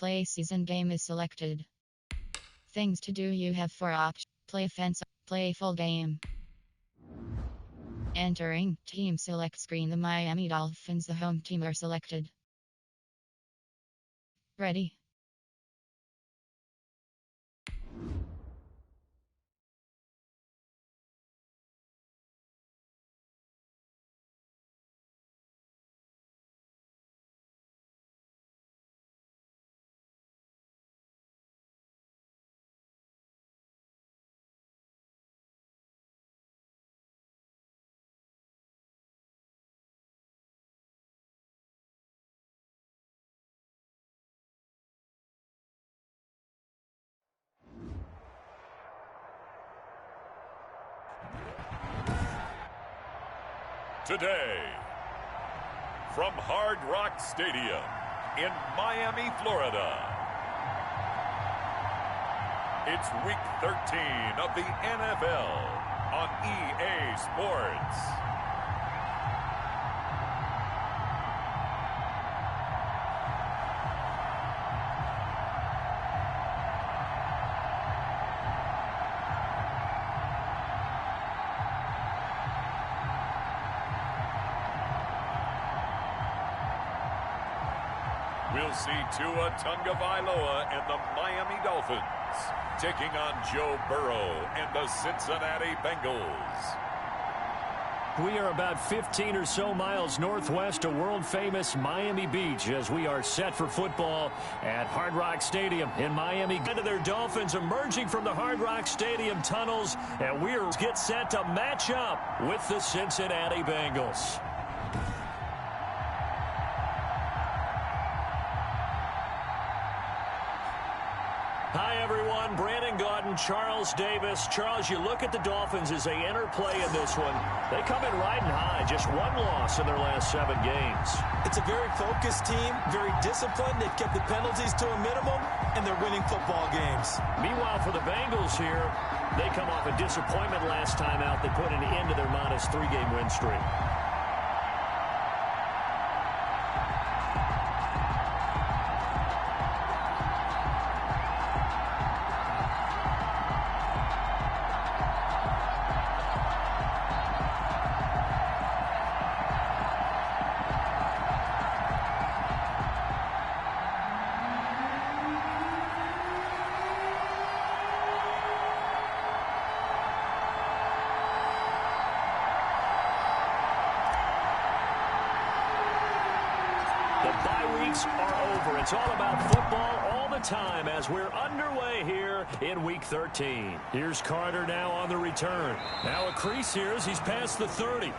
Play season game is selected. Things to do you have 4 options. Play fence, play full game. Entering team select screen. The Miami Dolphins, the home team, are selected. Ready. Today, from Hard Rock Stadium in Miami, Florida, it's Week 13 of the NFL on EA Sports. We'll see Tua Tagovailoa and the Miami Dolphins taking on Joe Burrow and the Cincinnati Bengals. We are about 15 or so miles northwest of world-famous Miami Beach as we are set for football at Hard Rock Stadium in Miami. To their Dolphins emerging from the Hard Rock Stadium tunnels, and we're get set to match up with the Cincinnati Bengals. Hi, everyone. Brandon Gaudin, Charles Davis. Charles, you look at the Dolphins as they enter play in this one. They come in riding high, just one loss in their last 7 games. It's a very focused team, very disciplined. They've kept the penalties to a minimum, and they're winning football games. Meanwhile, for the Bengals here, they come off a disappointment last time out. They put an end to their -3 game win streak. Are over. It's all about football all the time as we're underway here in Week 13. Here's Carter now on the return. Now a crease here as he's past the 30.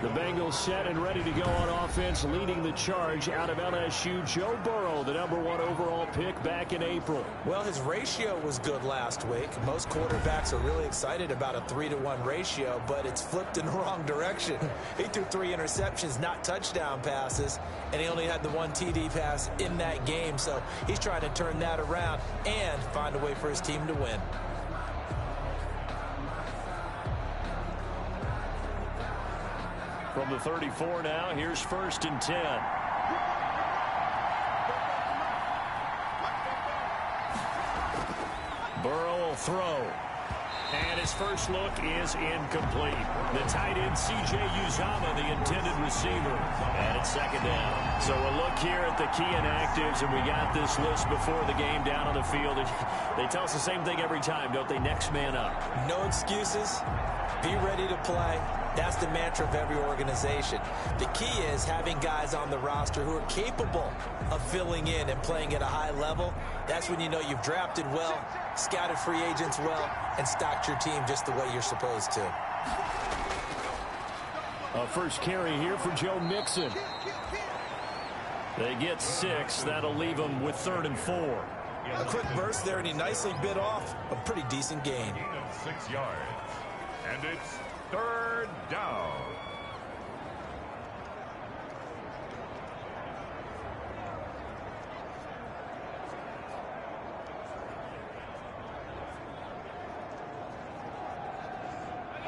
The Bengals set and ready to go on offense, leading the charge out of LSU, Joe Burrow, the #1 overall pick back in April. Well, his ratio was good last week. Most quarterbacks are really excited about a 3-to-1 ratio, but it's flipped in the wrong direction. He threw 3 interceptions, not touchdown passes, and he only had the 1 TD pass in that game. So he's trying to turn that around and find a way for his team to win. From the 34 now, here's 1st and 10. Burrow will throw. And his first look is incomplete. The tight end, C.J. Uzomah, the intended receiver. And it's 2nd down. So a look here at the key inactives, and we got this list before the game down on the field. They tell us the same thing every time, don't they? Next man up. No excuses. Be ready to play. That's the mantra of every organization. The key is having guys on the roster who are capable of filling in and playing at a high level. That's when you know you've drafted well, scouted free agents well, and stocked your team just the way you're supposed to. A first carry here for Joe Mixon. They get 6. That'll leave them with 3rd and 4. A quick burst there, and he nicely bit off a pretty decent gain. 6 yards. And it's 3rd down.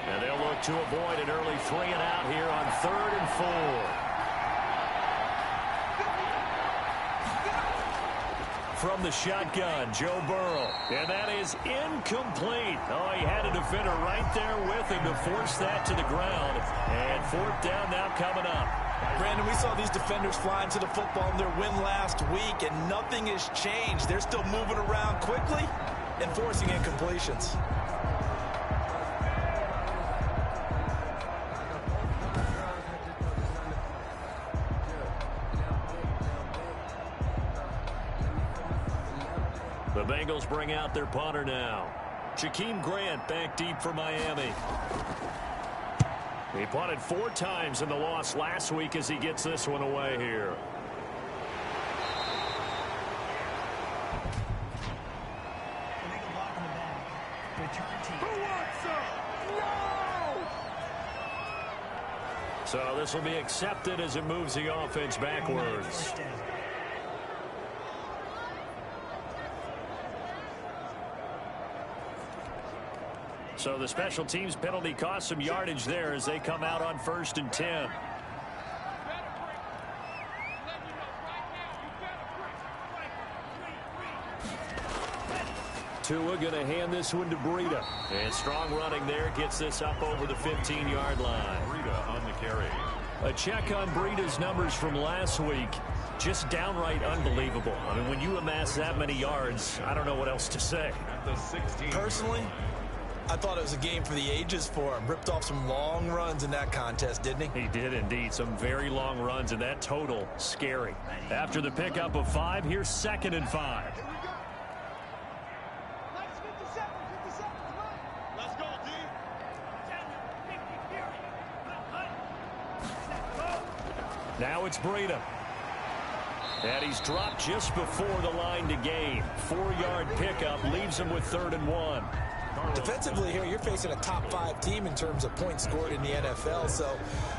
And they'll look to avoid an early 3 and out here on 3rd and 4. from the shotgun, Joe Burrow. And that is incomplete. Oh, he had a defender right there with him to force that to the ground. And fourth down now coming up. Brandon, we saw these defenders fly into the football in their win last week, and nothing has changed. They're still moving around quickly and forcing incompletions. The Bengals bring out their punter now. Jakeem Grant back deep for Miami. He punted 4 times in the loss last week as he gets this one away here. So this will be accepted as it moves the offense backwards. So the special teams penalty cost some yardage there as they come out on 1st and 10. Tua going to hand this one to Breida. And strong running there gets this up over the 15-yard line. Breida on the carry. A check on Breida's numbers from last week. Just downright unbelievable. I mean, when you amass that many yards, I don't know what else to say. At the 16. Personally, I thought it was a game for the ages for him. Ripped off some long runs in that contest, didn't he? He did indeed. Some very long runs, and that total scary. After the pickup of 5, here's 2nd and 5. Now it's Breida. And he's dropped just before the line to gain. 4-yard pickup leaves him with 3rd and 1. Defensively here, you're facing a top 5 team in terms of points scored in the NFL. So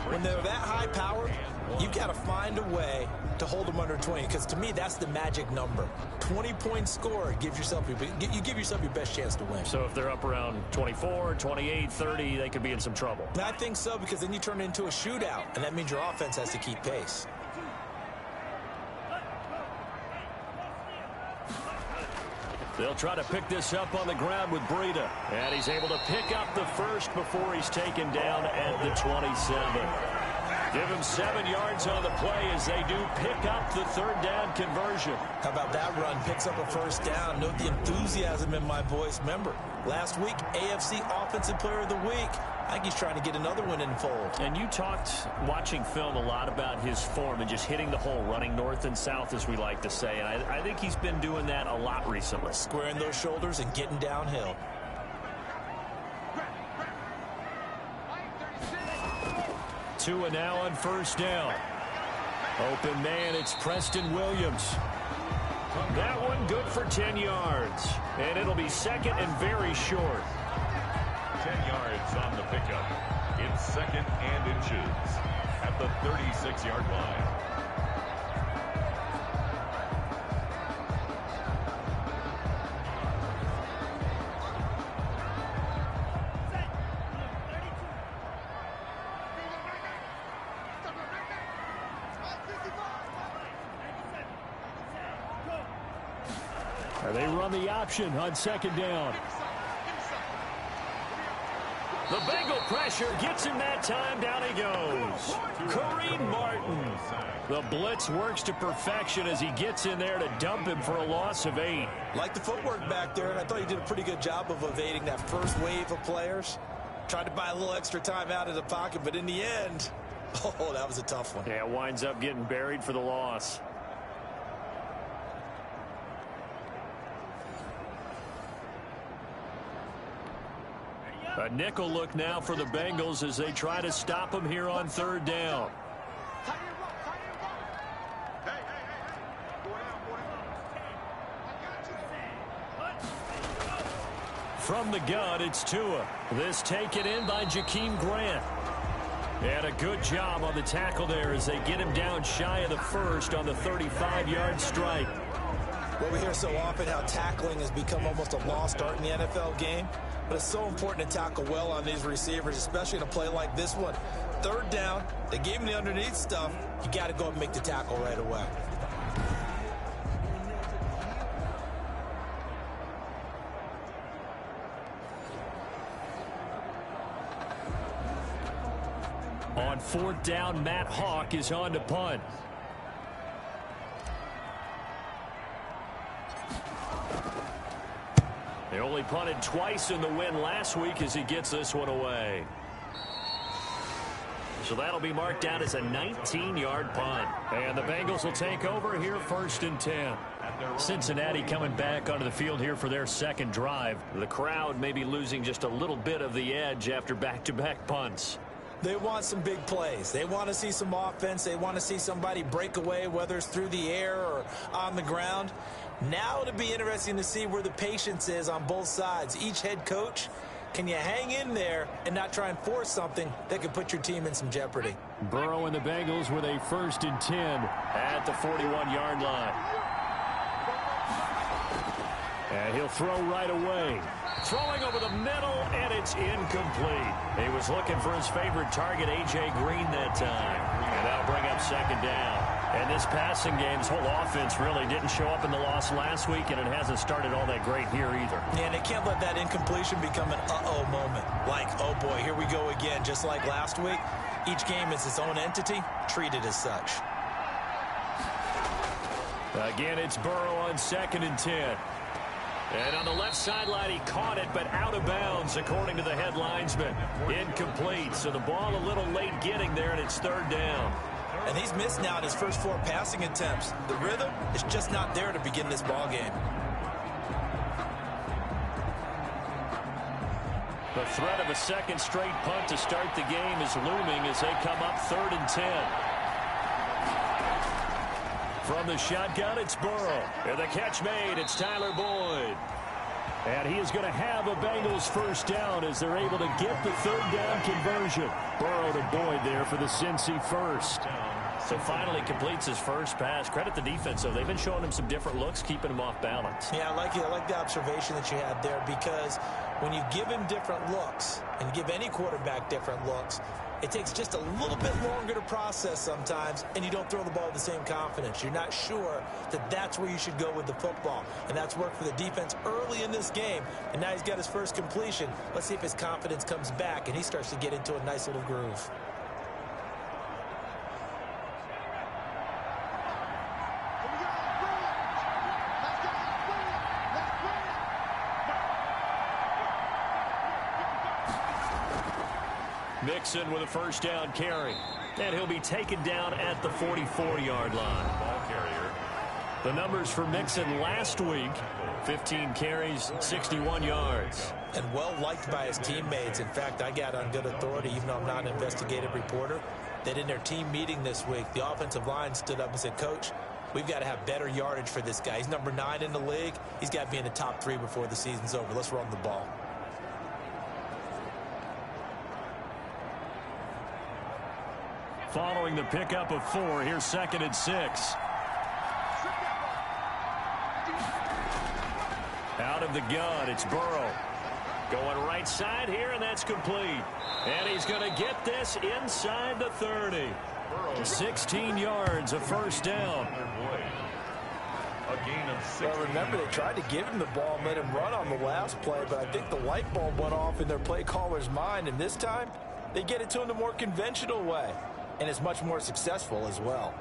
when they're that high powered, you've got to find a way to hold them under 20. Because to me, that's the magic number. 20 points scored gives yourself you give yourself your best chance to win. So if they're up around 24, 28, 30, they could be in some trouble. And I think so, because then you turn it into a shootout, and that means your offense has to keep pace. They'll try to pick this up on the ground with Breida. And he's able to pick up the first before he's taken down at the 27. Give him 7 yards on the play as they do pick up the 3rd down conversion. How about that run? Picks up a 1st down. Note the enthusiasm in my voice. Remember, last week, AFC Offensive Player of the Week. I think he's trying to get another one in the fold. And you talked, watching film, a lot about his form and just hitting the hole, running north and south, as we like to say. And I think he's been doing that a lot recently. Squaring those shoulders and getting downhill. Tua now on 1st down. Open man, it's Preston Williams. That one good for 10 yards. And it'll be 2nd and very short. 10 yards on the pickup. It's 2nd and inches at the 36-yard line. They run the option on 2nd down. The Bengal pressure gets him that time. Down he goes. Kareem Martin. The blitz works to perfection as he gets in there to dump him for a loss of 8. Like the footwork back there, and I thought he did a pretty good job of evading that first wave of players. Tried to buy a little extra time out of the pocket, but in the end, oh, that was a tough one. Yeah, winds up getting buried for the loss. A nickel look now for the Bengals as they try to stop him here on 3rd down. From the gun, it's Tua. This taken in by Jakeem Grant. And a good job on the tackle there as they get him down shy of the 1st on the 35-yard strike. Well, we hear so often how tackling has become almost a lost art in the NFL game. But it's so important to tackle well on these receivers, especially in a play like this one. 3rd down, they gave him the underneath stuff. You got to go and make the tackle right away. 4th down, Matt Hawk is on to punt. They only punted twice in the win last week as he gets this one away. So that'll be marked down as a 19-yard punt. And the Bengals will take over here 1st and 10. Cincinnati coming back onto the field here for their second drive. The crowd may be losing just a little bit of the edge after back-to-back punts. They want some big plays. They want to see some offense. They want to see somebody break away, whether it's through the air or on the ground. Now it'll be interesting to see where the patience is on both sides. Each head coach, can you hang in there and not try and force something that could put your team in some jeopardy? Burrow and the Bengals with a 1st and 10 at the 41-yard line. And he'll throw right away. Throwing over the middle, and it's incomplete. He was looking for his favorite target, A.J. Green, that time. And that'll bring up 2nd down. And this passing game, this whole offense really didn't show up in the loss last week, and it hasn't started all that great here either. Yeah, and they can't let that incompletion become an uh-oh moment. Like, oh boy, here we go again, just like last week. Each game is its own entity, treated as such. Again, it's Burrow on 2nd and 10. And on the left sideline, he caught it, but out of bounds, according to the head linesman. Incomplete, so the ball a little late getting there, and it's 3rd down. And he's missed now in his first 4 passing attempts. The rhythm is just not there to begin this ball game. The threat of a second straight punt to start the game is looming as they come up 3rd and 10. From the shotgun, it's Burrow. And the catch made, it's Tyler Boyd. And he is going to have a Bengals 1st down as they're able to get the 3rd down conversion. Burrow to Boyd there for the Cincy 1st. So finally completes his first pass. Credit the defense, though. They've been showing him some different looks, keeping him off balance. Yeah, I like the observation that you had there, because when you give him different looks and give any quarterback different looks, it takes just a little bit longer to process sometimes, and you don't throw the ball with the same confidence. You're not sure that that's where you should go with the football, and that's worked for the defense early in this game, and now he's got his first completion. Let's see if his confidence comes back, and he starts to get into a nice little groove. Mixon with a 1st down carry. And he'll be taken down at the 44-yard line. Ball carrier. The numbers for Mixon last week, 15 carries, 61 yards. And well liked by his teammates. In fact, I got on good authority, even though I'm not an investigative reporter, that in their team meeting this week, the offensive line stood up and said, Coach, we've got to have better yardage for this guy. He's number 9 in the league. He's got to be in the top 3 before the season's over. Let's run the ball. Following the pickup of 4, here's 2nd and 6. Out of the gun, it's Burrow. Going right side here, and that's complete. And he's going to get this inside the 30. 16 yards, a 1st down. A gain of 6. Well, remember, they tried to give him the ball and let him run on the last play, but I think the light bulb went off in their play caller's mind, and this time they get it to him the more conventional way. And it's much more successful as well.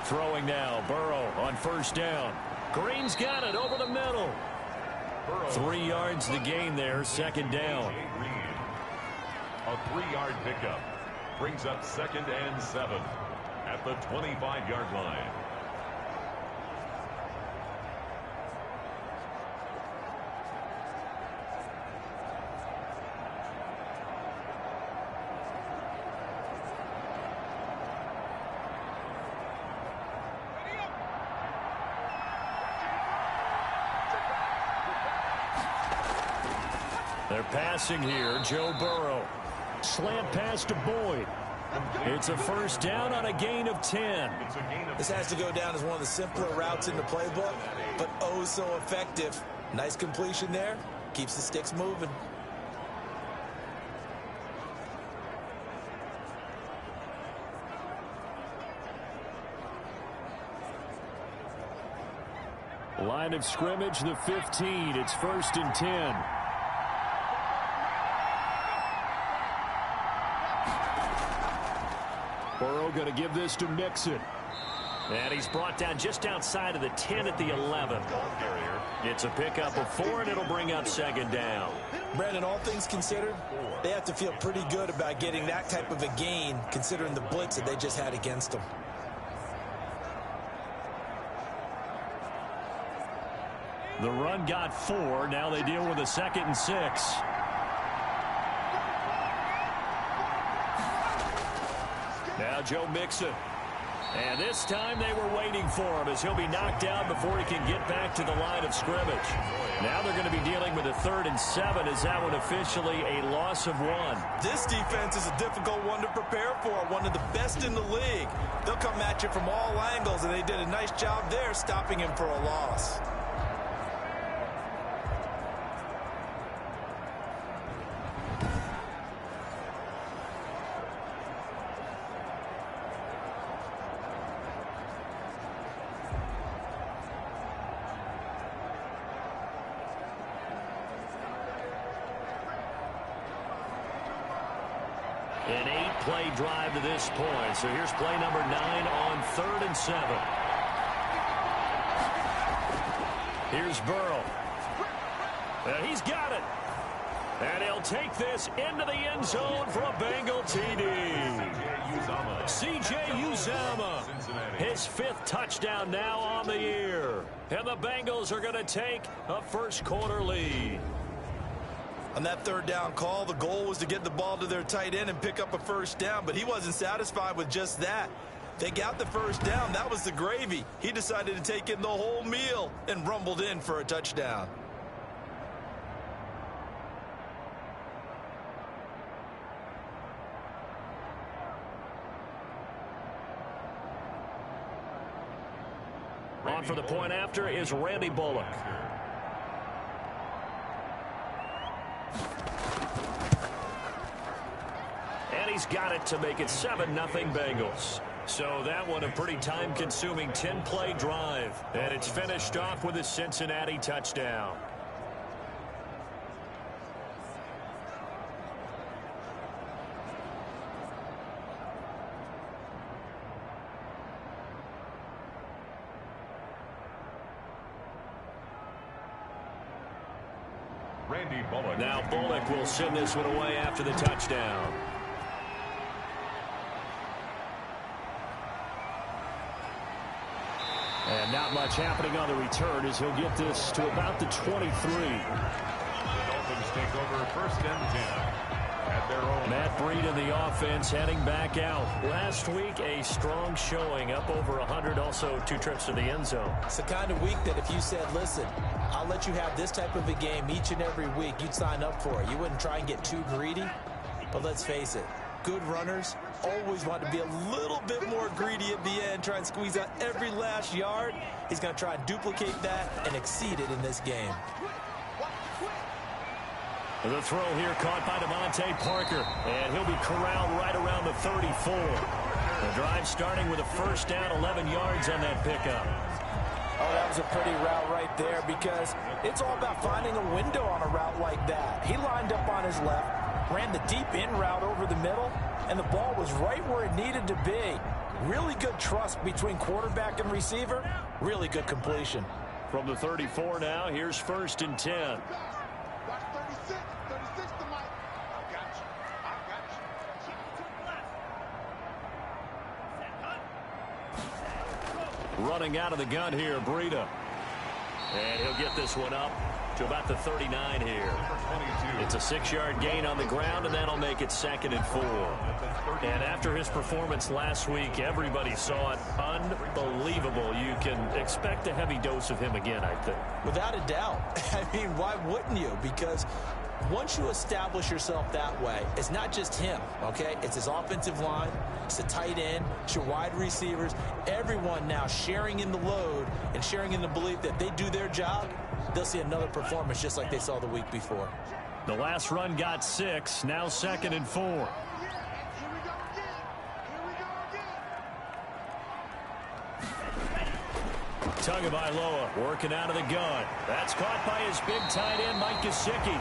Throwing now, Burrow on 1st down. Green's got it over the middle. 3 yards the gain there, 2nd down. A 3-yard pickup brings up 2nd and 7 at the 25-yard line. They're passing here. Joe Burrow. Slant pass to Boyd. It's a first down on a gain of 10. This has to go down as one of the simpler routes in the playbook, but oh so effective. Nice completion there. Keeps the sticks moving. Line of scrimmage, the 15. It's first and 10. Burrow going to give this to Mixon. And he's brought down just outside of the 10 at the 11. It's a pickup of 4, and it'll bring up second down. Brandon, all things considered, they have to feel pretty good about getting that type of a gain, considering the blitz that they just had against them. The run got 4. Now they deal with a 2nd and 6. Now Joe Mixon. And this time they were waiting for him as he'll be knocked down before he can get back to the line of scrimmage. Now they're going to be dealing with a 3rd and 7 as that one officially a loss of 1. This defense is a difficult one to prepare for, one of the best in the league. They'll come at you from all angles, and they did a nice job there stopping him for a loss. An 8-play drive to this point. So here's play number 9 on 3rd and 7. Here's Burrow. And he's got it. And he'll take this into the end zone for a Bengal TD. C.J. Uzomah, his 5th touchdown now on the year. And the Bengals are going to take a first-quarter lead. On that 3rd down call, the goal was to get the ball to their tight end and pick up a first down, but he wasn't satisfied with just that. They got the first down. That was the gravy. He decided to take in the whole meal and rumbled in for a touchdown. On for the point after is Randy Bullock. And he's got it to make it 7-0 Bengals. So that one a pretty time-consuming 10-play drive. And it's finished off with a Cincinnati touchdown. Now Bullock will send this one away after the touchdown. And not much happening on the return as he'll get this to about the 23. The Dolphins take over 1st and 10 at their own. Matt Breed in the offense heading back out. Last week, a strong showing, up over 100, also 2 trips to the end zone. It's the kind of week that if you said, listen, I'll let you have this type of a game each and every week, you'd sign up for it. You wouldn't try and get too greedy. But let's face it, good runners always want to be a little bit more greedy at the end, try and squeeze out every last yard. He's going to try and duplicate that and exceed it in this game. The throw here caught by Devontae Parker, and he'll be corralled right around the 34. The drive starting with a first down, 11 yards on that pickup. Oh, that was a pretty route right there because it's all about finding a window on a route like that. He lined up on his left, ran the deep in route over the middle, and the ball was right where it needed to be. Really good trust between quarterback and receiver. Really good completion. From the 34 now, here's 1st and 10. Running out of the gun here, Breida. And he'll get this one up to about the 39 here. It's a 6-yard gain on the ground, and that'll make it 2nd and 4. And after his performance last week, everybody saw it. Unbelievable. You can expect a heavy dose of him again, I think. Without a doubt. I mean, why wouldn't you? Because Once you establish yourself that way, it's not just him, okay? It's his offensive line, it's the tight end, it's your wide receivers, everyone now sharing in the load and sharing in the belief that they do their job, they'll see another performance just like they saw the week before. The last run got 6, now 2nd and 4. Tagovailoa working out of the gun. That's caught by his big tight end, Mike Gesicki.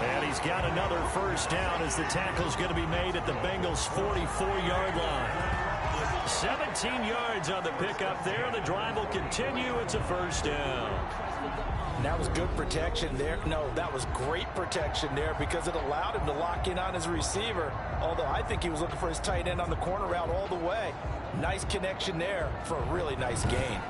And he's got another first down as the tackle's going to be made at the Bengals' 44-yard line. 17 yards on the pickup there. The drive will continue. It's a first down. That was good protection there. No, that was great protection there because it allowed him to lock in on his receiver. Although I think he was looking for his tight end on the corner route all the way. Nice connection there for a really nice gain.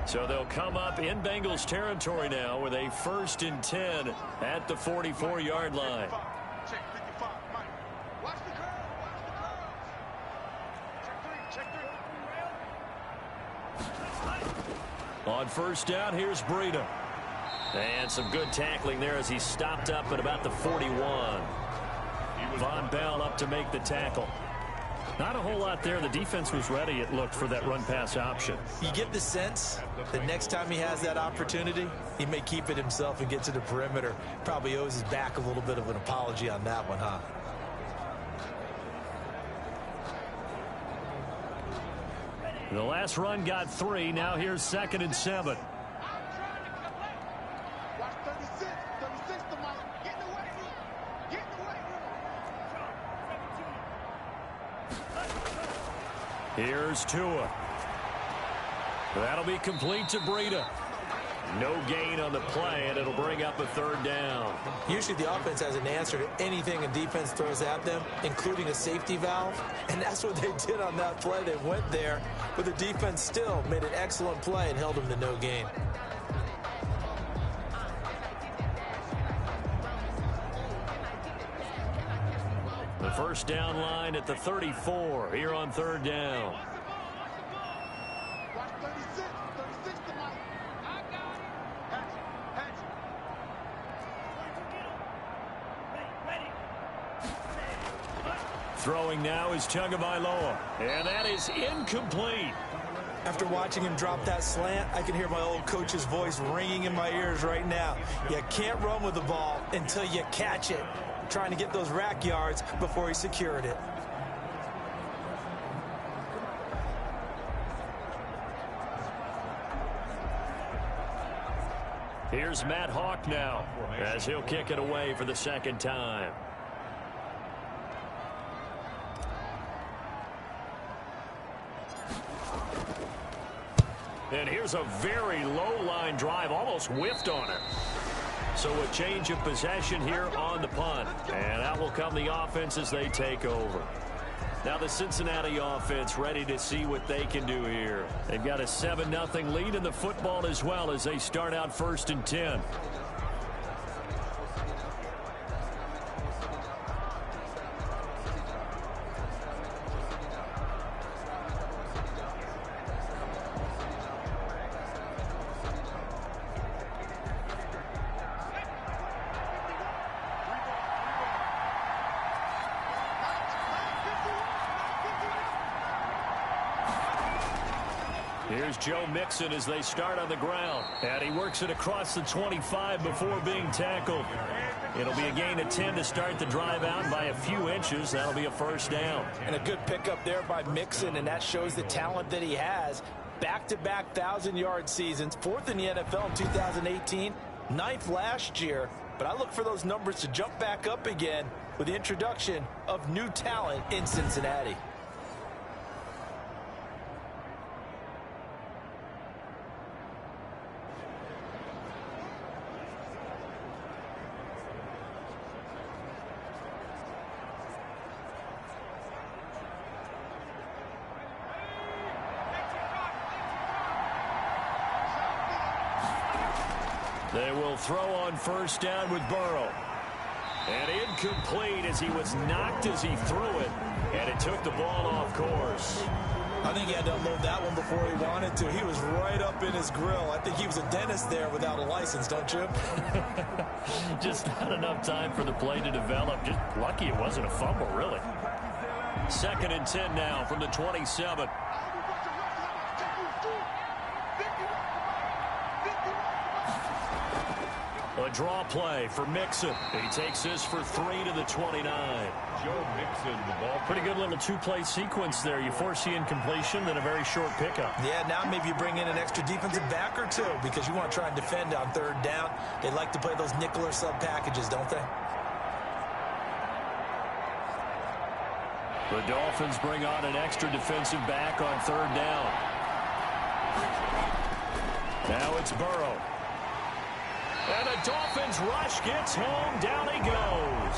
So they'll come up in Bengals territory now with a 1st and 10 at the 44-yard line. On first down, here's Breida. And some good tackling there as he stopped up at about the 41. Von Bell up to make the tackle. Not a whole lot there. The defense was ready, it looked, for that run-pass option. You get the sense that next time he has that opportunity, he may keep it himself and get to the perimeter. Probably owes his back a little bit of an apology on that one, huh? The last run got 3. Now here's 2nd and 7. Here's Tua. That'll be complete to Breida. No gain on the play, and it'll bring up a 3rd down. Usually the offense has an answer to anything a defense throws at them, including a safety valve. And that's what they did on that play. They went there, but the defense still made an excellent play and held them to no gain. The first down line at the 34 here on 3rd down. Throwing now is Tagovailoa, and that is incomplete. After watching him drop that slant, I can hear my old coach's voice ringing in my ears right now. You can't run with the ball until you catch it. Trying to get those rack yards before he secured it. Here's Matt Hawk now as he'll kick it away for the 2nd time. And here's a very low line drive, almost whiffed on it. So a change of possession here on the punt. And out will come the offense as they take over. Now the Cincinnati offense ready to see what they can do here. They've got a 7-0 lead in the football as well as they start out 1st and 10. Here's Joe Mixon as they start on the ground. And he works it across the 25 before being tackled. It'll be a gain of 10 to start the drive out by a few inches. That'll be a 1st down. And a good pickup there by Mixon, and that shows the talent that he has. Back-to-back 1,000-yard seasons, 4th in the NFL in 2018, 9th last year. But I look for those numbers to jump back up again with the introduction of new talent in Cincinnati. They will throw on 1st down with Burrow. And incomplete as he was knocked as he threw it. And it took the ball off course. I think he had to unload that one before he wanted to. He was right up in his grill. I think he was a dentist there without a license, don't you? Just not enough time for the play to develop. Just lucky it wasn't a fumble, really. 2nd and 10 now from the 27. A draw play for Mixon. He takes this for 3 to the 29. Joe Mixon, the ball. Pretty good little two-play sequence there. You force the incompletion, then a very short pickup. Yeah, now maybe you bring in an extra defensive back or two because you want to try and defend on 3rd down. They like to play those nickel or sub packages, don't they? The Dolphins bring on an extra defensive back on 3rd down. Now it's Burrow. And the Dolphins rush gets home. Down he goes.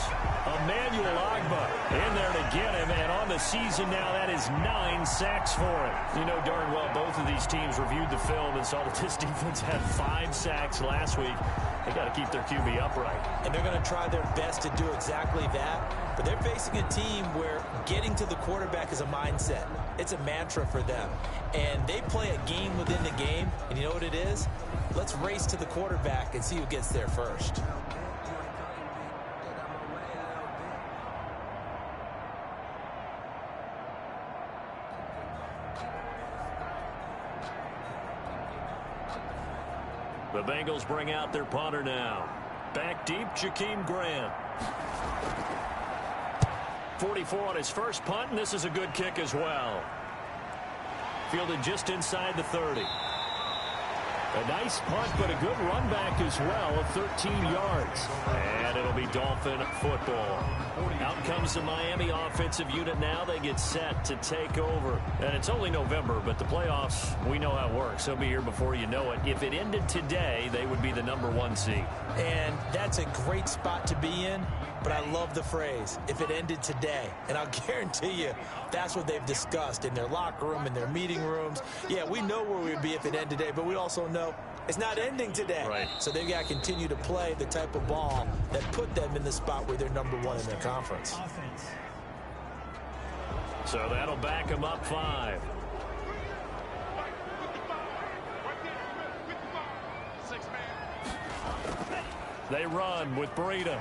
Emmanuel Ogbah in there to get him. And on the season now, that is 9 sacks for him. You know darn well both of these teams reviewed the film and saw that this defense had 5 sacks last week. They got to keep their QB upright. And they're going to try their best to do exactly that. But they're facing a team where getting to the quarterback is a mindset. It's a mantra for them. And they play a game within the game. And you know what it is? Let's race to the quarterback and see who gets there first. The Bengals bring out their punter now. Back deep, Jakeem Grant. 44 on his first punt, and this is a good kick as well. Fielded just inside the 30. A nice punt, but a good run back as well of 13 yards. And it'll be Dolphin football. Out comes the Miami offensive unit now. They get set to take over. And it's only November, but the playoffs, we know how it works. They'll be here before you know it. If it ended today, they would be the #1 seed. And that's a great spot to be in. But I love the phrase, if it ended today. And I'll guarantee you, that's what they've discussed in their locker room, in their meeting rooms. Yeah, we know where we'd be if it ended today, but we also know it's not ending today. Right. So they've got to continue to play the type of ball that put them in the spot where they're #1 in their conference. So that'll back them up 5. They run with Breida.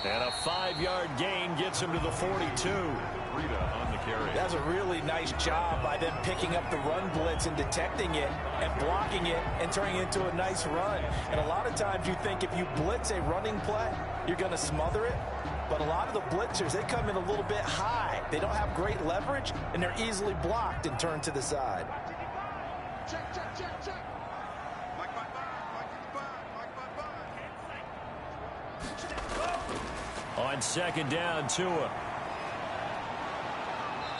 And a 5-yard gain gets him to the 42. Breida on the carry. That's a really nice job by them picking up the run blitz and detecting it and blocking it and turning it into a nice run. And a lot of times you think if you blitz a running play, you're going to smother it. But a lot of the blitzers, they come in a little bit high. They don't have great leverage, and they're easily blocked and turned to the side. Check, check, check, check. On 2nd down, Tua.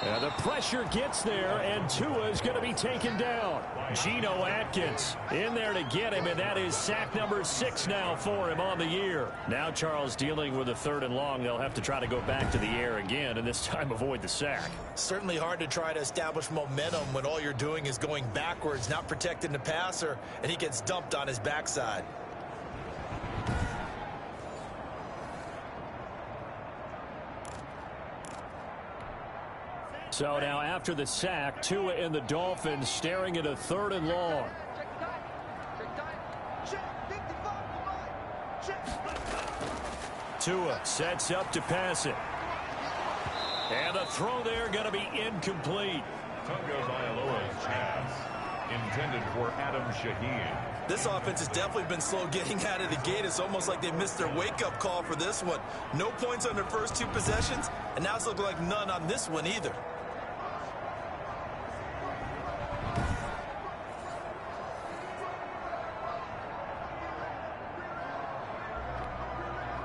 And the pressure gets there, and Tua is going to be taken down. Geno Atkins in there to get him, and that is sack number 6 now for him on the year. Now Charles dealing with a 3rd and long. They'll have to try to go back to the air again, and this time avoid the sack. Certainly hard to try to establish momentum when all you're doing is going backwards, not protecting the passer, and he gets dumped on his backside. So now after the sack, Tua and the Dolphins staring at a 3rd and long. Tua sets up to pass it. And the throw there going to be incomplete. Tagovailoa's pass intended for Adam Shaheen. This offense has definitely been slow getting out of the gate. It's almost like they missed their wake-up call for this one. No points on their first 2 possessions, and now it's looking like none on this one either.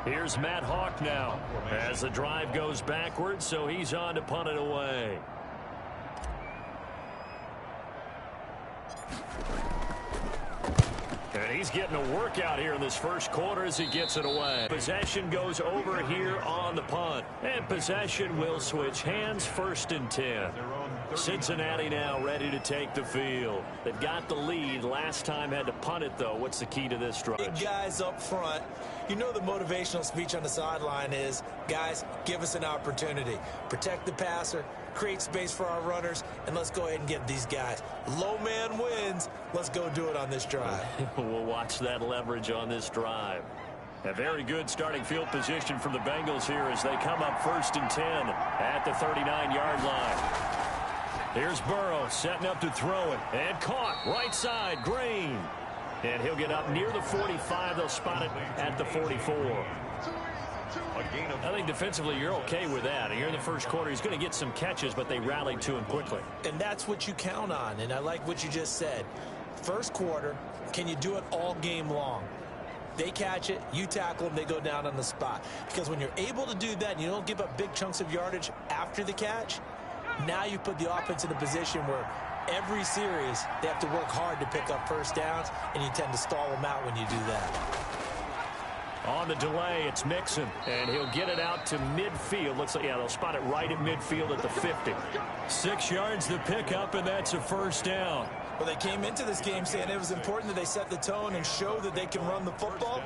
Here's Matt Hawk now as the drive goes backwards, so he's on to punt it away. And he's getting a workout here in this first quarter as he gets it away. Possession goes over here on the punt. And possession will switch hands, 1st and 10. Cincinnati now ready to take the field. They've got the lead. Last time had to punt it, though. What's the key to this drive? Big guys up front. You know the motivational speech on the sideline is, guys, give us an opportunity. Protect the passer, create space for our runners, and let's go ahead and give these guys. Low man wins. Let's go do it on this drive. We'll watch that leverage on this drive. A very good starting field position from the Bengals here as they come up 1st and 10 at the 39-yard line. Here's Burrow setting up to throw it, and caught right side, Green. And he'll get up near the 45. They'll spot it at the 44. I think defensively you're okay with that. Here in the first quarter, he's going to get some catches, but they rallied to him quickly. And that's what you count on, and I like what you just said. First quarter, can you do it all game long? They catch it, you tackle them, they go down on the spot. Because when you're able to do that and you don't give up big chunks of yardage after the catch, now you put the offense in a position where every series they have to work hard to pick up first downs, and you tend to stall them out when you do that. On the delay, it's Mixon, and he'll get it out to midfield. Looks like, yeah, they'll spot it right at midfield at the 50. 6 yards the pickup, and that's a first down. Well, they came into this game saying it was important that they set the tone and show that they can run the football.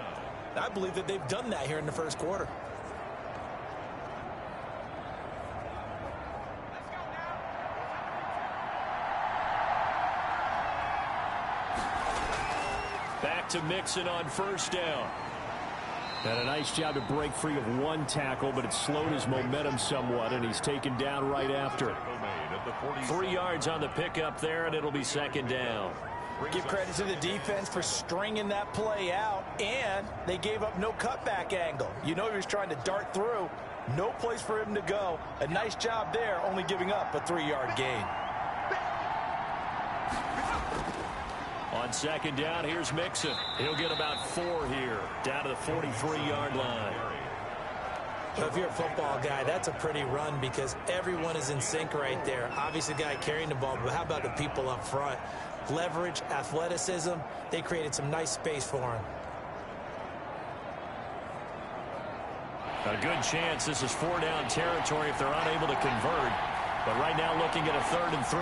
And I believe that they've done that here in the first quarter. Back to Mixon on first down. And a nice job to break free of one tackle, but it slowed his momentum somewhat, and he's taken down right after. 3 yards on the pickup there, and it'll be second down. Give credit to the defense for stringing that play out, and they gave up no cutback angle. You know he was trying to dart through. No place for him to go. A nice job there, only giving up a 3-yard gain. On second down, here's Mixon. He'll get about 4 here, down to the 43-yard line. So if you're a football guy, that's a pretty run because everyone is in sync right there. Obviously, the guy carrying the ball, but how about the people up front? Leverage, athleticism, they created some nice space for him. A good chance this is 4-down territory if they're unable to convert. But right now looking at a 3rd and 3.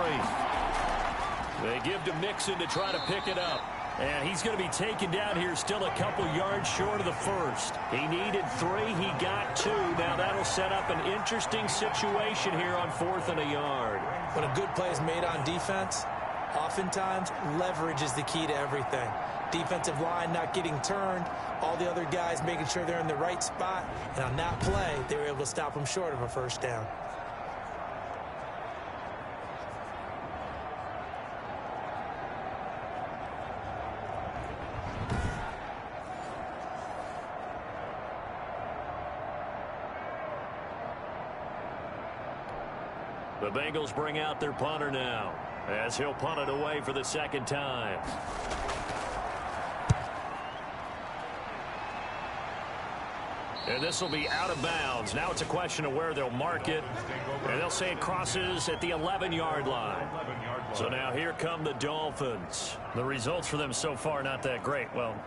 They give to Mixon to try to pick it up. And he's going to be taken down here still a couple yards short of the first. He needed 3. He got 2. Now that'll set up an interesting situation here on 4th and a yard. When a good play is made on defense, oftentimes leverage is the key to everything. Defensive line not getting turned, all the other guys making sure they're in the right spot. And on that play, they were able to stop him short of a first down. The Bengals bring out their punter now as he'll punt it away for the second time. And this will be out of bounds. Now it's a question of where they'll mark it. And they'll say it crosses at the 11-yard line. So now here come the Dolphins. The results for them so far not that great. Well,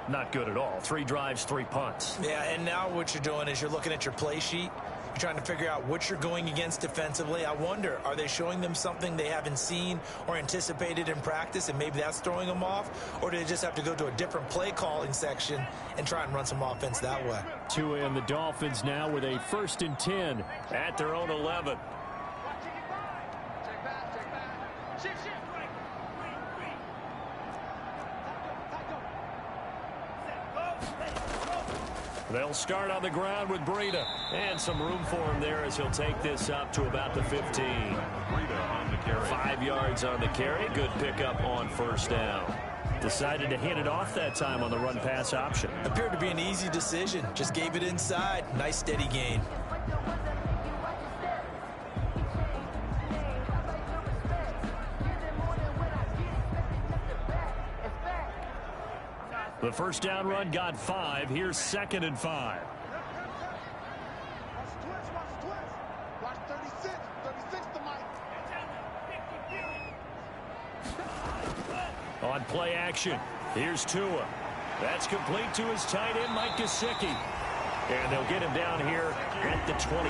not good at all. 3 drives, 3 punts. Yeah, and now what you're doing is you're looking at your play sheet. You're trying to figure out what you're going against defensively. I wonder, are they showing them something they haven't seen or anticipated in practice, and maybe that's throwing them off? Or do they just have to go to a different play calling section and try and run some offense that way? Tua and the Dolphins now with a 1st and 10 at their own 11. Check back. Shift. They'll start on the ground with Breida. And some room for him there as he'll take this up to about the 15. 5 yards on the carry. Good pickup on first down. Decided to hand it off that time on the run-pass option. Appeared to be an easy decision. Just gave it inside. Nice steady gain. The first down run got 5. Here's 2nd and 5. Watch 36. 36 to Mike. On play action, here's Tua. That's complete to his tight end, Mike Gesicki. And they'll get him down here at the 23.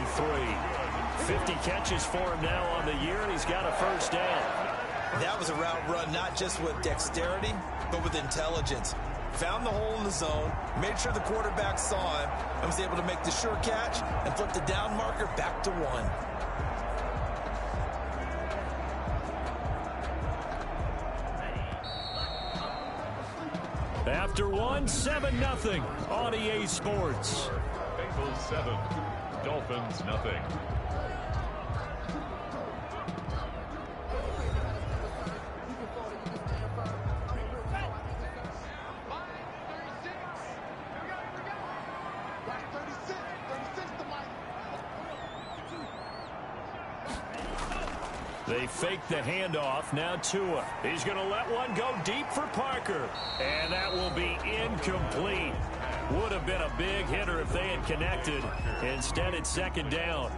50 catches for him now on the year, and he's got a first down. That was a route run not just with dexterity, but with intelligence. Found the hole in the zone, made sure the quarterback saw him, and was able to make the sure catch and flip the down marker back to 1. After one, 7-0 on EA Sports. Bengals 7, Dolphins nothing. They fake the handoff. Now Tua. He's going to let one go deep for Parker. And that will be incomplete. Would have been a big hitter if they had connected. Instead, it's second down.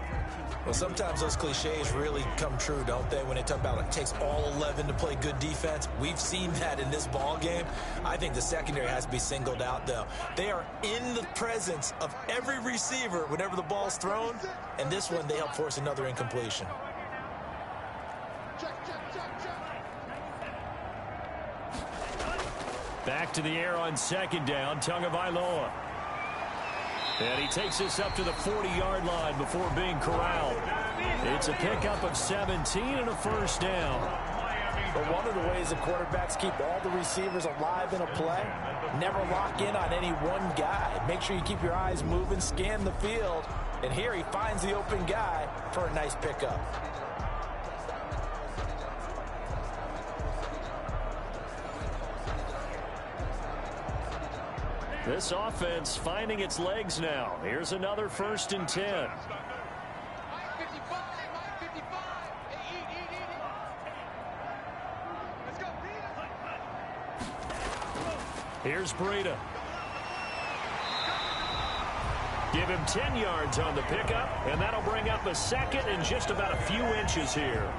Well, sometimes those cliches really come true, don't they? When they talk about it takes all 11 to play good defense. We've seen that in this ball game. I think the secondary has to be singled out, though. They are in the presence of every receiver whenever the ball's thrown. And this one, they help force another incompletion. Back to the air on second down, Tagovailoa. And he takes this up to the 40-yard line before being corralled. It's a pickup of 17 and a first down. But one of the ways the quarterbacks keep all the receivers alive in a play, never lock in on any one guy. Make sure you keep your eyes moving, scan the field. And here he finds the open guy for a nice pickup. This offense finding its legs now. Here's another 1st and 10. Here's Breida. Give him 10 yards on the pickup, and that'll bring up a second and just about a few inches here.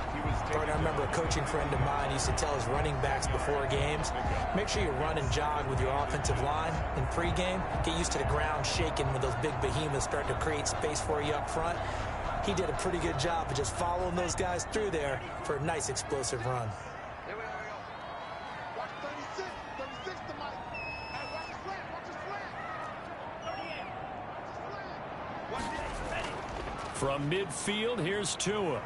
I remember a coaching friend of mine used to tell his running backs before games, make sure you run and jog with your offensive line in pregame. Get used to the ground shaking when those big behemoths start to create space for you up front. He did a pretty good job of just following those guys through there for a nice explosive run. From midfield, here's Tua.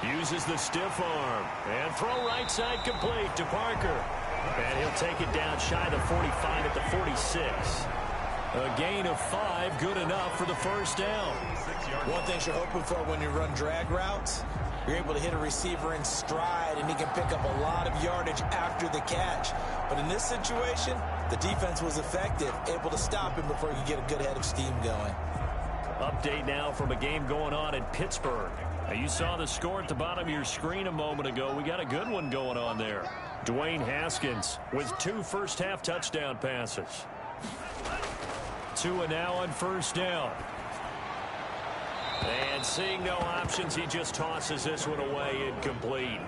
Uses the stiff arm. And throw right side complete to Parker. And he'll take it down shy of the 45 at the 46. A gain of 5, good enough for the first down. One thing you're hoping for when you run drag routes, you're able to hit a receiver in stride, and he can pick up a lot of yardage after the catch. But in this situation, the defense was effective, able to stop him before he could get a good head of steam going. Update now from a game going on in Pittsburgh. Now, you saw the score at the bottom of your screen a moment ago. We got a good one going on there. Dwayne Haskins with 2 first-half touchdown passes. Tua now on first down. And seeing no options, he just tosses this one away incomplete.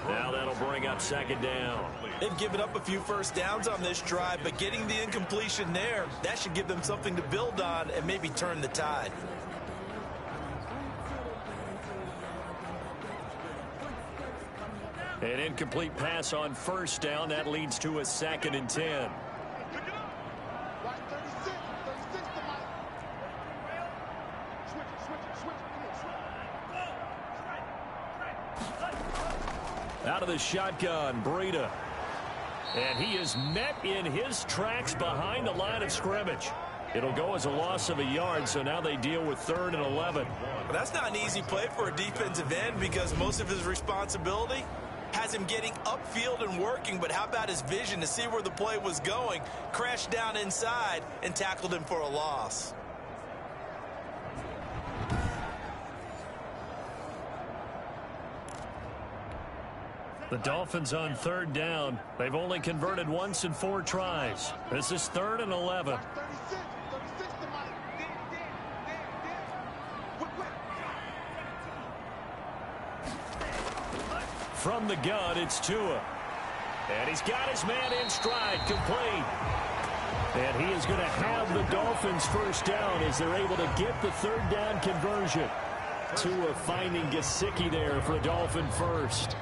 Now that'll bring up second down. They've given up a few first downs on this drive, but getting the incompletion there, that should give them something to build on and maybe turn the tide. An incomplete pass on first down. That leads to a 2nd and 10. Out of the shotgun, Breida. And he is met in his tracks behind the line of scrimmage. It'll go as a loss of a yard, so now they deal with 3rd and 11. Well, that's not an easy play for a defensive end because most of his responsibility has him getting upfield and working, but how about his vision to see where the play was going, crashed down inside, and tackled him for a loss. The Dolphins on 3rd down. They've only converted once in 4 tries. This is 3rd and 11. From the gun, it's Tua. And he's got his man in stride, complete. And he is going to have the Dolphins first down as they're able to get the 3rd down conversion. Tua finding Gesicki there for a Dolphin first.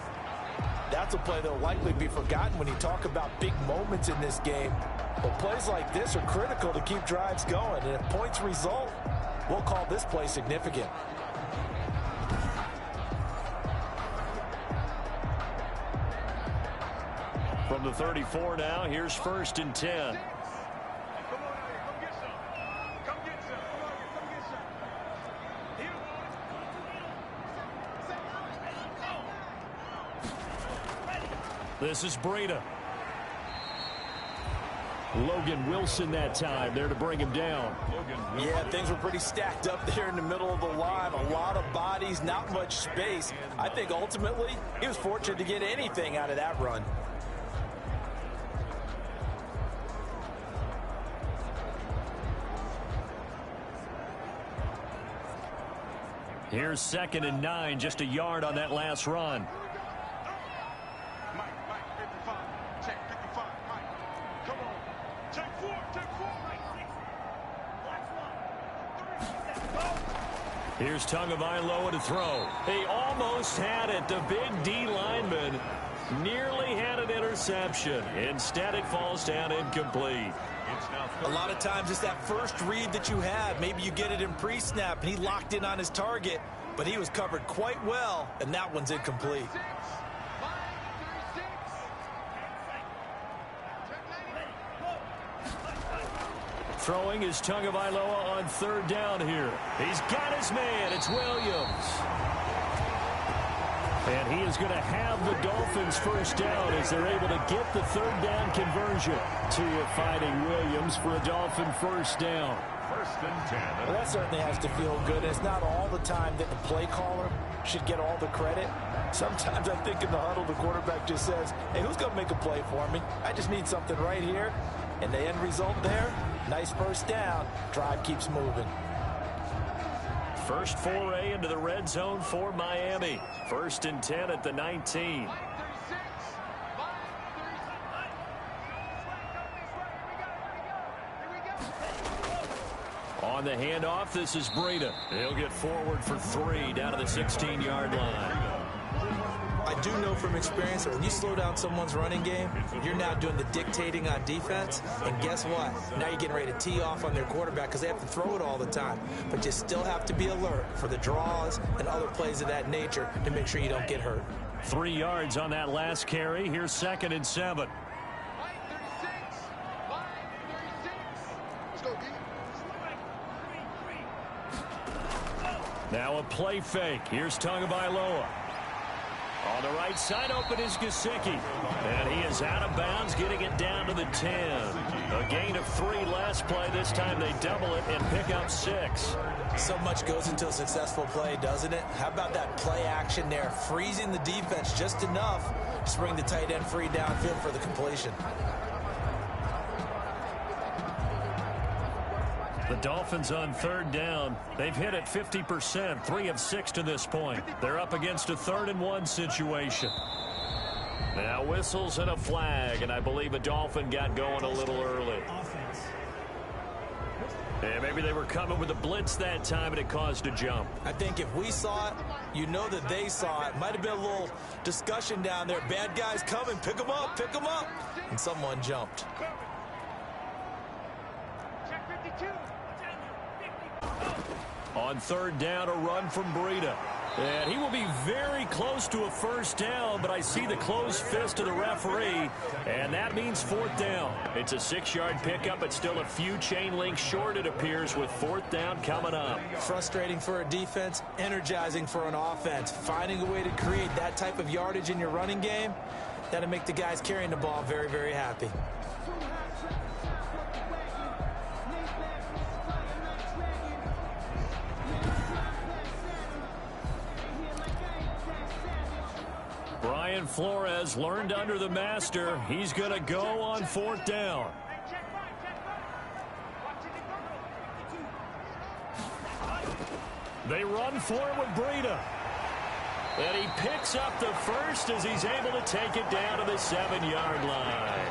That's a play that will likely be forgotten when you talk about big moments in this game. But plays like this are critical to keep drives going. And if points result, we'll call this play significant. From the 34 now, here's 1st and 10. This is Breida. Logan Wilson that time there to bring him down. Yeah, things were pretty stacked up there in the middle of the line. A lot of bodies, not much space. I think ultimately he was fortunate to get anything out of that run. Here's 2nd and 9, just a yard on that last run. Here's Tagovailoa to throw. He almost had it. The big D lineman nearly had an interception. Instead, it falls down incomplete. A lot of times it's that first read that you have. Maybe you get it in pre-snap, and he locked in on his target, but he was covered quite well, and that one's incomplete. Throwing is Tagovailoa on 3rd down here. He's got his man. It's Williams. And he is going to have the Dolphins 1st down as they're able to get the 3rd down conversion. To finding Williams for a Dolphin 1st down. 1st and 10. Well, that certainly has to feel good. It's not all the time that the play caller should get all the credit. Sometimes I think in the huddle, the quarterback just says, hey, who's going to make a play for me? I just need something right here. And the end result there, nice 1st down. Drive keeps moving. First foray into the red zone for Miami. 1st and 10 at the 19. On the handoff, this is Breida. He'll get forward for 3 down to the 16-yard line. I do know from experience that when you slow down someone's running game, you're now doing the dictating on defense. And guess what? Now you're getting ready to tee off on their quarterback because they have to throw it all the time. But you still have to be alert for the draws and other plays of that nature to make sure you don't get hurt. 3 yards on that last carry. Here's 2nd and 7. Now a play fake. Here's Tagovailoa. On the right side, open is Gesicki. And he is out of bounds, getting it down to the 10. A gain of 3 last play. This time they double it and pick up 6. So much goes into a successful play, doesn't it? How about that play action there? Freezing the defense just enough to bring the tight end free downfield for the completion. The Dolphins on 3rd down. They've hit it 50%, 3 of 6 to this point. They're up against a 3rd and 1 situation. Now whistles and a flag, and I believe a Dolphin got going a little early. And maybe they were coming with a blitz that time, and it caused a jump. I think if we saw it, you know that they saw it. Might have been a little discussion down there. Bad guys coming, pick them up, pick them up. And someone jumped. On 3rd down, a run from Breida. And he will be very close to a 1st down, but I see the closed fist of the referee, and that means 4th down. It's a 6-yard pickup. It's still a few chain links short, it appears, with 4th down coming up. Frustrating for a defense, energizing for an offense. Finding a way to create that type of yardage in your running game, that'll make the guys carrying the ball very, very happy. Brian Flores learned under the master. He's going to go on 4th down. They run for it with Breida. And he picks up the 1st as he's able to take it down to the 7-yard line.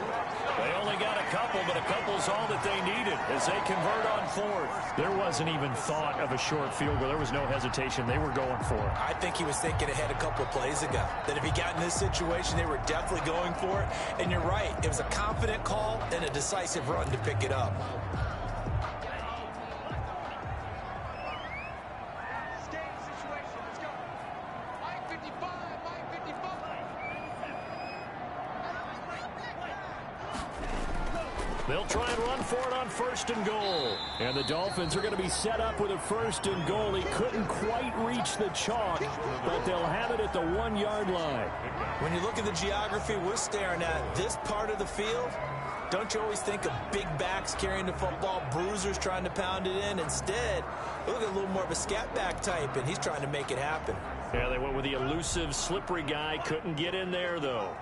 They only got a couple, but a couple's all that they needed as they convert on 4th. There wasn't even thought of a short field goal. There was no hesitation. They were going for it. I think he was thinking ahead a couple of plays ago. That if he got in this situation, they were definitely going for it. And you're right. It was a confident call and a decisive run to pick it up. They'll try and run for it on 1st and goal. And the Dolphins are going to be set up with a 1st and goal. He couldn't quite reach the chalk, but they'll have it at the 1-yard line. When you look at the geography we're staring at, this part of the field, don't you always think of big backs carrying the football, bruisers trying to pound it in? Instead, look at a little more of a scat back type, and he's trying to make it happen. Yeah, they went with the elusive, slippery guy. Couldn't get in there, though.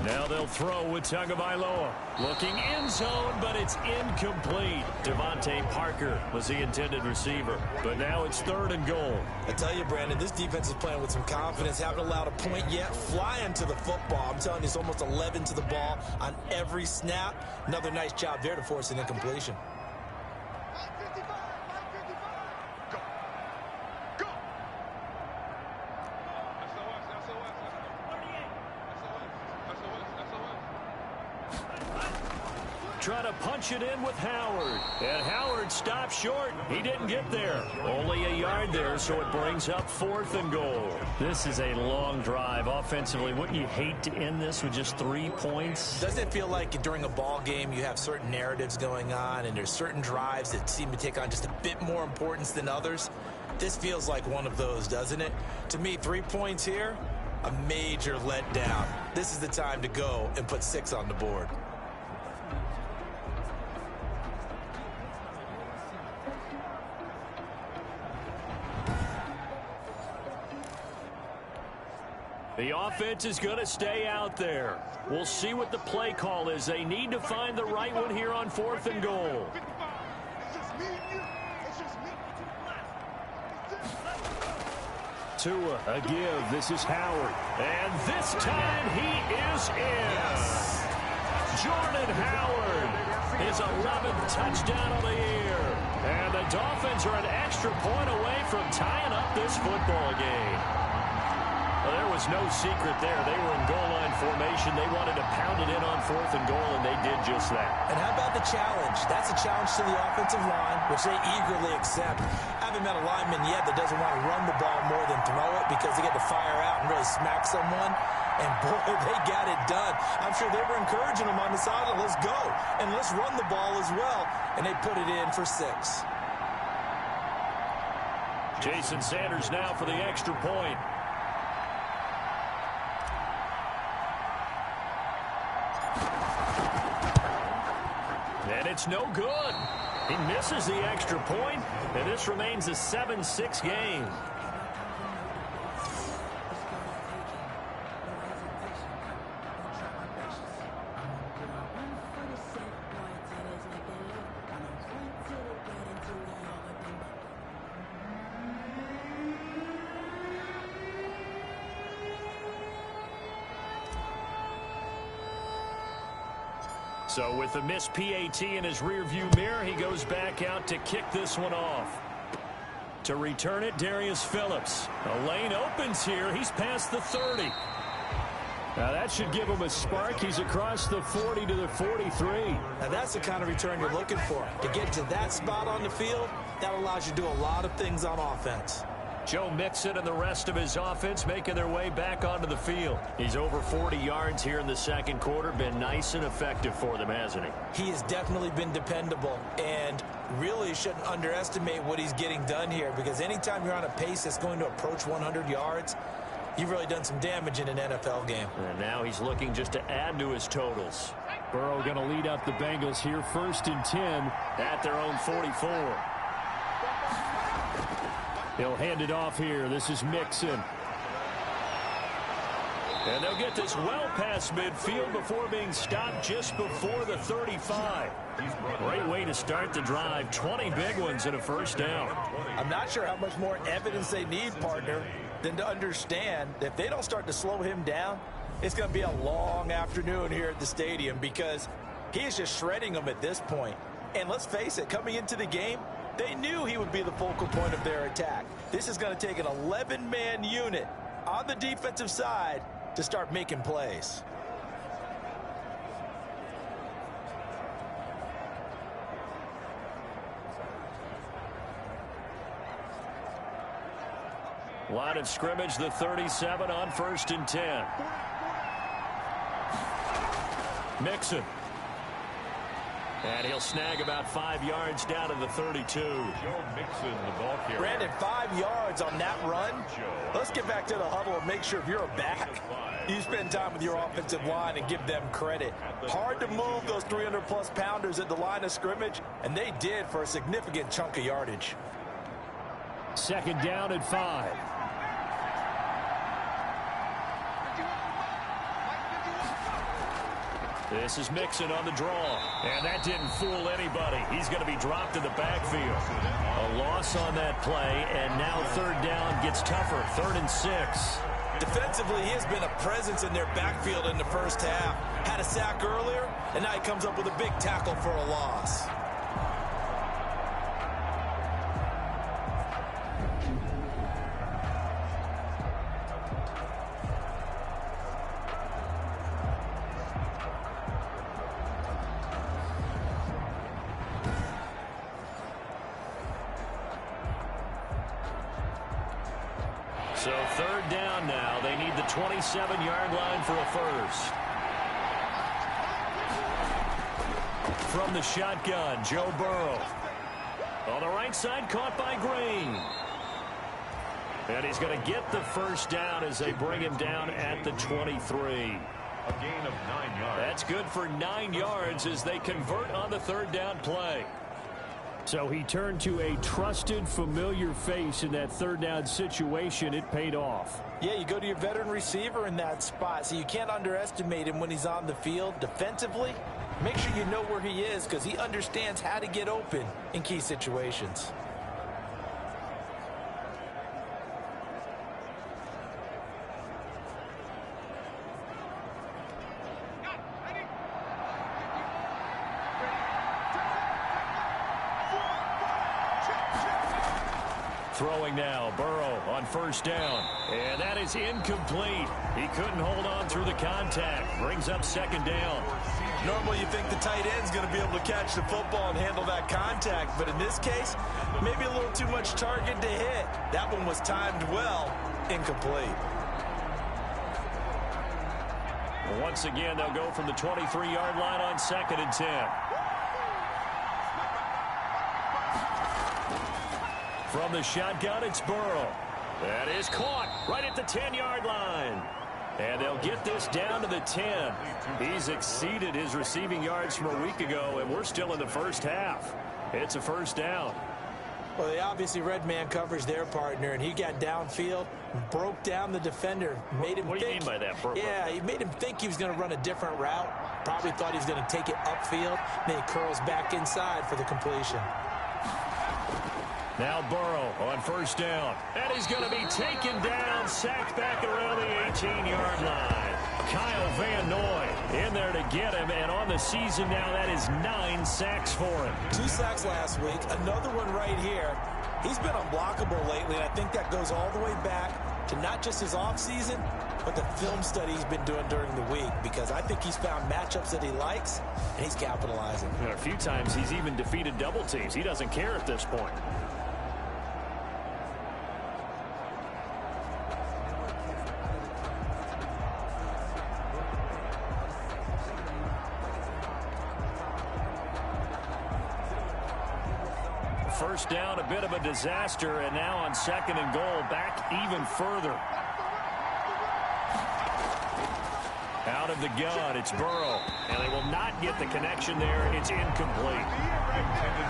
Now they'll throw with Tagovailoa. Looking end zone, but it's incomplete. Devontae Parker was the intended receiver. But now it's 3rd and goal. I tell you, Brandon, this defense is playing with some confidence. Haven't allowed a point yet. Flying to the football. I'm telling you, it's almost 11 to the ball on every snap. Another nice job there to force an incompletion. Trying to punch it in with Howard. And Howard stopped short. He didn't get there. Only a yard there, so it brings up 4th and goal. This is a long drive offensively. Wouldn't you hate to end this with just 3 points? Doesn't it feel like during a ball game you have certain narratives going on and there's certain drives that seem to take on just a bit more importance than others? This feels like one of those, doesn't it? To me, 3 points here, a major letdown. This is the time to go and put 6 on the board. The offense is going to stay out there. We'll see what the play call is. They need to find the right one here on 4th and goal. Tua, a give. This is Howard. And this time he is in. Yes. Jordan Howard, his 11th touchdown of the year. And the Dolphins are an extra point away from tying up this football game. Well, there was no secret there. They were in goal line formation. They wanted to pound it in on 4th and goal, and they did just that. And how about the challenge? That's a challenge to the offensive line, which they eagerly accept. I haven't met a lineman yet that doesn't want to run the ball more than throw it because they get to fire out and really smack someone. And, boy, they got it done. I'm sure they were encouraging them on the sideline. Let's go. And let's run the ball as well. And they put it in for 6. Jason Sanders now for the extra point. And it's no good. He misses the extra point, and this remains a 7-6 game. So with the missed PAT in his rearview mirror, he goes back out to kick this one off. To return it, Darius Phillips. A lane opens here. He's past the 30. Now that should give him a spark. He's across the 40 to the 43. Now that's the kind of return you're looking for. To get to that spot on the field, that allows you to do a lot of things on offense. Joe Mixon and the rest of his offense making their way back onto the field. He's over 40 yards here in the second quarter. Been nice and effective for them, hasn't he? He has definitely been dependable, and really shouldn't underestimate what he's getting done here, because anytime you're on a pace that's going to approach 100 yards, you've really done some damage in an NFL game. And now he's looking just to add to his totals. Burrow going to lead up the Bengals here, 1st and 10 at their own 44. He'll hand it off here. This is Mixon. And they'll get this well past midfield before being stopped just before the 35. Great way to start the drive. 20 big ones and a first down. I'm not sure how much more evidence they need, partner, than to understand that if they don't start to slow him down, it's going to be a long afternoon here at the stadium, because he is just shredding them at this point. And let's face it, coming into the game, they knew he would be the focal point of their attack. This is going to take an 11-man unit on the defensive side to start making plays. Line of scrimmage, the 37 on 1st and 10. Mixon. And he'll snag about 5 yards down to the 32. Joe Mixon, the ball carrier. Brandon, 5 yards on that run. Let's get back to the huddle and make sure if you're a back, you spend time with your offensive line and give them credit. Hard to move those 300-plus pounders at the line of scrimmage, and they did for a significant chunk of yardage. 2nd down and 5. This is Mixon on the draw. And that didn't fool anybody. He's going to be dropped in the backfield. A loss on that play, and now 3rd down gets tougher. 3rd and 6. Defensively, he has been a presence in their backfield in the first half. Had a sack earlier, and now he comes up with a big tackle for a loss. So 3rd down now. They need the 27-yard line for a first. From the shotgun, Joe Burrow. On the right side, caught by Green. And he's going to get the first down as they bring him down at the 23. A gain of 9 yards. That's good for 9 yards as they convert on the 3rd down play. So he turned to a trusted, familiar face in that 3rd down situation. It paid off. Yeah, you go to your veteran receiver in that spot, so you can't underestimate him when he's on the field. Defensively, make sure you know where he is because he understands how to get open in key situations. Throwing now, Burrow on 1st down. And that is incomplete. He couldn't hold on through the contact. Brings up 2nd down. Normally you think the tight end's going to be able to catch the football and handle that contact, but in this case, maybe a little too much target to hit. That one was timed well, incomplete. Once again, they'll go from the 23-yard line on 2nd and 10. From the shotgun, it's Burrow. That is caught right at the 10-yard line. And they'll get this down to the 10. He's exceeded his receiving yards from a week ago, and we're still in the first half. It's a first down. Well, they obviously read man coverage their partner, and he got downfield, broke down the defender, made him What do you mean by that, Burrow? Yeah, he made him think he was going to run a different route. Probably thought he was going to take it upfield. Then he curls back inside for the completion. Now Burrow on 1st down. And he's going to be taken down, sacked back around the 18-yard line. Kyle Van Noy in there to get him, and on the season now, that is 9 sacks for him. 2 sacks last week, another one right here. He's been unblockable lately, and I think that goes all the way back to not just his offseason, but the film study he's been doing during the week, because I think he's found matchups that he likes, and he's capitalizing. And a few times he's even defeated double teams. He doesn't care at this point. First down, a bit of a disaster, and now on 2nd and goal, back even further. Out of the gun, it's Burrow, and they will not get the connection there. It's incomplete.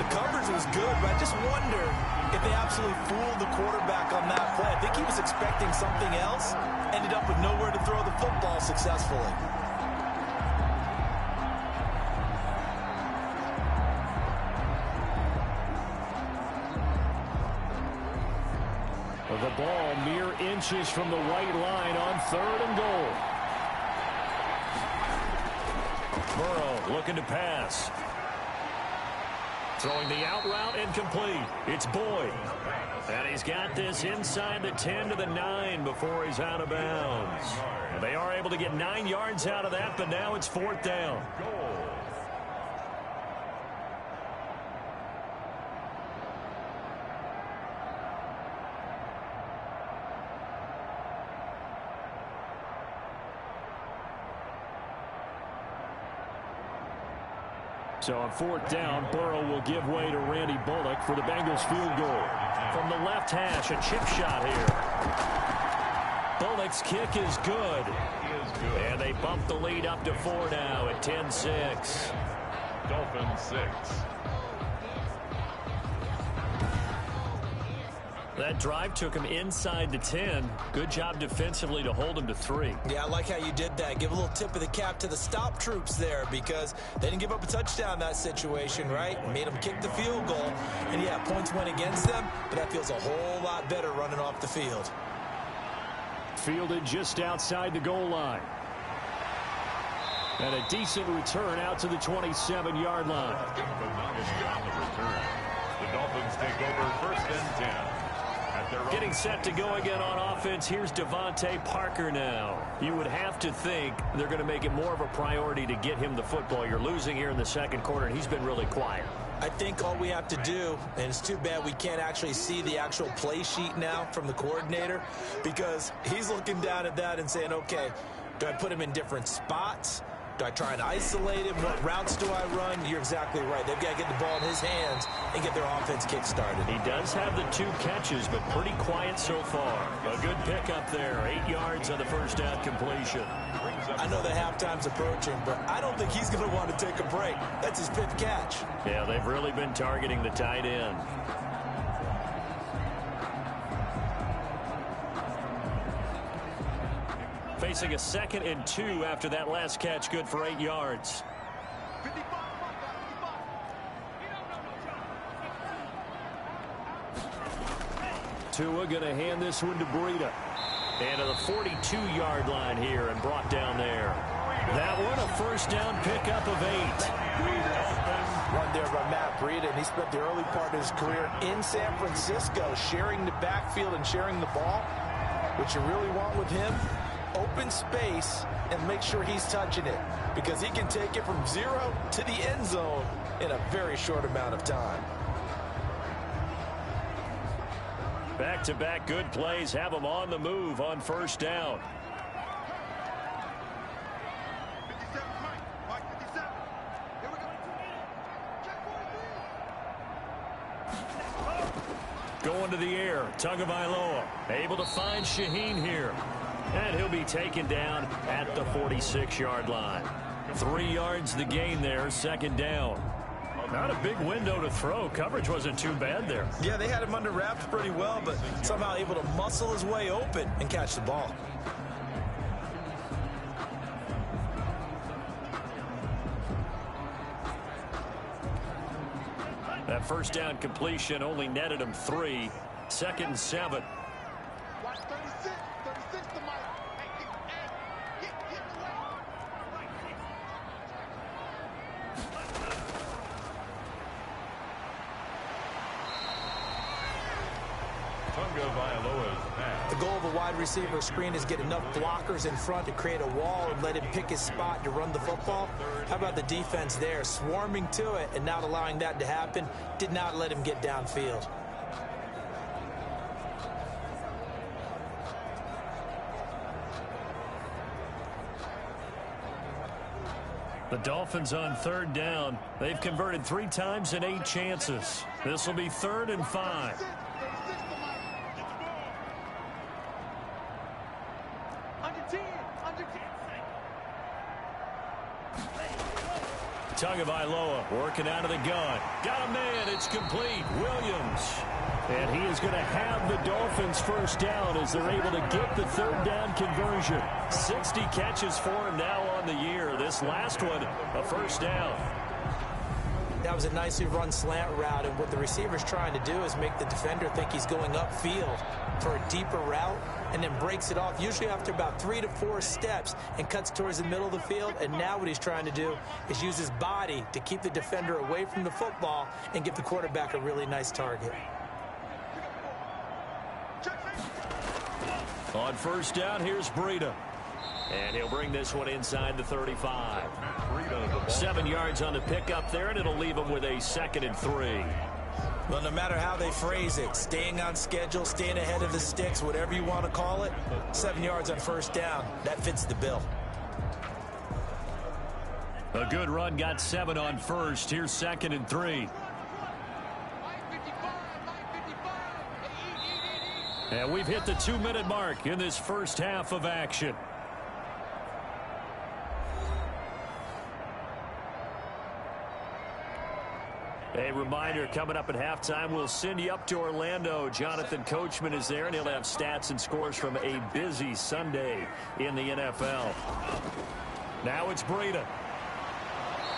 The coverage was good, but I just wonder if they absolutely fooled the quarterback on that play. I think he was expecting something else, ended up with nowhere to throw the football successfully. The ball mere inches from the white line on 3rd and goal. Burrow looking to pass. Throwing the out route incomplete. It's Boyd. And he's got this inside the 10 to the 9 before he's out of bounds. And they are able to get 9 yards out of that, but now it's 4th down. So on fourth down, Burrow will give way to Randy Bullock for the Bengals field goal. From the left hash, a chip shot here. Bullock's kick is good. And they bump the lead up to 4 now at 10-6. Dolphins 6. That drive took him inside the 10. Good job defensively to hold him to 3. Yeah, I like how you did that. Give a little tip of the cap to the stop troops there because they didn't give up a touchdown in that situation, right? Made them kick the field goal. And, yeah, points went against them, but that feels a whole lot better running off the field. Fielded just outside the goal line. And a decent return out to the 27-yard line. The Dolphins take over first and 10. Getting set to go again on offense. Here's Devontae Parker now. You would have to think they're going to make it more of a priority to get him the football. You're losing here in the second quarter, and he's been really quiet. I think all we have to do, and it's too bad we can't actually see the actual play sheet now from the coordinator, because he's looking down at that and saying, okay, do I put him in different spots? Do I try and isolate him? What routes do I run? You're exactly right. They've got to get the ball in his hands and get their offense kick-started. He does have the 2 catches, but pretty quiet so far. A good pickup there. 8 yards on the first down completion. I know the halftime's approaching, but I don't think he's going to want to take a break. That's his 5th catch. Yeah, they've really been targeting the tight end. Facing a 2nd and 2 after that last catch, good for 8 yards. Tua going to hand this one to Breida. And to the 42-yard line here and brought down there. That one a first down pickup of 8. Run there by Matt Breida, and he spent the early part of his career in San Francisco sharing the backfield and sharing the ball. What you really want with him, open space and make sure he's touching it because he can take it from 0 to the end zone in a very short amount of time. Back-to-back good plays have them on the move on first down. Going to the air, Tagovailoa able to find Shaheen here. And he'll be taken down at the 46-yard line. 3 yards the gain there, second down. Not a big window to throw. Coverage wasn't too bad there. Yeah, they had him under wraps pretty well, but somehow able to muscle his way open and catch the ball. That first down completion only netted him 3. 2nd and 7. Watch 36 to Mike. Get away. Tagovailoa's pass. The goal of a wide receiver screen is get enough blockers in front to create a wall and let him pick his spot to run the football. How about the defense there, swarming to it and not allowing that to happen? Did not let him get downfield. The Dolphins on third down. They've converted 3 times in 8 chances. This will be 3rd and 5. 36 to Mike. Under 10. Tagovailoa working out of the gun. Got a man. It's complete. Williams. And he is going to have the Dolphins first down as they're able to get the 3rd down conversion. 60 catches for him now on the year. This last one, a first down. That was a nicely run slant route, and what the receiver's trying to do is make the defender think he's going upfield for a deeper route and then breaks it off, usually after about 3 to 4 steps, and cuts towards the middle of the field. And now what he's trying to do is use his body to keep the defender away from the football and give the quarterback a really nice target. On first down, here's Breida. And he'll bring this one inside the 35. 7 yards on the pickup there, and it'll leave him with a 2nd and 3. Well, no matter how they phrase it, staying on schedule, staying ahead of the sticks, whatever you want to call it, 7 yards on first down, that fits the bill. A good run got 7 on first. Here's 2nd and 3. And we've hit the 2-minute mark in this first half of action. A reminder, coming up at halftime, we'll send you up to Orlando. Jonathan Coachman is there, and he'll have stats and scores from a busy Sunday in the NFL. Now it's Breida.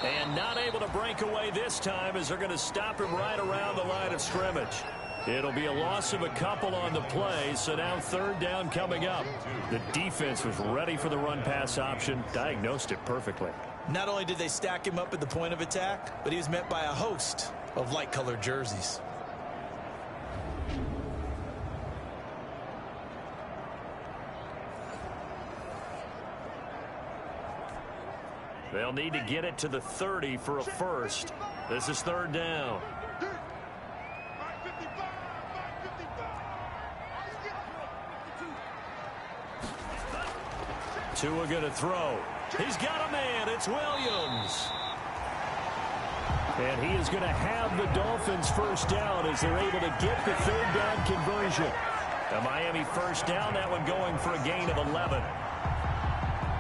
And not able to break away this time as they're going to stop him right around the line of scrimmage. It'll be a loss of a couple on the play, so now 3rd down coming up. The defense was ready for the run-pass option, diagnosed it perfectly. Not only did they stack him up at the point of attack, but he was met by a host of light-colored jerseys. They'll need to get it to the 30 for a first. This is 3rd down. Tua going to throw. He's got a man. It's Williams. And he is going to have the Dolphins first down as they're able to get the 3rd down conversion. A Miami first down, that one going for a gain of 11.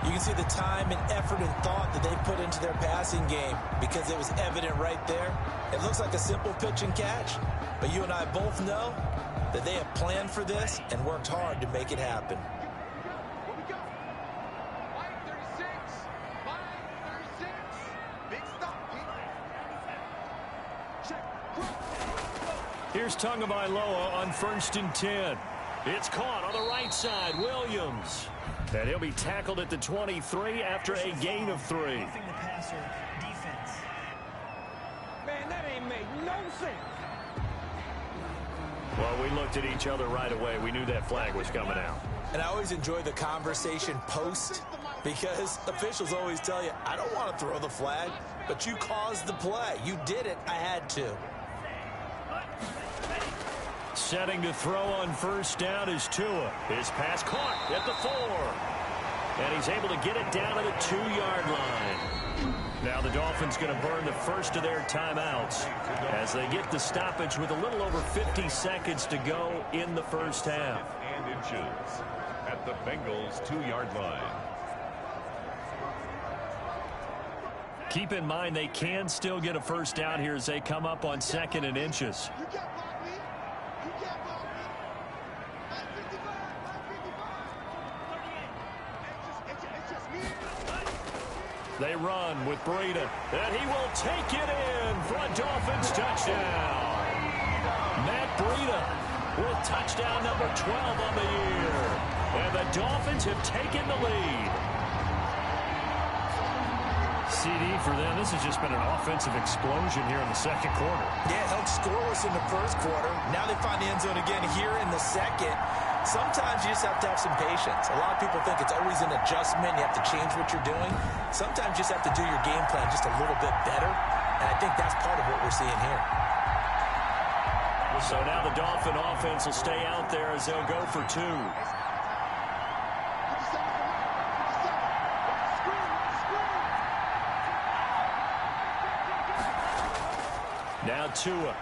You can see the time and effort and thought that they put into their passing game because it was evident right there. It looks like a simple pitch and catch, but you and I both know that they have planned for this and worked hard to make it happen. Here's Tagovailoa on 1st and 10. It's caught on the right side. Williams. And he'll be tackled at the 23 after a gain of 3. Man, that ain't made no sense. Well, we looked at each other right away. We knew that flag was coming out. And I always enjoy the conversation post because officials always tell you, I don't want to throw the flag, but you caused the play. You did it. I had to. Setting to throw on 1st down is Tua. His pass caught at the 4. And he's able to get it down to the 2-yard line. Now the Dolphins going to burn the first of their timeouts as they get the stoppage with a little over 50 seconds to go in the first half. And inches at the Bengals 2-yard line. Keep in mind they can still get a first down here as they come up on 2nd and inches. They run with Breida, and he will take it in for a Dolphins touchdown. Matt Breida with touchdown number 12 on the year. And the Dolphins have taken the lead. CD for them. This has just been an offensive explosion here in the 2nd quarter. Yeah, held scoreless in the 1st quarter. Now they find the end zone again here in the 2nd. Sometimes you just have to have some patience. A lot of people think it's always an adjustment. You have to change what you're doing. Sometimes you just have to do your game plan just a little bit better. And I think that's part of what we're seeing here. So now the Dolphin offense will stay out there as they'll go for 2. Now Tua.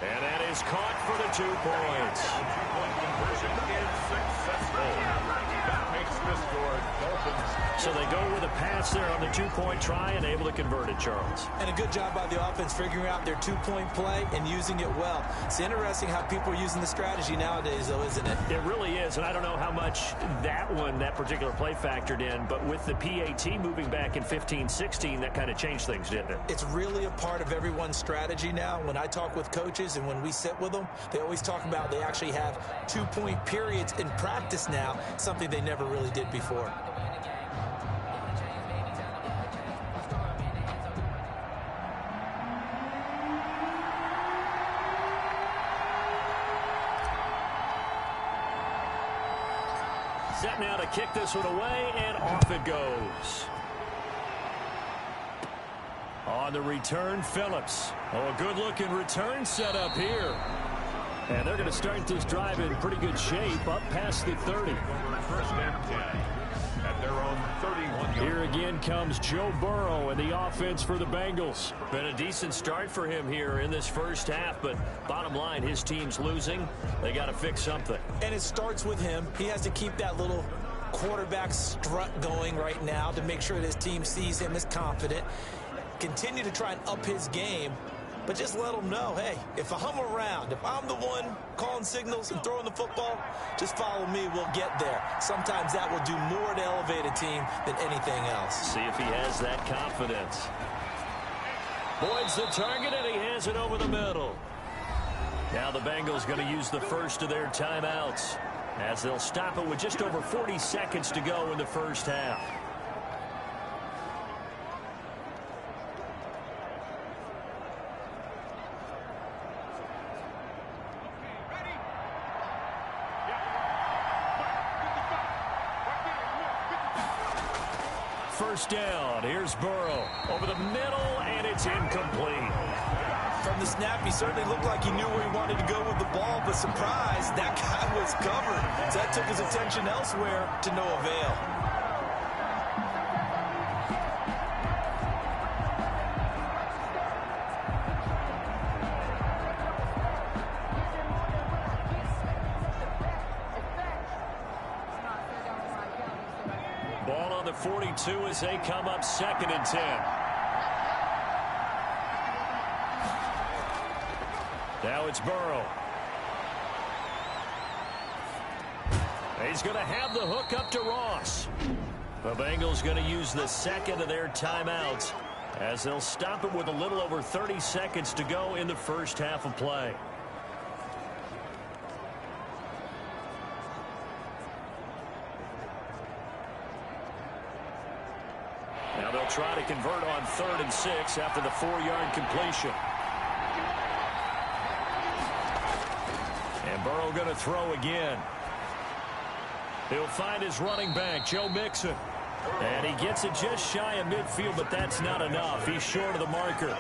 And that is caught for the 2 points. Two-point conversion is successful. That makes the score Dolphins. So they go with a pass there on the 2-point try and able to convert it, Charles. And a good job by the offense figuring out their 2-point play and using it well. It's interesting how people are using the strategy nowadays, though, isn't it? It really is, and I don't know how much that particular play factored in, but with the PAT moving back in 15-16, that kind of changed things, didn't it? It's really a part of everyone's strategy now. When I talk with coaches and when we sit with them, they always talk about they actually have 2-point periods in practice now, something they never really did before. Set now to kick this one away, and off it goes. On the return, Phillips. Oh, a good-looking return set up here. And they're going to start this drive in pretty good shape, up past the 30. First and 10 at their own 31 yard. Here again comes Joe Burrow and the offense for the Bengals. Been a decent start for him here in this first half, but bottom line, his team's losing. They got to fix something. And it starts with him. He has to keep that little quarterback strut going right now to make sure that his team sees him as confident. Continue to try and up his game, but just let him know, hey, if I'm around, if I'm the one calling signals and throwing the football, just follow me, we'll get there. Sometimes that will do more to elevate a team than anything else. See if he has that confidence. Boyd's the target, and he has it over the middle. Now the Bengals going to use the first of their timeouts, as they'll stop it with just over 40 seconds to go in the first half. First down. Here's Burrow over the middle, and it's incomplete. From the snap, he certainly looked like he knew where he wanted to go with the ball, but surprise, that guy was covered. So that took his attention elsewhere to no avail. Ball on the 42 as they come up 2nd and 10. Now it's Burrow. He's going to have the hook up to Ross. The Bengals going to use the second of their timeouts as they'll stop it with a little over 30 seconds to go in the first half of play. Now they'll try to convert on 3rd and 6 after the 4-yard completion. And Burrow going to throw again. He'll find his running back, Joe Mixon. And he gets it just shy of midfield, but that's not enough. He's short of the marker.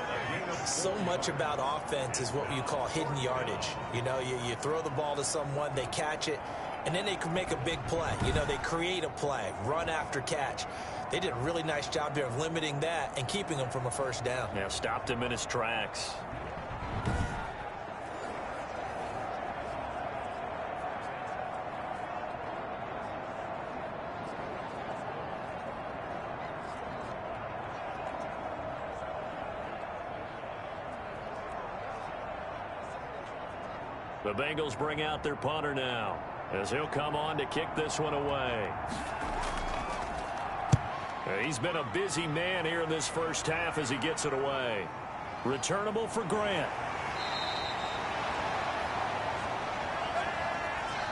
So much about offense is what you call hidden yardage. You know, you throw the ball to someone, they catch it, and then they can make a big play. You know, they create a play, run after catch. They did a really nice job there of limiting that and keeping him from a first down. Yeah, stopped him in his tracks. The Bengals bring out their punter now, as he'll come on to kick this one away. He's been a busy man here in this first half as he gets it away. Returnable for Grant.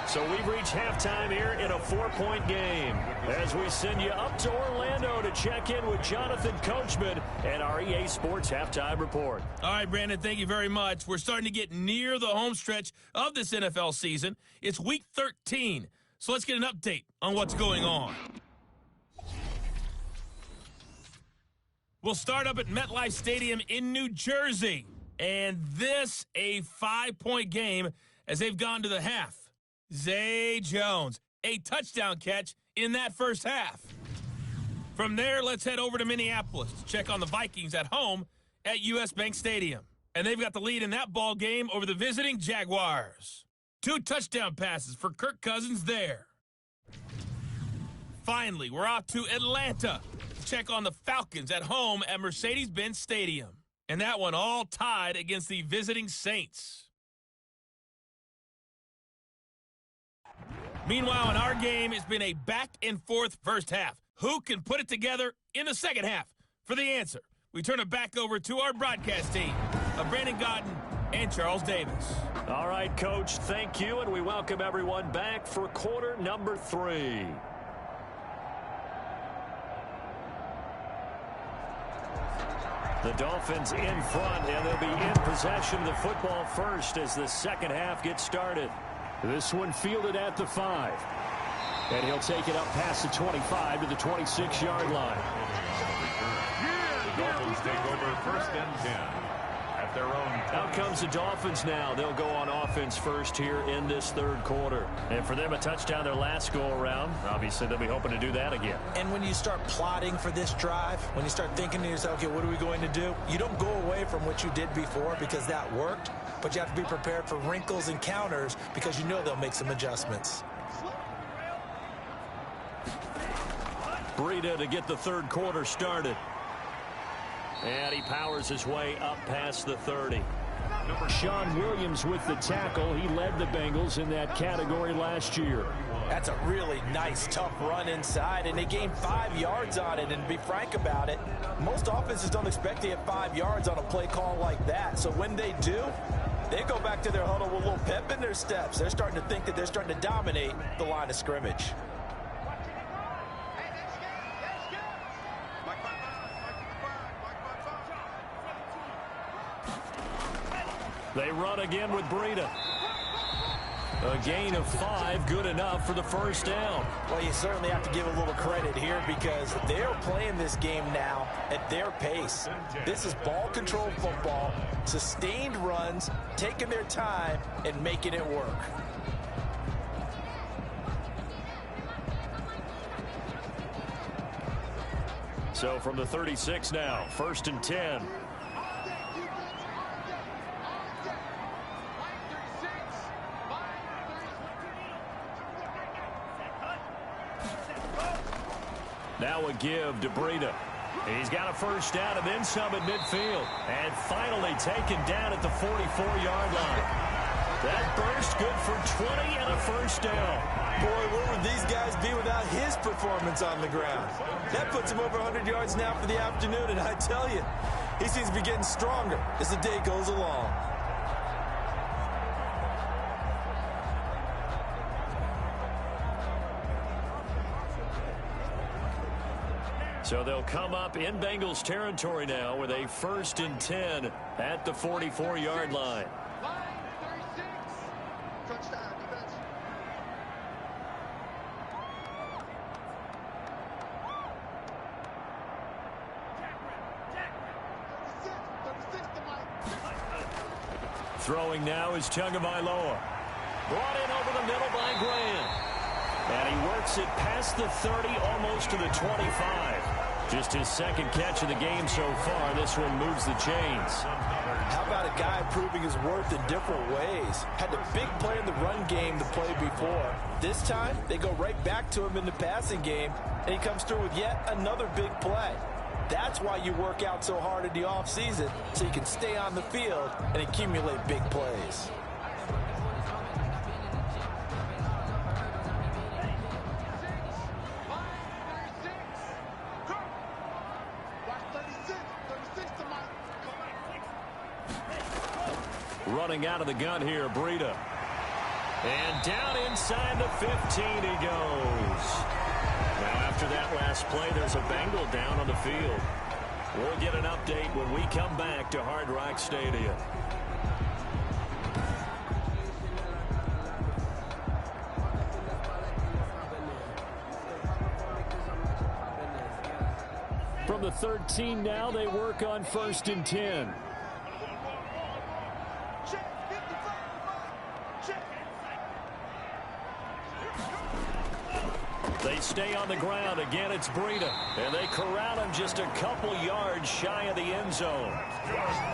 So we've reached halftime here in a 4-point game as we send you up to Orlando to check in with Jonathan Coachman and our EA Sports Halftime Report. All right, Brandon, thank you very much. We're starting to get near the home stretch of this NFL season. It's Week 13, so let's get an update on what's going on. We'll start up at MetLife Stadium in New Jersey, and this a 5-point game as they've gone to the half. Zay Jones, a touchdown catch in that first half. From there, let's head over to Minneapolis to check on the Vikings at home at US Bank Stadium. And they've got the lead in that ball game over the visiting Jaguars. 2 touchdown passes for Kirk Cousins there. Finally, we're off to Atlanta to check on the Falcons at home at Mercedes-Benz Stadium. And that one all tied against the visiting Saints. Meanwhile, in our game, it's been a back-and-forth first half. Who can put it together in the second half? For the answer, we turn it back over to our broadcast team of Brandon Godden and Charles Davis. All right, Coach, thank you, and we welcome everyone back for quarter number 3. The Dolphins in front, and they'll be in possession of the football first as the second half gets started. This one fielded at the 5. And he'll take it up past the 25 to the 26-yard line. The Dolphins take over 1st and 10 at at their own. Out comes the Dolphins now. They'll go on offense first here in this third quarter. And for them, a touchdown their last go-around. Obviously, they'll be hoping to do that again. And when you start plotting for this drive, when you start thinking to yourself, okay, what are we going to do? You don't go away from what you did before because that worked, but you have to be prepared for wrinkles and counters because you know they'll make some adjustments. Breida to get the third quarter started. And he powers his way up past the 30. Sean Williams with the tackle. He led the Bengals in that category last year. That's a really nice, tough run inside, and they gained 5 yards on it. And to be frank about it, most offenses don't expect to get 5 yards on a play call like that. So when they do, they go back to their huddle with a little pep in their steps. They're starting to think that they're starting to dominate the line of scrimmage. They run again with Breida. A gain of 5, good enough for the first down. Well, you certainly have to give a little credit here because they're playing this game now at their pace. This is ball control football, sustained runs, taking their time, and making it work. So from the 36 now, 1st and 10. Now a give to Breida. He's got a first down and then some at midfield. And finally taken down at the 44-yard line. That burst good for 20 and a first down. Boy, where would these guys be without his performance on the ground? That puts him over 100 yards now for the afternoon, and I tell you, he seems to be getting stronger as the day goes along. So they'll come up in Bengals territory now with a 1st and 10 at the 44-yard line. Touchdown, defense. Throwing now is Tagovailoa. Brought in over the middle by Graham. And he works it past the 30, almost to the 25. Just his second catch of the game so far. This one moves the chains. How about a guy proving his worth in different ways? Had the big play in the run game the play before. This time, they go right back to him in the passing game, and he comes through with yet another big play. That's why you work out so hard in the offseason, so you can stay on the field and accumulate big plays. Running out of the gun here, Breida. And down inside the 15 he goes. Now after that last play, there's a Bengal down on the field. We'll get an update when we come back to Hard Rock Stadium. From the 13 now, they work on 1st and 10. They stay on the ground. Again, it's Breida. And they corral him just a couple yards shy of the end zone.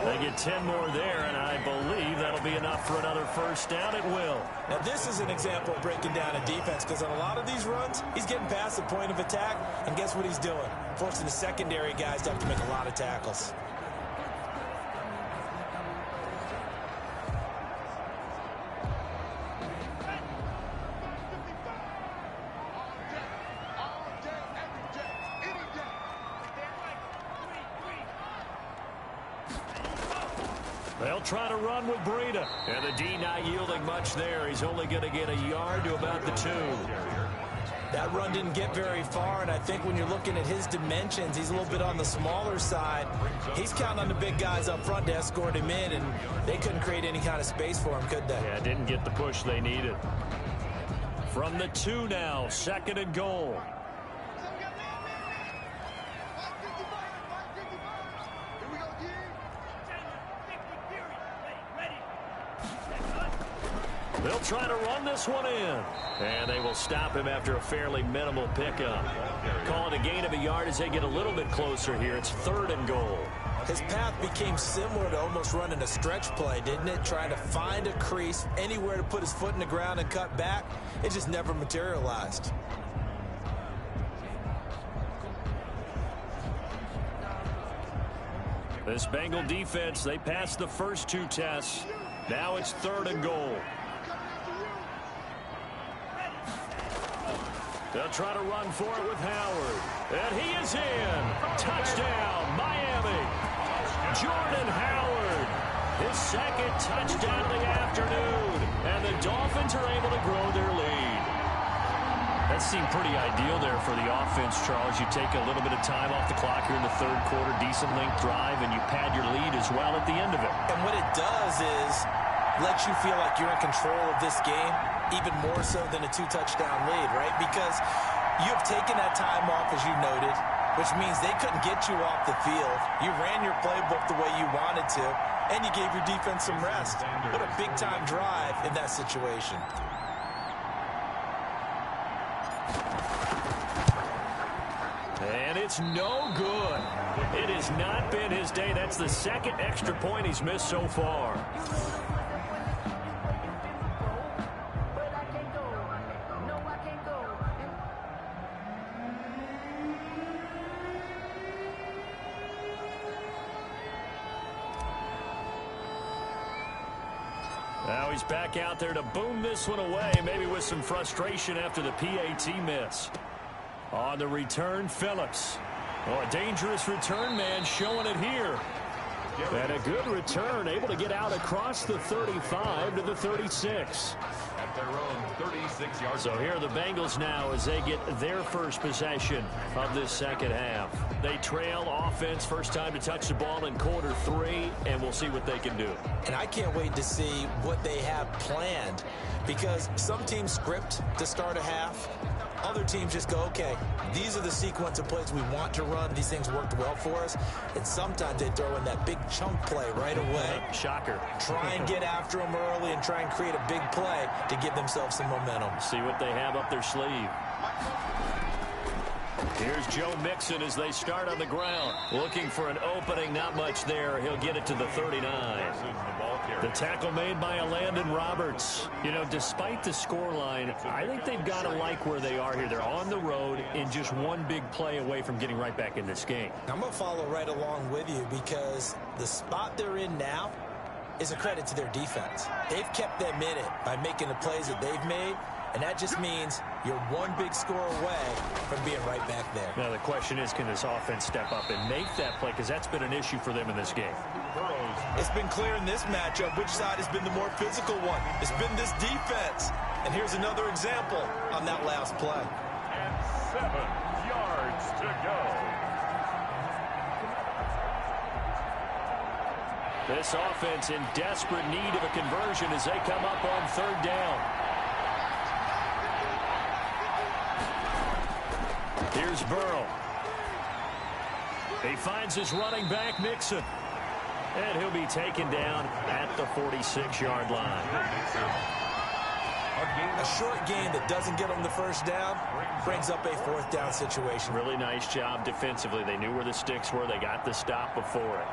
They get 10 more there, and I believe that'll be enough for another first down. It will. Now, this is an example of breaking down a defense because on a lot of these runs, he's getting past the point of attack, and guess what he's doing? Forcing the secondary guys to have to make a lot of tackles. They'll try to run with Breida. And the D not yielding much there. He's only going to get a yard to about the 2. That run didn't get very far, and I think when you're looking at his dimensions, he's a little bit on the smaller side. He's counting on the big guys up front to escort him in, and they couldn't create any kind of space for him, could they? Yeah, didn't get the push they needed. From the 2 now, 2nd and goal. try to run this one in. And they will stop him after a fairly minimal pickup. Call it a gain of a yard as they get a little bit closer here. It's 3rd and goal. His path became similar to almost running a stretch play, didn't it? Trying to find a crease, anywhere to put his foot in the ground and cut back. It just never materialized. This Bengal defense, they passed the first 2 tests. Now it's 3rd and goal. They'll try to run for it with Howard. And he is in. Touchdown, Miami. Jordan Howard, his 2nd touchdown of the afternoon. And the Dolphins are able to grow their lead. That seemed pretty ideal there for the offense, Charles. You take a little bit of time off the clock here in the 3rd quarter, decent length drive, and you pad your lead as well at the end of it. And what it does is let you feel like you're in control of this game, even more so than a 2-touchdown lead, right? Because you have taken that time off, as you noted, which means they couldn't get you off the field. You ran your playbook the way you wanted to, and you gave your defense some rest. What a big-time drive in that situation. And it's no good. It has not been his day. That's the 2nd extra point he's missed so far. Now he's back out there to boom this one away, maybe with some frustration after the PAT miss. On the return, Phillips. Oh, a dangerous return man showing it here. And a good return, able to get out across the 35 to the 36. At their own 36-yard. So here are the Bengals now as they get their first possession of this 2nd half. They trail offense, first time to touch the ball in quarter 3, and we'll see what they can do. And I can't wait to see what they have planned, because some teams script to start a half. Other teams just go, okay, these are the sequence of plays we want to run. These things worked well for us. And sometimes they throw in that big chunk play right away. Shocker. Try and get after them early and try and create a big play to give themselves some momentum. See what they have up their sleeve. Here's Joe Mixon as they start on the ground. Looking for an opening, not much there. He'll get it to the 39. The tackle made by Landon Roberts. You know, despite the scoreline, I think they've got to like where they are here. They're on the road and just one big play away from getting right back in this game. I'm going to follow right along with you, because the spot they're in now is a credit to their defense. They've kept them in it by making the plays that they've made, and that just means you're one big score away from being right back there. Now the question is, can this offense step up and make that play? Because that's been an issue for them in this game. It's been clear in this matchup which side has been the more physical one. It's been this defense. And here's another example on that last play. And 7 yards to go. This offense in desperate need of a conversion as they come up on 3rd down. Here's Burrow. He finds his running back, Mixon. And he'll be taken down at the 46-yard line. A short gain that doesn't get them the first down brings up a 4th down situation. Really nice job defensively. They knew where the sticks were. They got the stop before it.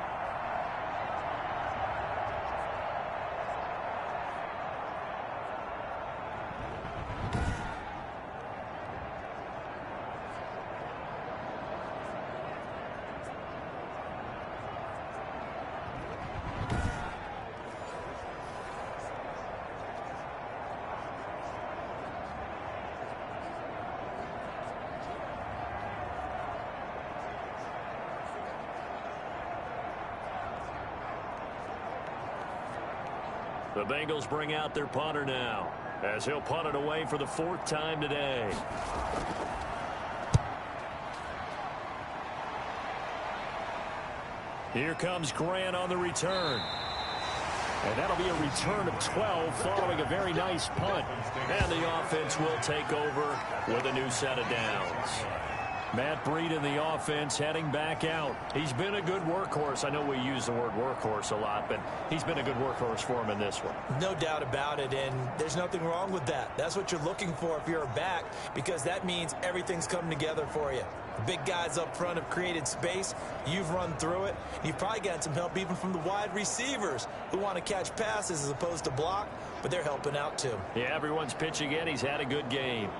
The Bengals bring out their punter now, as he'll punt it away for the 4th time today. Here comes Grant on the return. And that'll be a return of 12 following a very nice punt. And the offense will take over with a new set of downs. Matt Breed in the offense heading back out. He's been a good workhorse. I know we use the word workhorse a lot, but he's been a good workhorse for him in this one. No doubt about it, and there's nothing wrong with that. That's what you're looking for if you're a back, because that means everything's coming together for you. The big guys up front have created space. You've run through it. You've probably got some help even from the wide receivers who want to catch passes as opposed to block, but they're helping out too. Yeah, everyone's pitching in. He's had a good game.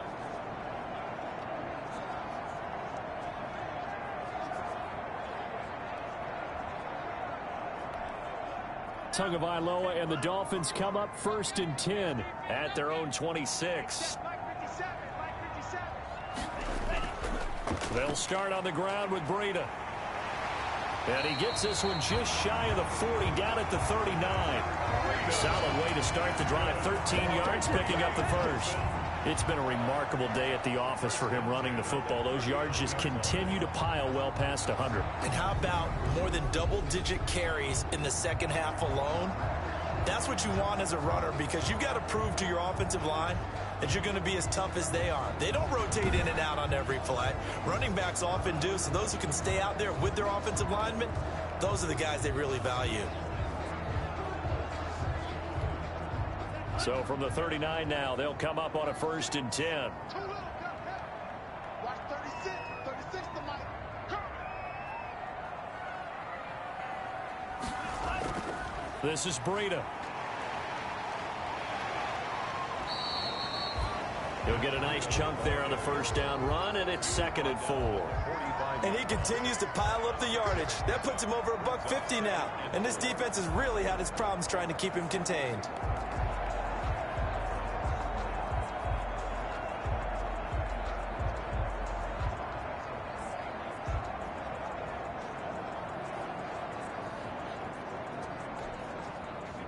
Tagovailoa and the Dolphins come up 1st and 10 at their own 26. They'll start on the ground with Breida. And he gets this one just shy of the 40, down at the 39. Solid way to start the drive. 13 yards, picking up the first. It's been a remarkable day at the office for him running the football. Those yards just continue to pile well past 100. And how about more than double-digit carries in the second half alone? That's what you want as a runner, because you've got to prove to your offensive line that you're going to be as tough as they are. They don't rotate in and out on every play. Running backs often do, so those who can stay out there with their offensive linemen, those are the guys they really value. So from the 39 now, they'll come up on a 1st and 10. Watch 36 to Mike. This is Breida. He'll get a nice chunk there on the first down run, and it's 2nd and 4. And he continues to pile up the yardage. That puts him over $150 now. And this defense has really had its problems trying to keep him contained.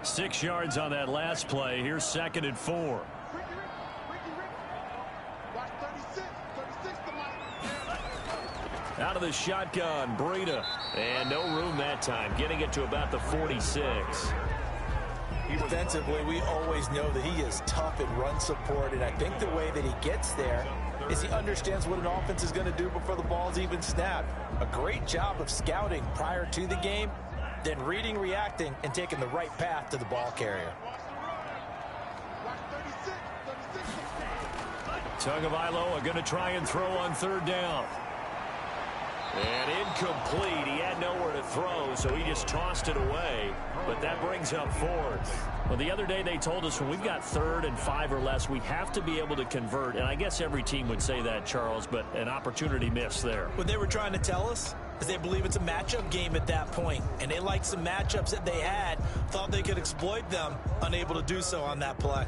Six yards on that last play. Here's 2nd and 4. Watch 36 to Mike. Out of the shotgun, Breida. And no room that time, getting it to about the 46. Defensively, we always know that he is tough in run support, and I think the way that he gets there is he understands what an offense is going to do before the ball's even snapped. A great job of scouting prior to the game, then reading, reacting, and taking the right path to the ball carrier. Watch 36 to Tagovailoa going to try and throw on 3rd down. And incomplete. He had nowhere to throw, so he just tossed it away. But that brings up 4th. Well, the other day they told us when we've got 3rd and 5 or less, we have to be able to convert. And I guess every team would say that, Charles, but an opportunity missed there. What they were trying to tell us is they believe it's a matchup game at that point. And they liked some matchups that they had, thought they could exploit them, unable to do so on that play.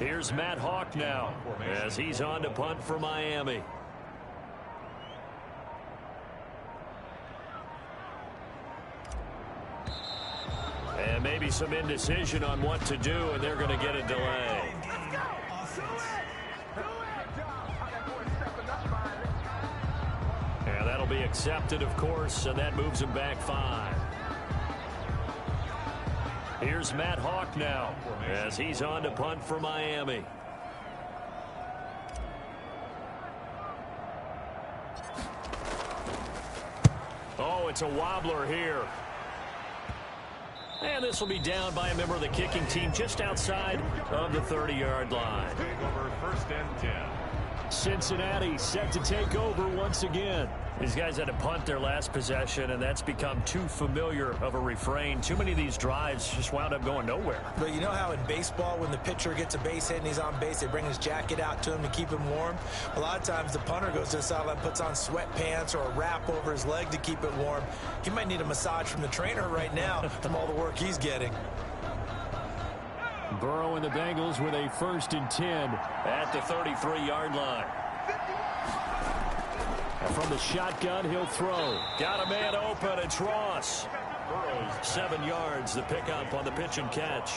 Here's Matt Hawk now as he's on to punt for Miami. And maybe some indecision on what to do, and they're going to get a delay. And that'll be accepted, of course, and that moves him back 5. Here's Matt Hawk now as he's on to punt for Miami. Oh, it's a wobbler here. And this will be down by a member of the kicking team just outside of the 30-yard line. Take over 1st and 10. Cincinnati set to take over once again. These guys had to punt their last possession, and that's become too familiar of a refrain. Too many of these drives just wound up going nowhere. But you know how in baseball, when the pitcher gets a base hit and he's on base, they bring his jacket out to him to keep him warm? A lot of times the punter goes to the sideline, puts on sweatpants or a wrap over his leg to keep it warm. He might need a massage from the trainer right now from all the work he's getting. Burrow and the Bengals with a 1st and 10 at the 33-yard line. And from the shotgun, he'll throw. Got a man open. It's Ross. 7 yards, the pickup on the pitch and catch.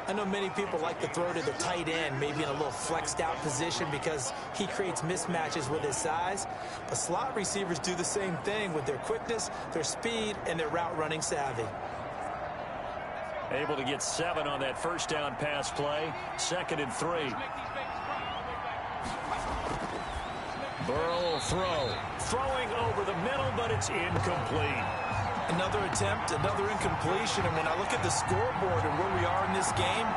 I know many people like to throw to the tight end, maybe in a little flexed out position because he creates mismatches with his size. But slot receivers do the same thing with their quickness, their speed, and their route running savvy. Able to get 7 on that first down pass play. 2nd and 3. Burrow will throw. Throwing over the middle, but it's incomplete. Another attempt, another incompletion, and when I look at the scoreboard and where we are in this game,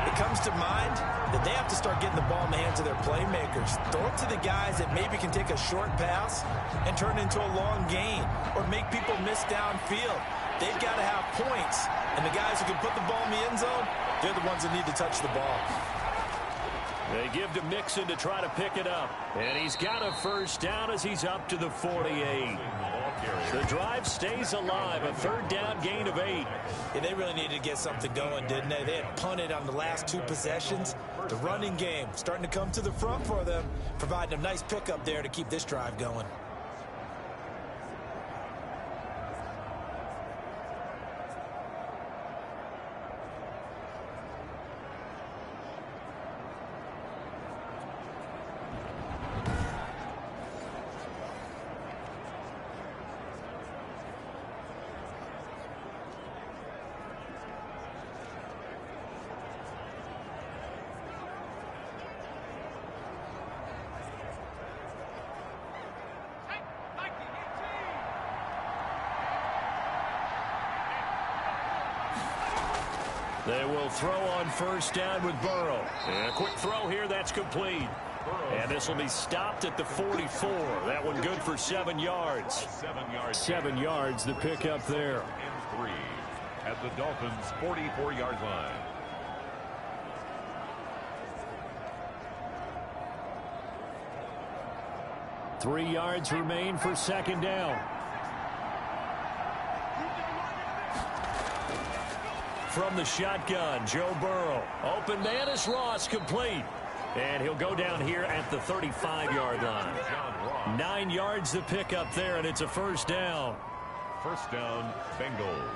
it comes to mind that they have to start getting the ball in the hands of their playmakers. Throw it to the guys that maybe can take a short pass and turn it into a long gain or make people miss downfield. They've got to have points, and the guys who can put the ball in the end zone, they're the ones that need to touch the ball. They give to Mixon to try to pick it up. And he's got a first down as he's up to the 48. The drive stays alive. A 3rd down gain of 8. Yeah, they really needed to get something going, didn't they? They had punted on the last 2 possessions. The running game starting to come to the front for them, providing a nice pickup there to keep this drive going. They will throw on first down with Burrow. And a quick throw here, that's complete. And this will be stopped at the 44. That one good for 7 yards. 7 yards, the pickup there. And 3 at the Dolphins' 44-yard line. Three yards remain for 2nd down. From the shotgun, Joe Burrow. Open man is Ross, complete. And he'll go down here at the 35-yard line. 9 yards to pick up there, and it's a first down. First down, Bengals.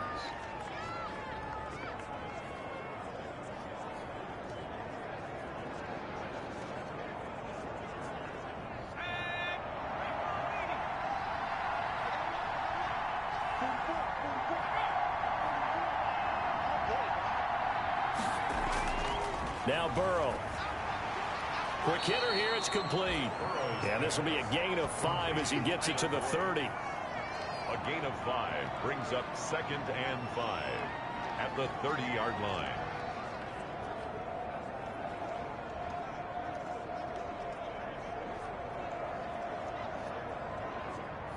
Now Burrow. Quick hitter here, it's complete. And this will be a gain of 5 as he gets it to the 30. A gain of 5 brings up 2nd and 5 at the 30-yard line.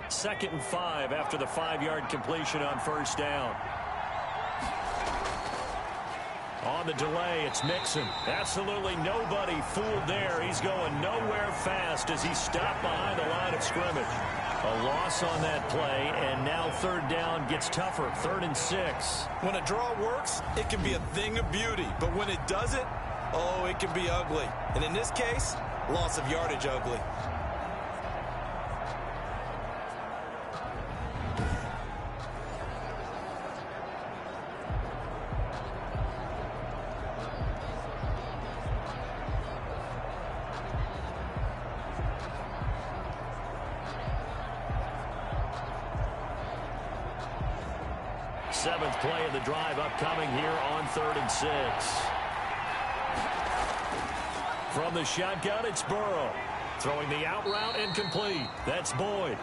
Second and 5 after the 5-yard completion on first down. On the delay, it's Mixon. Absolutely nobody fooled there. He's going nowhere fast as he stopped behind the line of scrimmage. A loss on that play, and now 3rd down gets tougher. 3rd and 6. When a draw works, it can be a thing of beauty. But when it doesn't, oh, it can be ugly. And in this case, loss of yardage ugly. Seventh play of the drive upcoming here on 3rd and 6. From the shotgun, it's Burrow. Throwing the out route incomplete. That's Boyd.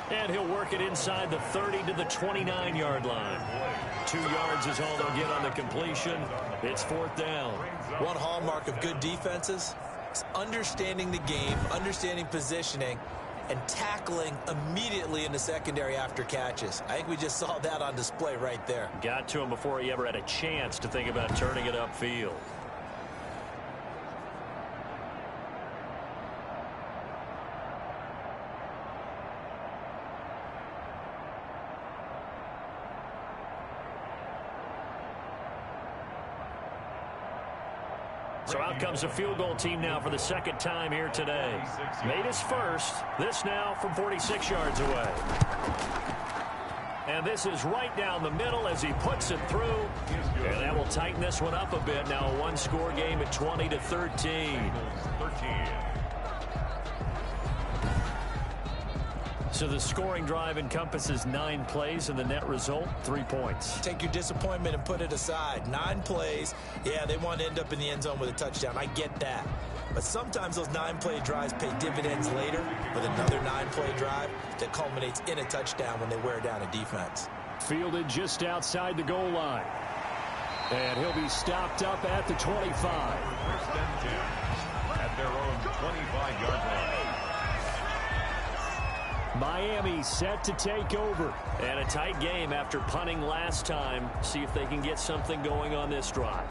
And he'll work it inside the 30 to the 29-yard line. 2 yards is all they'll get on the completion. It's 4th down. One hallmark of good defenses is understanding the game, understanding positioning, and tackling immediately in the secondary after catches. I think we just saw that on display right there. Got to him before he ever had a chance to think about turning it upfield. So out comes a field goal team now for the 2nd time here today. Made his first. This now from 46 yards away. And this is right down the middle as he puts it through. And that will tighten this one up a bit. Now a one-score game at 20-13. So the scoring drive encompasses 9 plays, and the net result, 3 points. Take your disappointment and put it aside. 9 plays. Yeah, they want to end up in the end zone with a touchdown. I get that. But sometimes those 9-play drives pay dividends later with another 9-play drive that culminates in a touchdown when they wear down a defense. Fielded just outside the goal line. And he'll be stopped up at the 25. First and 10 at their own 25-yard line. Miami set to take over. And a tight game after punting last time. See if they can get something going on this drive.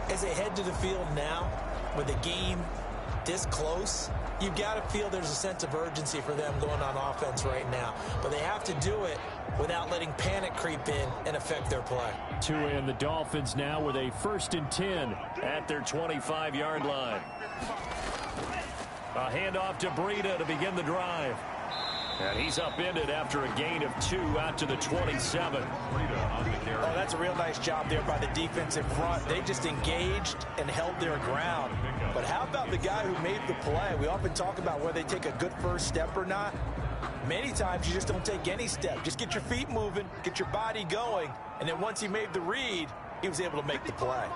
As they head to the field now, with the game this close, you've got to feel there's a sense of urgency for them going on offense right now. But they have to do it without letting panic creep in and affect their play. Tua and the Dolphins now with a 1st and 10 at their 25-yard line. A handoff to Breida to begin the drive. And he's upended after a gain of 2 out to the 27. Oh, that's a real nice job there by the defense in front. They just engaged and held their ground. But how about the guy who made the play? We often talk about whether they take a good first step or not. Many times you just don't take any step. Just get your feet moving, get your body going, and then once he made the read, he was able to make the play.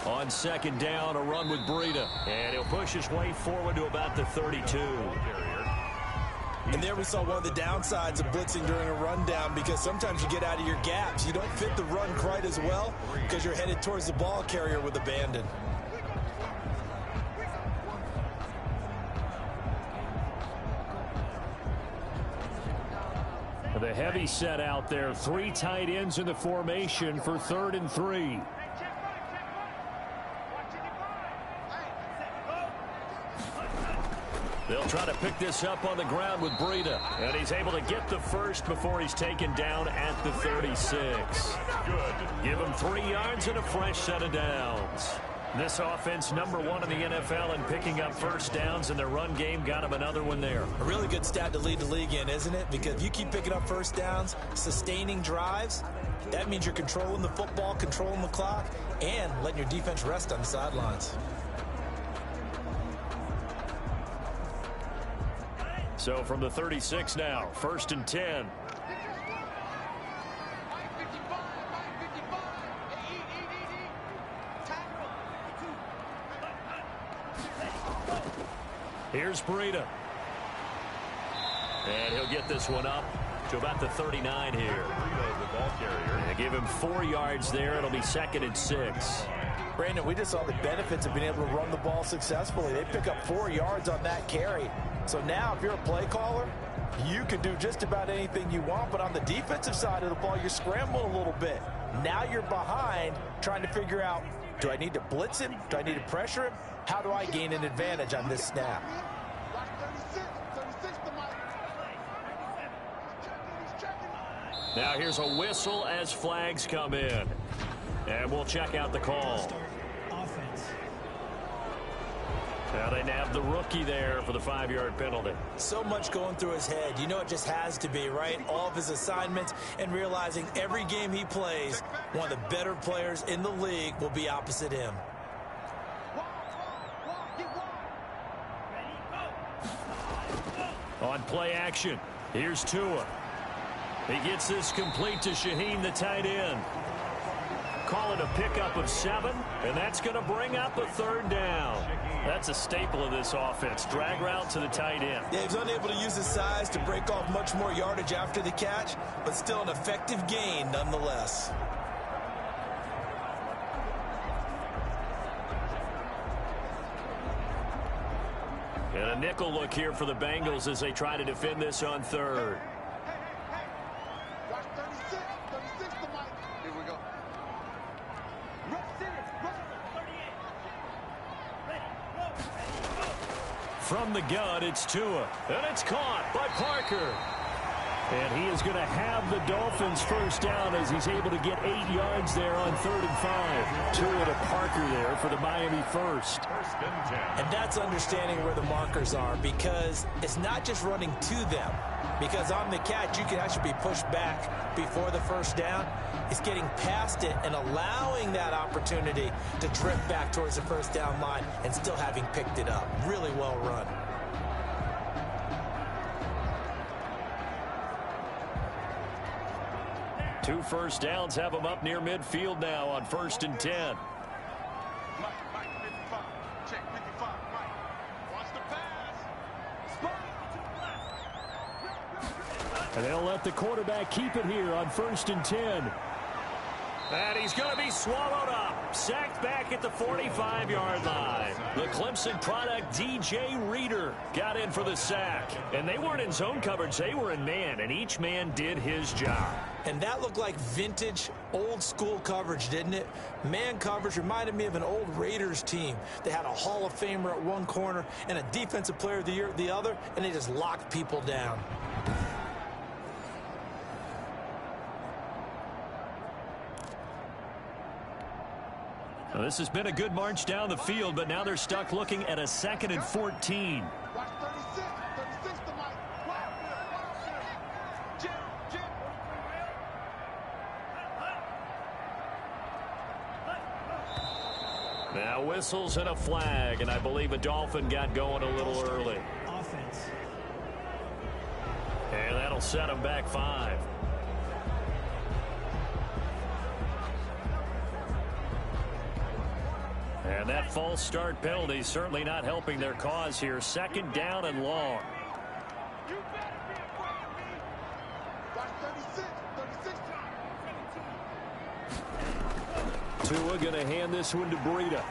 On 2nd down, a run with Breida. And he'll push his way forward to about the 32. And there we saw one of the downsides of blitzing during a rundown, because sometimes you get out of your gaps. You don't fit the run quite as well because you're headed towards the ball carrier with abandon. The heavy set out there. 3 tight ends in the formation for 3rd and 3. They'll try to pick this up on the ground with Breida. And he's able to get the first before he's taken down at the 36. Good. Give him 3 yards and a fresh set of downs. This offense #1 in the NFL in picking up first downs, and their run game got him another one there. A really good stat to lead the league in, isn't it? Because if you keep picking up first downs, sustaining drives, that means you're controlling the football, controlling the clock, and letting your defense rest on the sidelines. So from the 36 now, 1st and 10. Here's Breida. And he'll get this one up to about the 39 here. Breida, the ball carrier. They give him 4 yards there. It'll be 2nd and 6. Brandon, we just saw the benefits of being able to run the ball successfully. They pick up 4 yards on that carry. So now if you're a play caller, you can do just about anything you want. But on the defensive side of the ball, you're scrambling a little bit. Now you're behind trying to figure out, do I need to blitz him? Do I need to pressure him? How do I gain an advantage on this snap? Now here's a whistle as flags come in. And we'll check out the call. Now they nab the rookie there for the 5-yard penalty. So much going through his head. You know it just has to be, right? All of his assignments, and realizing every game he plays, one of the better players in the league will be opposite him. On play action, here's Tua. He gets this complete to Shaheen, the tight end. Call it a pickup of 7, and that's going to bring up a 3rd down. That's a staple of this offense. Drag route to the tight end. Yeah, he's unable to use his size to break off much more yardage after the catch, but still an effective gain nonetheless. And a nickel look here for the Bengals as they try to defend this on 3rd. Watch 36, 36 to Mike. Here we go. From the gun, it's Tua. And it's caught by Parker. And he is going to have the Dolphins first down as he's able to get 8 yards there on 3rd and 5. Tua to Parker there for the Miami first. And that's understanding where the markers are, because it's not just running to them. Because on the catch, you can actually be pushed back before the first down. It's getting past it and allowing that opportunity to drift back towards the first down line and still having picked it up. Really well run. Two first downs have them up near midfield now on 1st and 10. Mike, 55. Check 55. Mike, watch the pass. And they'll let the quarterback keep it here on 1st and 10. And he's going to be swallowed up. Sacked back at the 45-yard line. The Clemson product, DJ Reader, got in for the sack. And they weren't in zone coverage. They were in man, and each man did his job. And that looked like vintage, old-school coverage, didn't it? Man coverage reminded me of an old Raiders team. They had a Hall of Famer at one corner and a Defensive Player of the Year at the other, and they just locked people down. Well, this has been a good march down the field, but now they're stuck looking at a 2nd and 14. Watch 36. 36 to Mike. Jim. Now whistles and a flag, and I believe a Dolphin got going a little early. Offense. And that'll set them back 5. And that false start penalty certainly not helping their cause here. 2nd down and long. You better be afraid of me. Watch 36. Tua going to hand this one to Breida.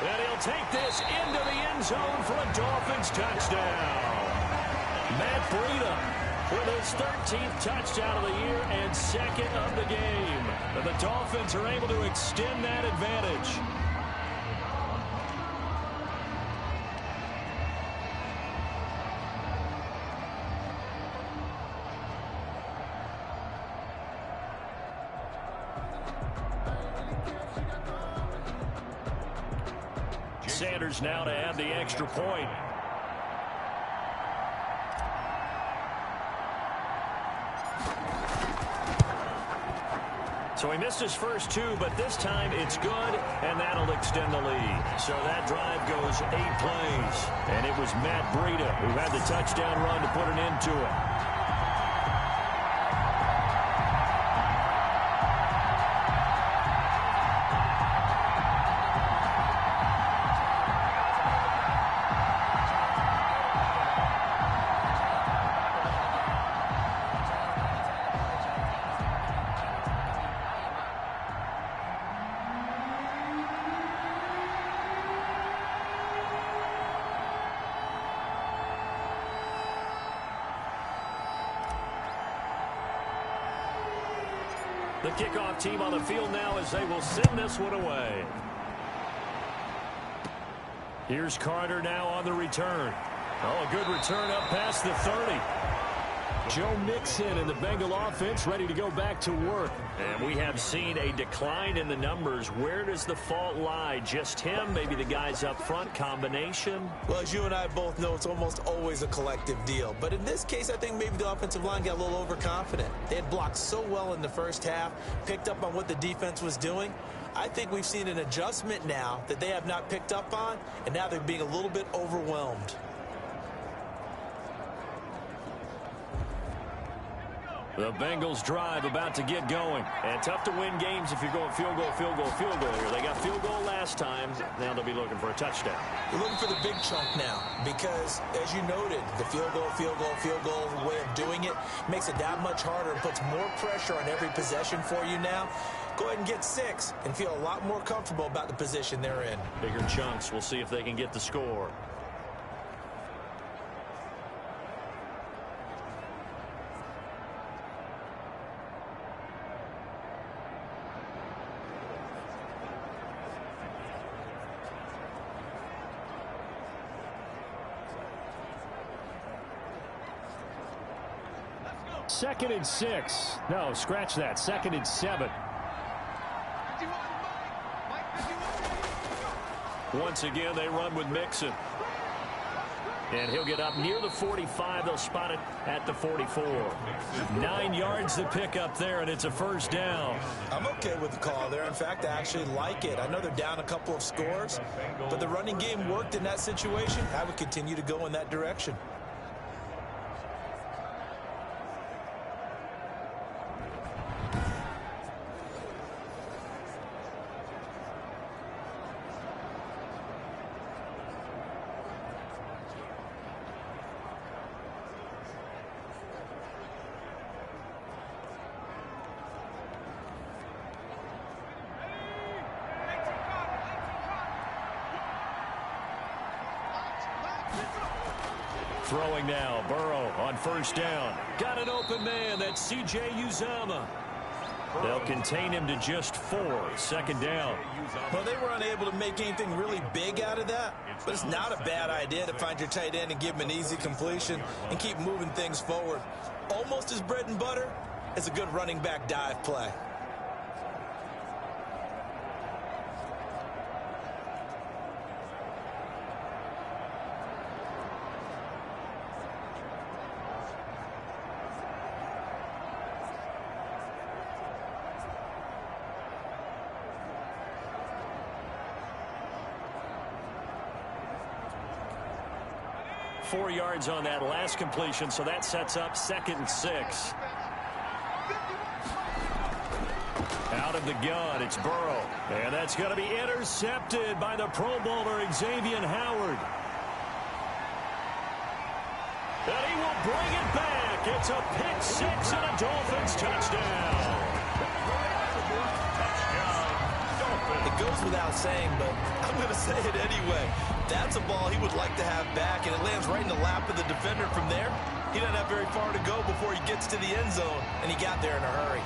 And he'll take this into the end zone for a Dolphins touchdown. Matt Breida with his 13th touchdown of the year and 2nd of the game. And the Dolphins are able to extend that advantage. Sanders now to add the extra point. So he missed his first 2, but this time it's good, and that'll extend the lead. So that drive goes 8 plays, and it was Matt Breida who had the touchdown run to put an end to it. The kickoff team on the field now as they will send this one away. Here's Carter now on the return. Oh, a good return up past the 30. Joe Mixon and the Bengal offense ready to go back to work. And we have seen a decline in the numbers. Where does the fault lie? Just him? Maybe the guys up front? Combination? Well, as you and I both know, it's almost always a collective deal. But in this case, I think maybe the offensive line got a little overconfident. They had blocked so well in the first half, picked up on what the defense was doing. I think we've seen an adjustment now that they have not picked up on, and now they're being a little bit overwhelmed. The Bengals drive about to get going. And tough to win games if you're going field goal, field goal, field goal here. They got field goal last time. Now they'll be looking for a touchdown. You're looking for the big chunk now because, as you noted, the field goal way of doing it makes it that much harder and puts more pressure on every possession for you now. Go ahead and get 6 and feel a lot more comfortable about the position they're in. Bigger chunks. We'll see if they can get the score. second and 6. No, scratch that. Second and 7. Once again, they run with Mixon. And he'll get up near the 45. They'll spot it at the 44. 9 yards to pick up there, and it's a first down. I'm okay with the call there. In fact, I actually like it. I know they're down a couple of scores, but the running game worked in that situation. I would continue to go in that direction. Throwing now, Burrow on first down. Got an open man, that's C.J. Uzomah. They'll contain him to just 4, second down. Well, they were unable to make anything really big out of that, but it's not a bad idea to find your tight end and give him an easy completion and keep moving things forward. Almost as bread and butter as a good running back dive play. Four yards on that last completion, so that sets up second and 6. Out of the gun, it's Burrow. And that's going to be intercepted by the Pro Bowler, Xavier Howard. And he will bring it back. It's a pick 6 and a Dolphins touchdown. It goes without saying, but I'm going to say it anyway. That's a ball he would like to have back, and it lands right in the lap of the defender from there. He doesn't have very far to go before he gets to the end zone, and he got there in a hurry.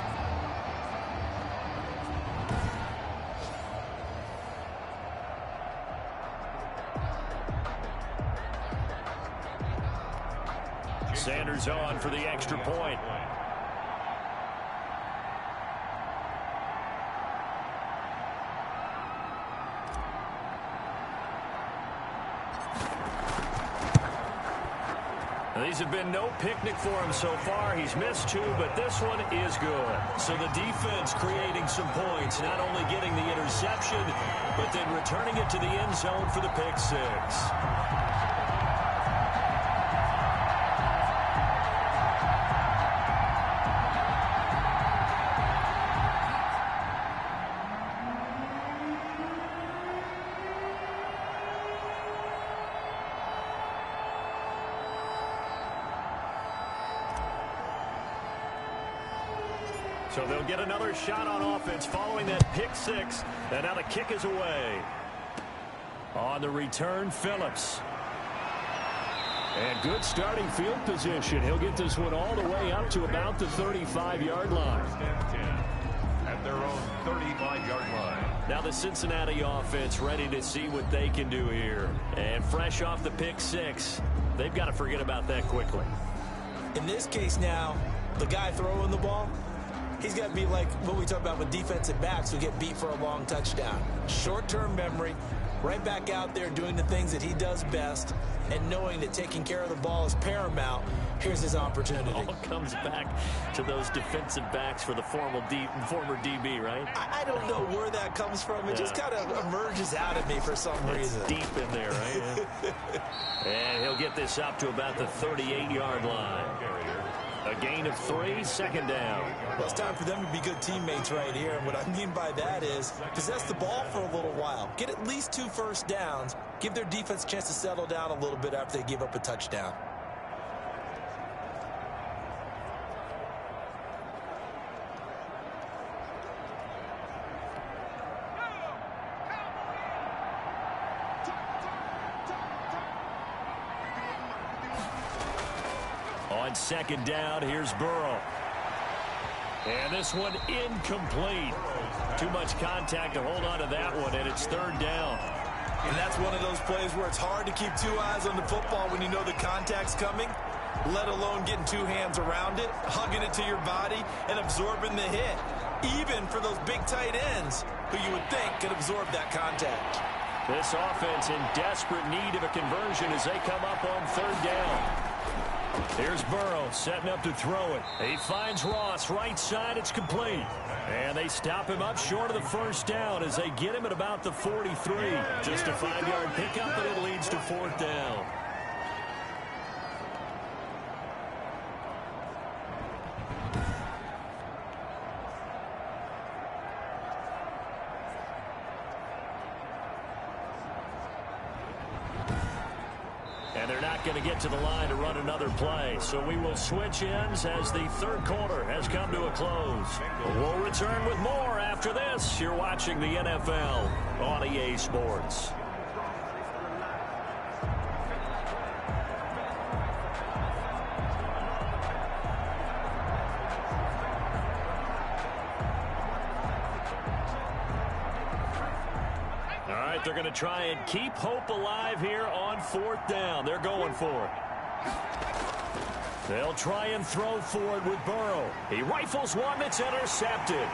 Sanders on for the extra point. These have been no picnic for him so far. He's missed 2, but this one is good. So the defense creating some points, not only getting the interception, but then returning it to the end zone for the pick 6. So they'll get another shot on offense following that pick 6. And now the kick is away. On the return, Phillips. And good starting field position. He'll get this one all the way up to about the 35-yard line. At their own 35-yard line. Now the Cincinnati offense ready to see what they can do here. And fresh off the pick 6, they've got to forget about that quickly. In this case now, the guy throwing the ball, he's got to be like what we talk about with defensive backs who get beat for a long touchdown. Short-term memory, right back out there doing the things that he does best, and knowing that taking care of the ball is paramount. Here's his opportunity. All comes back to those defensive backs for the former DB, right? I don't know where that comes from. It just kind of emerges out of me for some reason. Deep in there, right? And he'll get this up to about the 38-yard line. A gain of 3, second down. Well, it's time for them to be good teammates right here. And what I mean by that is possess the ball for a little while. Get at least 2 first downs. Give their defense a chance to settle down a little bit after they give up a touchdown. On second down, here's Burrow. And this one incomplete. Too much contact to hold on to that one, and it's third down. And that's one of those plays where it's hard to keep 2 eyes on the football when you know the contact's coming. let alone getting two hands around it, hugging it to your body, and absorbing the hit, even for those big tight ends who you would think could absorb that contact. This offense in desperate need of a conversion as they come up on third down. Here's Burrow setting up to throw it. He finds Ross right side. It's complete. And they stop him up short of the first down as they get him at about the 43. Just a 5-yard pickup, and it leads to fourth down. And they're not going to get to the line to run another play. So we will switch ends as the third quarter has come to a close. We'll return with more after this. You're watching the NFL on EA Sports. They're going to try and keep hope alive here on fourth down. They're going for it. They'll try and throw for it with Burrow. He rifles one that's intercepted.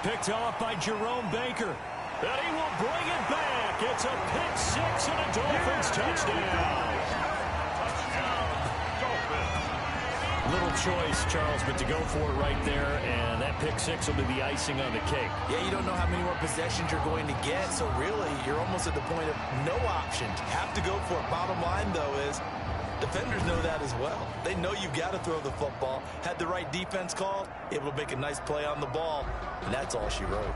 Picked off by Jerome Baker. And he will bring it back. It's a pick six and a Dolphins touchdown. Little choice, Charles, but to go for it right there, and that pick six will be the icing on the cake. Yeah, you don't know how many more possessions you're going to get, so really you're almost at the point of no options. Have to go for it. Bottom line, though, is defenders know that as well. They know you've got to throw the football. Had the right defense call, able to make a nice play on the ball, and that's all she wrote.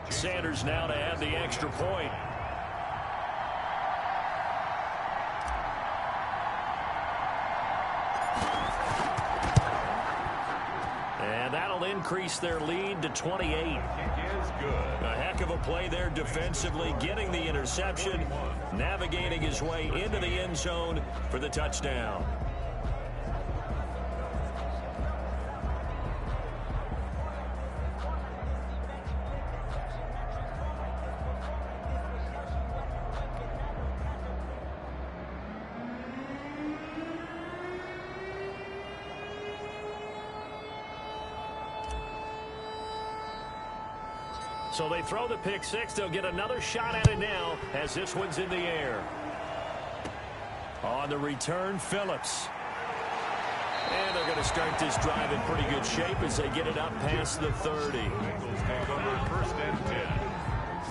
Sanders now to add the extra point. That'll increase their lead to 28. A heck of a play there defensively, getting the interception, navigating his way into the end zone for the touchdown. So they throw the pick six. They'll get another shot at it now as this one's in the air. On the return, Phillips. And they're going to start this drive in pretty good shape as they get it up past the 30. First and 10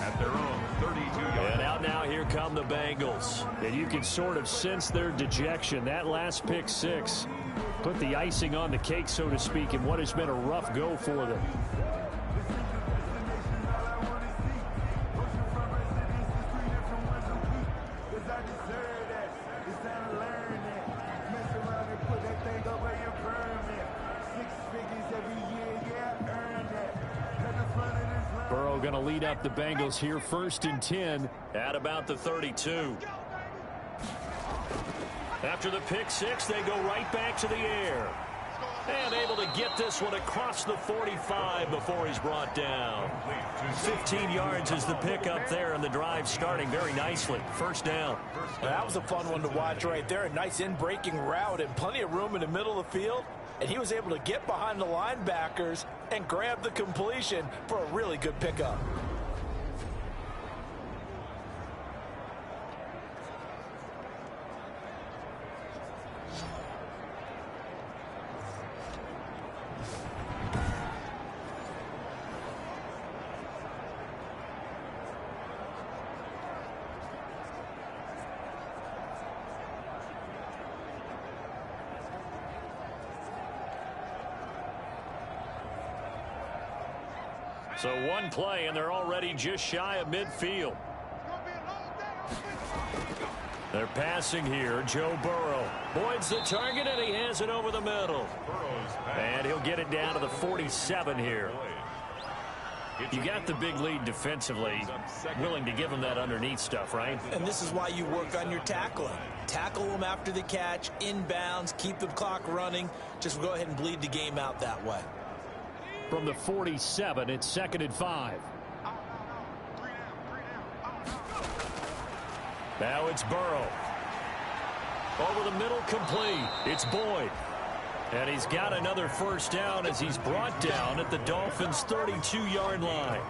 at their own 32-yard. And out now, here come the Bengals. And you can sort of sense their dejection. That last pick six put the icing on the cake, so to speak, in what has been a rough go for them. Going to lead up the Bengals here, 1st and 10 at about the 32. After the pick six, they go right back to the air. And able to get this one across the 45 before he's brought down. 15 yards is the pickup there, and the drive starting very nicely. First down. That was a fun one to watch right there. A nice in-breaking route and plenty of room in the middle of the field. And he was able to get behind the linebackers and grab the completion for a really good pickup. So one play, and they're already just shy of midfield. They're passing here. Joe Burrow. Boyd's the target, and he has it over the middle. And he'll get it down to the 47 here. You got the big lead defensively. Willing to give him that underneath stuff, right? And this is why you work on your tackling. Tackle them after the catch, inbounds, keep the clock running. Just go ahead and bleed the game out that way. From the 47, it's 2nd and 5. Now it's Burrow. Over the middle, complete. It's Boyd. And he's got another first down as he's brought down at the Dolphins' 32-yard line.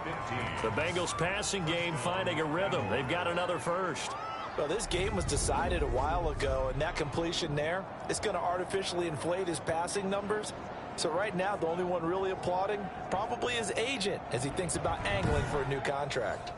The Bengals passing game finding a rhythm. They've got another first. Well, this game was decided a while ago, and that completion there is going to artificially inflate his passing numbers. So right now, the only one really applauding probably his agent as he thinks about angling for a new contract.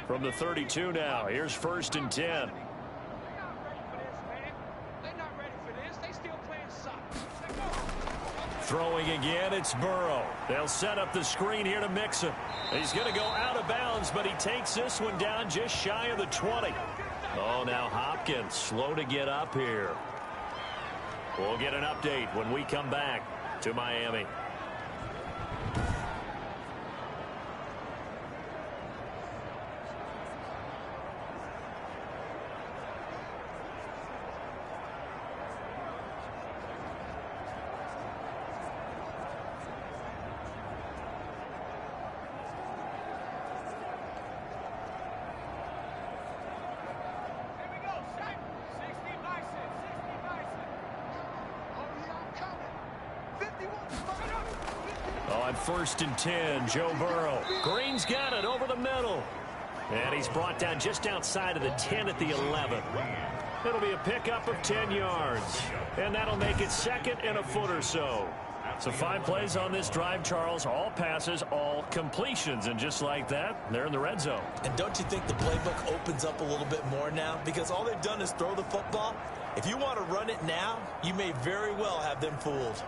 From the 32 now, here's 1st and 10. Throwing again, it's Burrow. They'll set up the screen here to Mixon. He's going to go out of bounds, but he takes this one down just shy of the 20. Oh, now Hopkins slow to get up here. We'll get an update when we come back to Miami. On 1st and 10, Joe Burrow. Green's got it over the middle. And he's brought down just outside of the 10 at the 11. It'll be a pickup of 10 yards. And that'll make it 2nd and a foot or so. So 5 plays on this drive, Charles. All passes, all completions. And just like that, they're in the red zone. And don't you think the playbook opens up a little bit more now? Because all they've done is throw the football. If you want to run it now, you may very well have them fooled.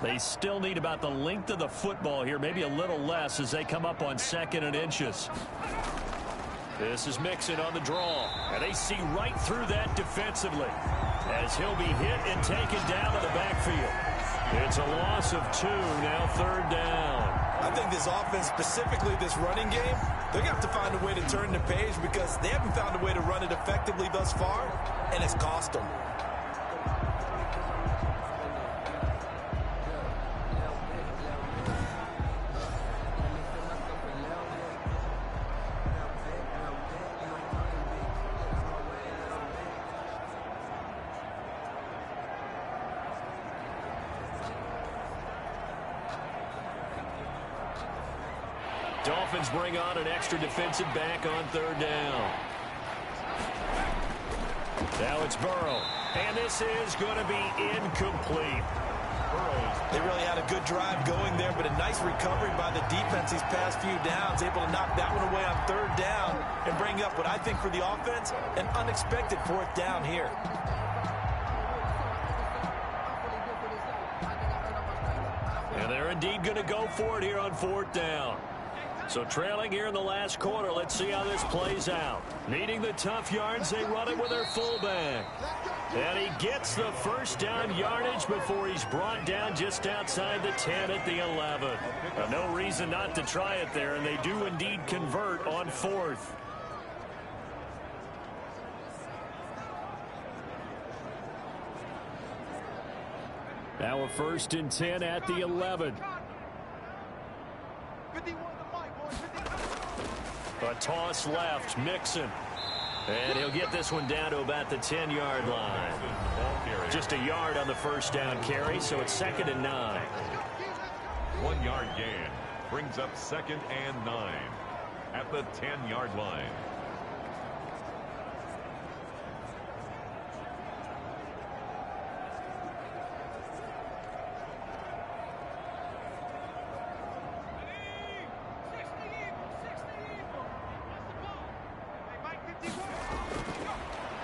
They still need about the length of the football here, maybe a little less as they come up on 2nd and inches. This is Mixon on the draw, and they see right through that defensively as he'll be hit and taken down to the backfield. It's a loss of 2, now 3rd down. I think this offense, specifically this running game, they're going to have to find a way to turn the page because they haven't found a way to run it effectively thus far, and it's cost them. Dolphins bring on an extra defensive back on 3rd down. Now it's Burrow. And this is going to be incomplete. They really had a good drive going there, but a nice recovery by the defense these past few downs, able to knock that one away on 3rd down and bring up what I think for the offense, an unexpected 4th down here. And they're indeed going to go for it here on 4th down. So trailing here in the last quarter, let's see how this plays out. Needing the tough yards, they run it with their fullback. And he gets the first down yardage before he's brought down just outside the 10 at the 11. No reason not to try it there, and they do indeed convert on 4th. Now a 1st and 10 at the 11. A toss left, Mixon. And he'll get this one down to about the 10-yard line. Just a yard on the first down carry, so it's 2nd and 9. 1 yard gain brings up 2nd and 9 at the 10-yard line.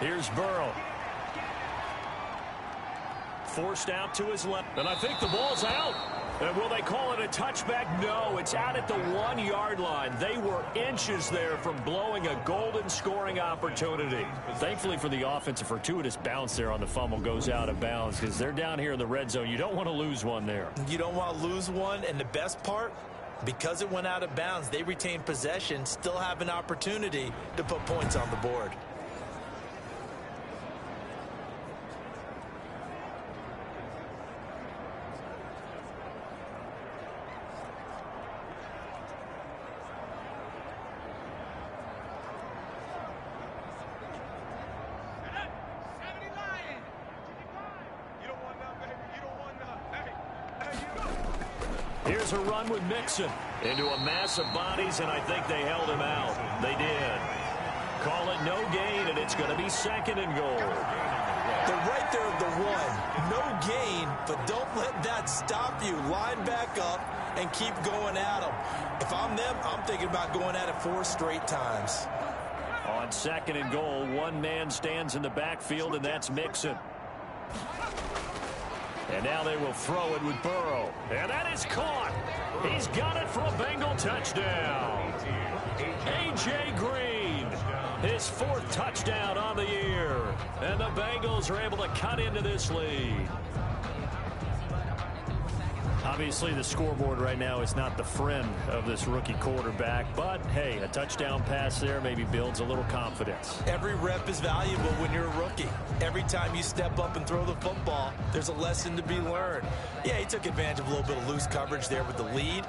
Here's Burrow. forced out to his left. And I think the ball's out. And will they call it a touchback? No, it's out at the 1-yard line. They were inches there from blowing a golden scoring opportunity. Thankfully for the offense, a fortuitous bounce there on the fumble goes out of bounds because they're down here in the red zone. You don't want to lose one there. You don't want to lose one, and the best part, because it went out of bounds, they retained possession, still have an opportunity to put points on the board. Here's a run with Mixon into a mass of bodies, and I think they held him out. They did. Call it no gain, and it's going to be 2nd and goal. They're right there at the 1. No gain, but don't let that stop you. Line back up and keep going at them. If I'm them, I'm thinking about going at it 4 straight times. On 2nd and goal, one man stands in the backfield, and that's Mixon. And now they will throw it with Burrow. And that is caught. He's got it for a Bengal touchdown. A.J. Green, his 4th touchdown on the year. And the Bengals are able to cut into this lead. Obviously, the scoreboard right now is not the friend of this rookie quarterback. But, hey, a touchdown pass there maybe builds a little confidence. Every rep is valuable when you're a rookie. Every time you step up and throw the football, there's a lesson to be learned. Yeah, he took advantage of a little bit of loose coverage there with the lead.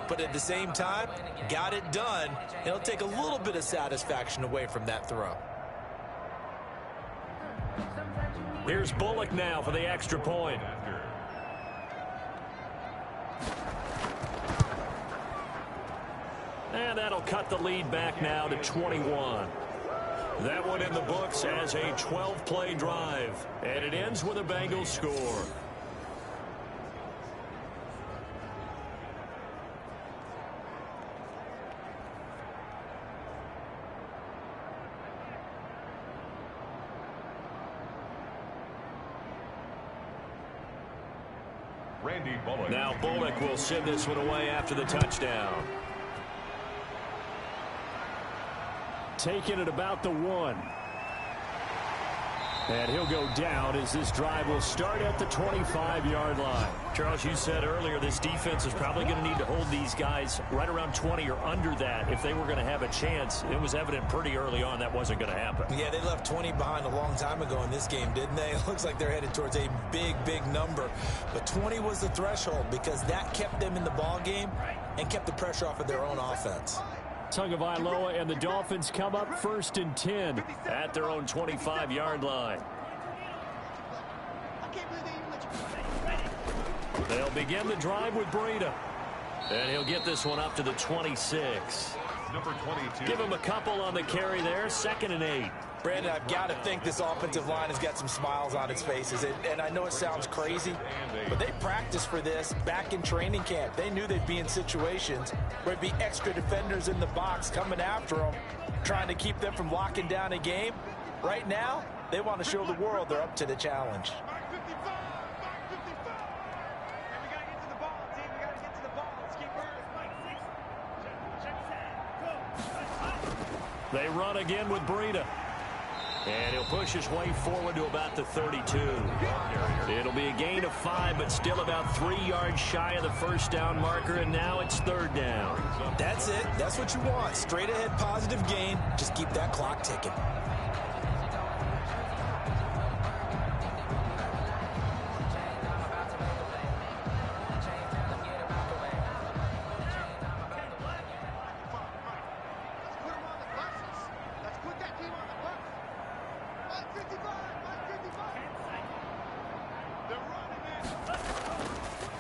But at the same time, got it done. It'll take a little bit of satisfaction away from that throw. Here's Bullock now for the extra point. And that'll cut the lead back now to 21. That one in the books as a 12-play drive. And it ends with a Bengals score. Now Bullock will send this one away after the touchdown. Taking it about the 1. And he'll go down as this drive will start at the 25-yard line. Charles, you said earlier this defense is probably going to need to hold these guys right around 20 or under that if they were going to have a chance. It was evident pretty early on that wasn't going to happen. Yeah, they left 20 behind a long time ago in this game, didn't they? It looks like they're headed towards a big, big number. But 20 was the threshold because that kept them in the ball game and kept the pressure off of their own offense. Tagovailoa and the Dolphins come up 1st and 10 at their own 25-yard line. They'll begin the drive with Breida. And he'll get this one up to the 26. Number 22. Give him a couple on the carry there. 2nd and 8. Brandon, I've got to think this offensive line has got some smiles on its faces. And I know it sounds crazy, but they practiced for this back in training camp. They knew they'd be in situations where it'd be extra defenders in the box coming after them, trying to keep them from locking down a game. Right now, they want to show the world they're up to the challenge. They run again with Breida. And he'll push his way forward to about the 32. It'll be a gain of 5, but still about 3 yards shy of the first down marker, and now it's 3rd down. That's it. That's what you want. Straight ahead positive gain. Just keep that clock ticking.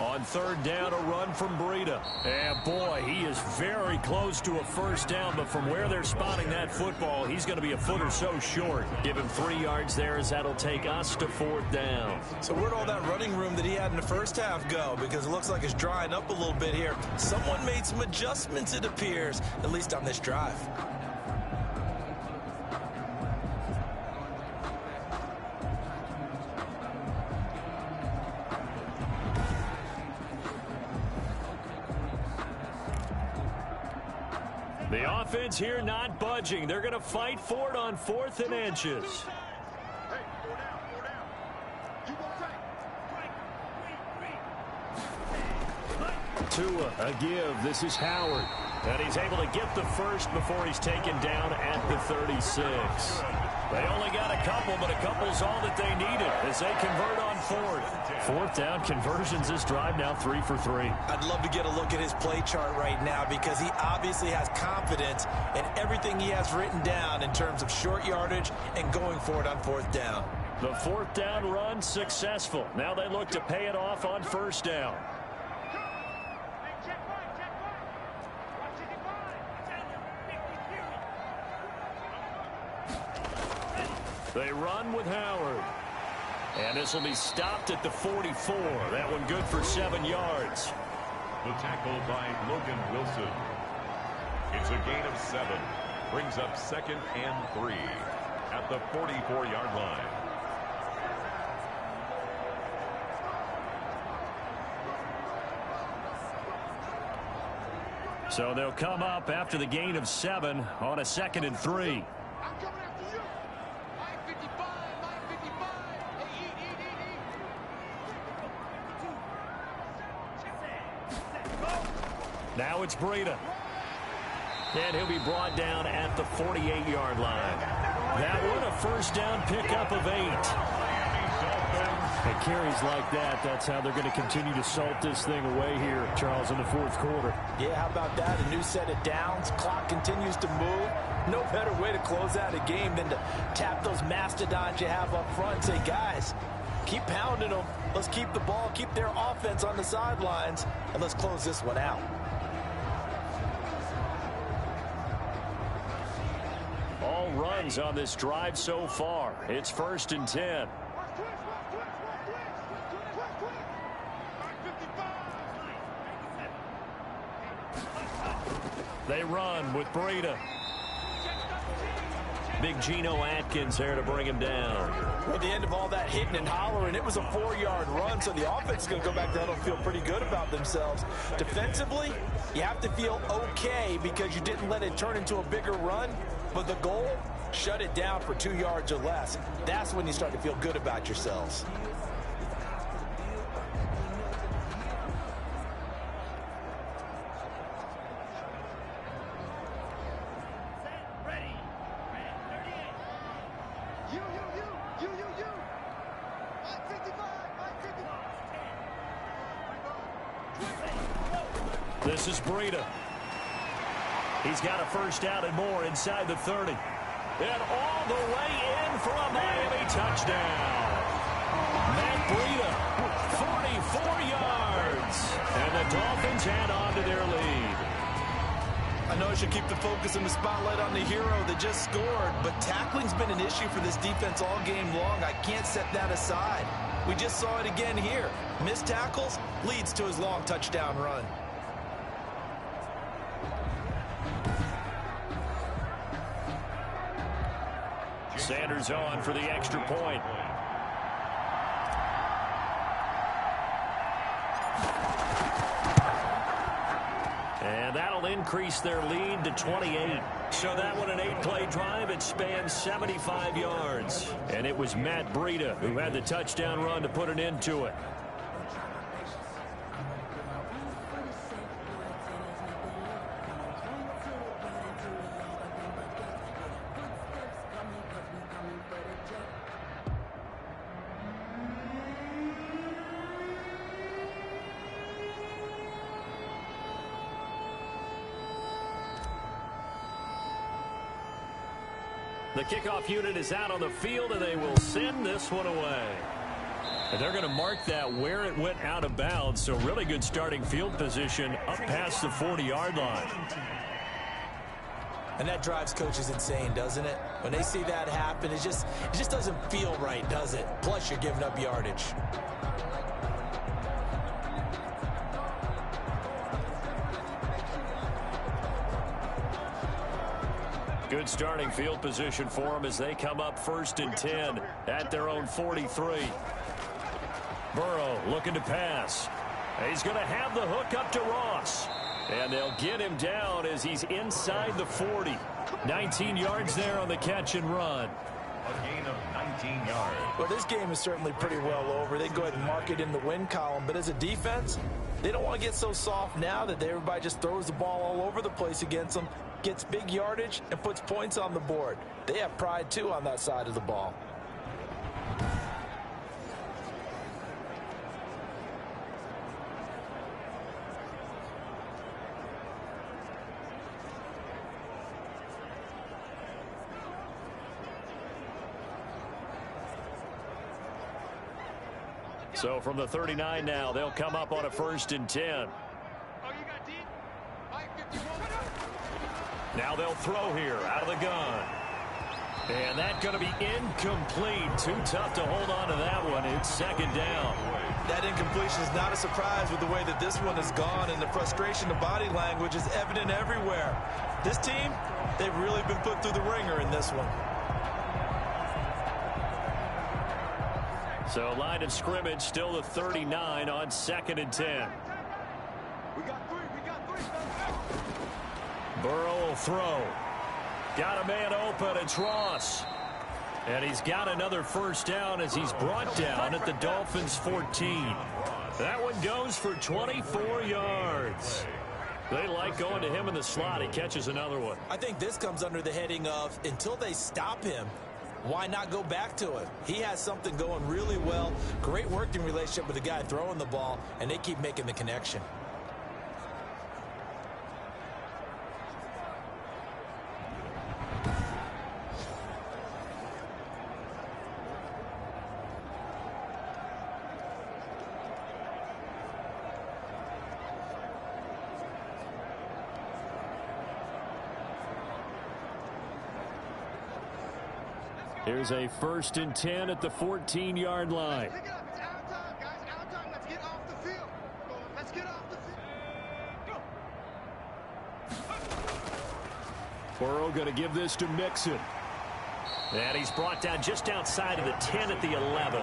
On 3rd down, a run from Breida. And boy, he is very close to a first down, but from where they're spotting that football, he's going to be a foot or so short. Give him 3 yards there as that'll take us to 4th down. So where'd all that running room that he had in the first half go? Because it looks like it's drying up a little bit here. Someone made some adjustments, it appears, at least on this drive. The offense here not budging. They're going to fight for it on 4th and inches. Hey, 4 down, 4 down. You won't take. Tua, a give. This is Howard. And he's able to get the first before he's taken down at the 36. They only got a couple, but a couple's all that they needed as they convert on 4th. 4th down conversions this drive now 3 for 3. I'd love to get a look at his play chart right now because he obviously has confidence in everything he has written down in terms of short yardage and going for it on 4th down. The 4th down run successful. Now they look to pay it off on 1st down. They run with Howard. And this will be stopped at the 44. That one good for 7 yards. The tackle by Logan Wilson. It's a gain of 7. Brings up 2nd and 3 at the 44-yard line. So they'll come up after the gain of 7 on a 2nd and 3. I'm coming after you. Line 55, line 55. Hey, eat. Now it's Breida. And he'll be brought down at the 48-yard line. That one a 1st down pickup of 8. And carries like that, that's how they're going to continue to salt this thing away here, Charles, in the 4th quarter. Yeah, how about that? A new set of downs. Clock continues to move. No better way to close out a game than to tap those mastodons you have up front and say, guys, keep pounding them. Let's keep the ball, keep their offense on the sidelines, and let's close this one out. All runs on this drive so far. It's 1st and 10. They run with Breida. Big Geno Atkins there to bring him down. At the end of all that hitting and hollering, it was a 4-yard run, so the offense is going to go back down and feel pretty good about themselves. Defensively, you have to feel okay because you didn't let it turn into a bigger run, but the goal, shut it down for 2 yards or less. That's when you start to feel good about yourselves. This is Breida. He's got a 1st down and more inside the 30. And all the way in for a Miami touchdown. Matt Breida, 44 yards. And the Dolphins head on to their lead. I know I should keep the focus and the spotlight on the hero that just scored, but tackling's been an issue for this defense all game long. I can't set that aside. We just saw it again here. Missed tackles leads to his long touchdown run. Sanders on for the extra point. And that'll increase their lead to 28. So that one, an 8-play drive, it spans 75 yards. And it was Matt Breida who had the touchdown run to put an end to it. The kickoff unit is out on the field, and they will send this one away. And they're going to mark that where it went out of bounds, so really good starting field position up past the 40-yard line. And that drives coaches insane, doesn't it? When they see that happen, it just doesn't feel right, does it? Plus, you're giving up yardage. Good starting field position for them as they come up 1st and 10 at their own 43. Burrow looking to pass. He's going to have the hook up to Ross. And they'll get him down as he's inside the 40. 19 yards there on the catch and run. A gain of 19 yards. Well, this game is certainly pretty well over. They can go ahead and mark it in the win column. But as a defense, they don't want to get so soft now that everybody just throws the ball all over the place against them, gets big yardage, and puts points on the board. They have pride, too, on that side of the ball. So from the 39 now, they'll come up on a 1st and 10. Now they'll throw here out of the gun. And that's going to be incomplete. Too tough to hold on to that one. It's 2nd down. That incompletion is not a surprise with the way that this one has gone, and the frustration, the body language is evident everywhere. This team, they've really been put through the ringer in this one. So line of scrimmage still the 39 on 2nd and 10. We got three. Burrow will throw. Got a man open. It's Ross. And he's got another 1st down as he's brought down at the Dolphins' 14. That one goes for 24 yards. They like going to him in the slot. He catches another one. I think this comes under the heading of until they stop him, why not go back to it? He has something going really well. Great working relationship with the guy throwing the ball, and they keep making the connection. Here's a 1st and 10 at the 14-yard line. Pick it up. It's our time, guys. Our time. Let's get off the field. Let's get off the field. Burrow going to give this to Mixon. And he's brought down just outside of the 10 at the 11.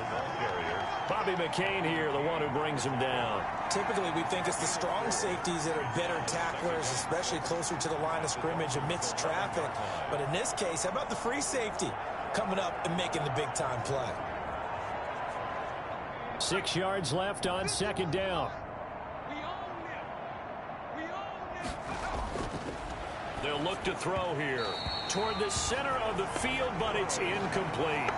Bobby McCain here, the one who brings him down. Typically, we think it's the strong safeties that are better tacklers, especially closer to the line of scrimmage amidst traffic. But in this case, how about the free safety coming up and making the big-time play? 6 yards left on 2nd down. They'll look to throw here toward the center of the field, but it's incomplete.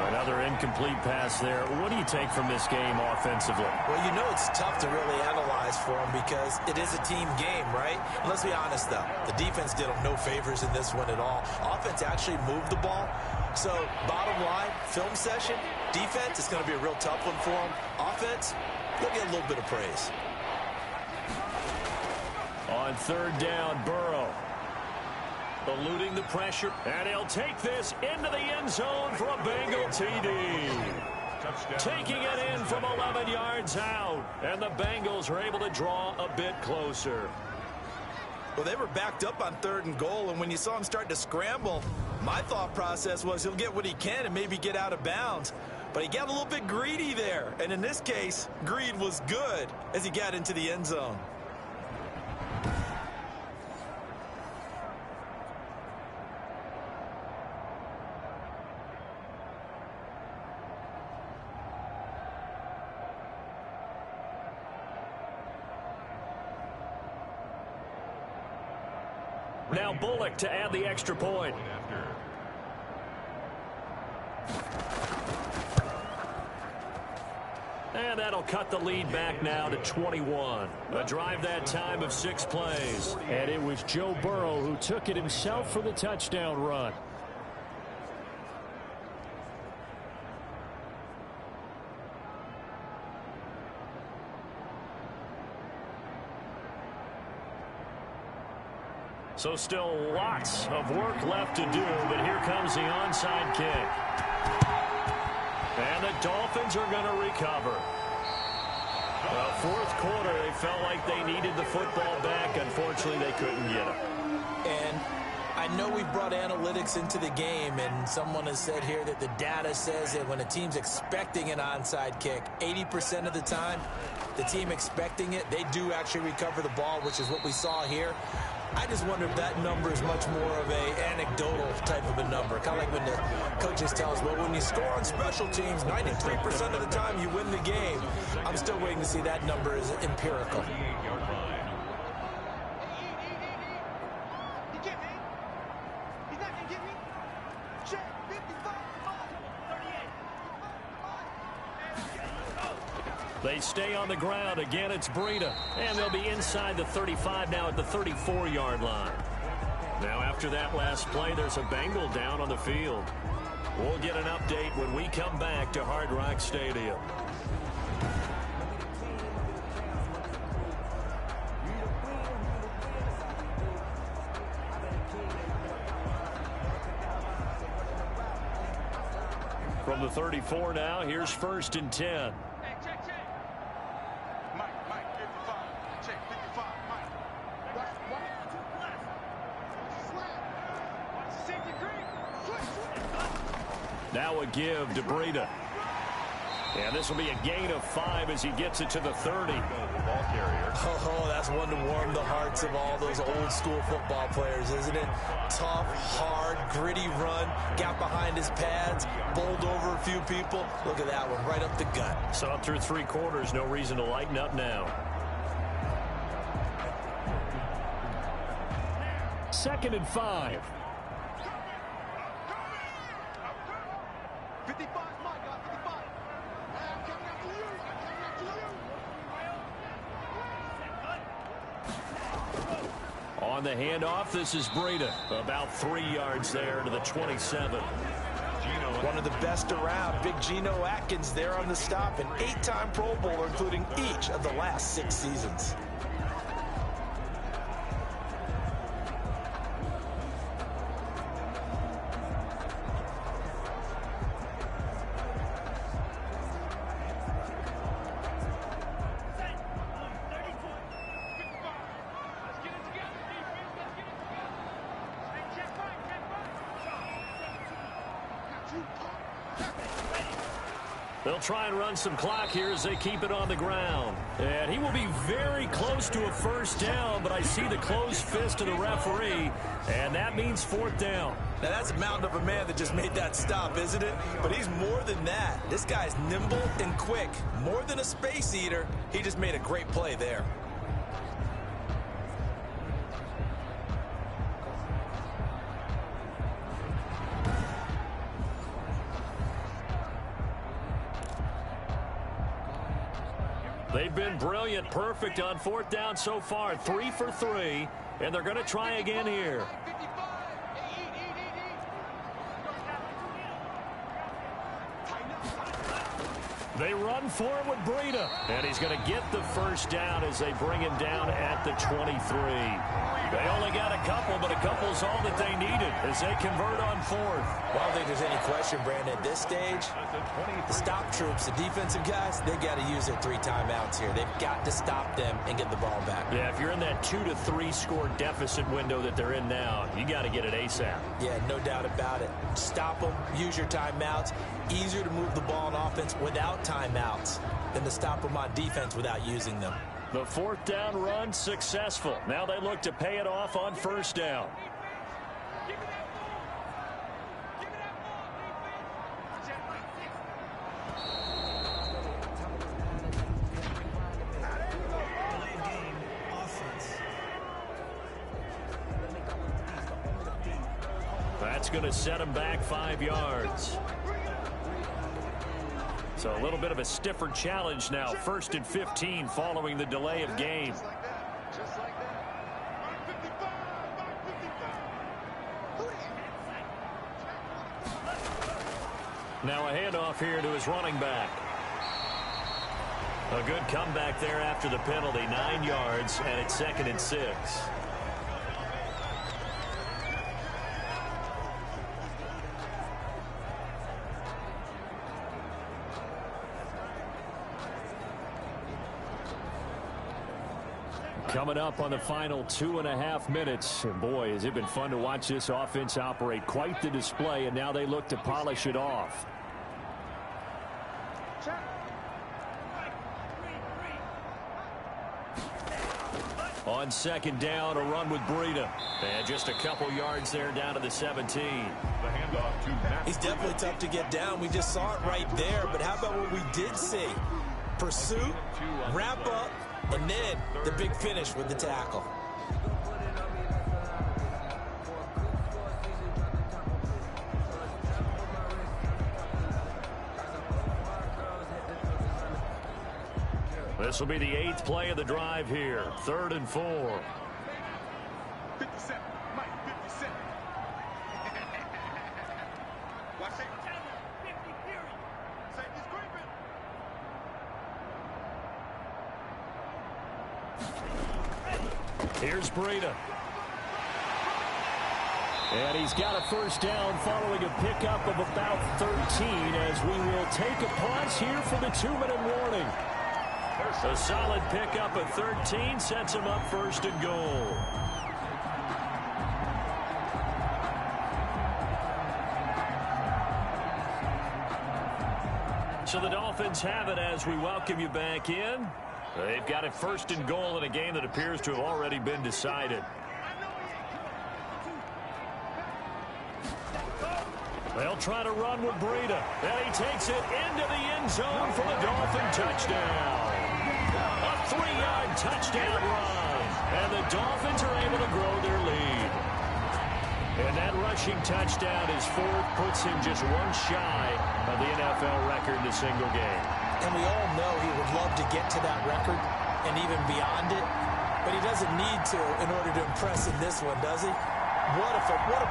Another incomplete pass there. What do you take from this game offensively? Well, you know it's tough to really analyze for them because it is a team game, right? And let's be honest, though. The defense did them no favors in this one at all. Offense actually moved the ball. So, bottom line, film session, defense, it's going to be a real tough one for them. Offense, they'll get a little bit of praise. On 3rd down, Burrow. Eluding the pressure, and he'll take this into the end zone for a Bengal TD. Taking it in from 11 yards out, and the Bengals are able to draw a bit closer. Well, they were backed up on 3rd and goal, and when you saw him start to scramble, my thought process was he'll get what he can and maybe get out of bounds. But he got a little bit greedy there, and in this case, greed was good as he got into the end zone. Now Bullock to add the extra point. And that'll cut the lead back now to 21. A drive that time of 6 plays. And it was Joe Burrow who took it himself for the touchdown run. So still lots of work left to do, but here comes the onside kick. And the Dolphins are going to recover. Well, 4th quarter, they felt like they needed the football back. Unfortunately, they couldn't get it. And I know we've brought analytics into the game, and someone has said here that the data says that when a team's expecting an onside kick, 80% of the time, the team expecting it, they do actually recover the ball, which is what we saw here. I just wonder if that number is much more of a anecdotal type of a number. Kind of like when the coaches tell us, well, when you score on special teams, 93% of the time you win the game. I'm still waiting to see that number is empirical. They stay on the ground. Again, it's Breida. And they'll be inside the 35 now at the 34-yard line. Now, after that last play, there's a Bengal down on the field. We'll get an update when we come back to Hard Rock Stadium. From the 34 now, here's 1st and 10. Now a give to Breida. And this will be a gain of 5 as he gets it to the 30. Oh, that's one to warm the hearts of all those old school football players, isn't it? Tough, hard, gritty run, got behind his pads, bowled over a few people. Look at that one, right up the gut. Saw it through 3 quarters, no reason to lighten up now. 2nd and 5. 55, my God, 55. I'm coming after you. I'm coming after you. On the handoff, this is Breida. About 3 yards there to the 27. One of the best around, Big Geno Atkins there on the stop, an 8-time Pro Bowler, including each of the last 6 seasons. They'll try and run some clock here as they keep it on the ground. And he will be very close to a 1st down, but I see the closed fist of the referee, and that means 4th down. Now, that's a mountain of a man that just made that stop, isn't it? But he's more than that. This guy's nimble and quick. More than a space eater, he just made a great play there. They've been brilliant, perfect on 4th down so far. 3 for 3, and they're going to try again here. They run for it with Breida, and he's going to get the 1st down as they bring him down at the 23. They only got a couple, but a couple's all that they needed as they convert on 4th. Well, I don't think there's any question, Brandon, at this stage, the stop troops, the defensive guys, they got to use their 3 timeouts here. They've got to stop them and get the ball back. Yeah, if you're in that 2 to 3 score deficit window that they're in now, you got to get it ASAP. Yeah, no doubt about it. Stop them, use your timeouts. Easier to move the ball on offense without timeouts than to stop them on defense without using them. The 4th down run successful. Now they look to pay it off on 1st down. That's going to set him back 5 yards. So a little bit of a stiffer challenge now. 1st and 15 following the delay of game. Just like that. Now a handoff here to his running back. A good comeback there after the penalty. 9 yards, and it's 2nd and 6. Coming up on the final 2.5 minutes. And boy, has it been fun to watch this offense operate. Quite the display, and now they look to polish it off. On second down, a run with Breida. And just a couple yards there down to the 17. The handoff to Matt. He's definitely tough to get down. We just saw it right there. But how about what we did see? Pursuit, wrap up, and then the big finish with the tackle. This will be the 8th play of the drive here. 3rd and 4. 57. Mike, 57. Watch it. 50 period. Safety's creeping. Here's Breida. And he's got a first down following a pickup of about 13 as we will take a pause here for the 2-minute warning. A solid pickup of 13 sets him up 1st and goal. So the Dolphins have it as we welcome you back in. They've got it 1st and goal in a game that appears to have already been decided. They'll try to run with Breida. And he takes it into the end zone for the Dolphin touchdown. A 3-yard touchdown run. And the Dolphins are able to grow their lead. And that rushing touchdown is 4th, puts him just one shy of the NFL record in a single game. And we all know he would love to get to that record and even beyond it. But he doesn't need to in order to impress in this one, does he? What a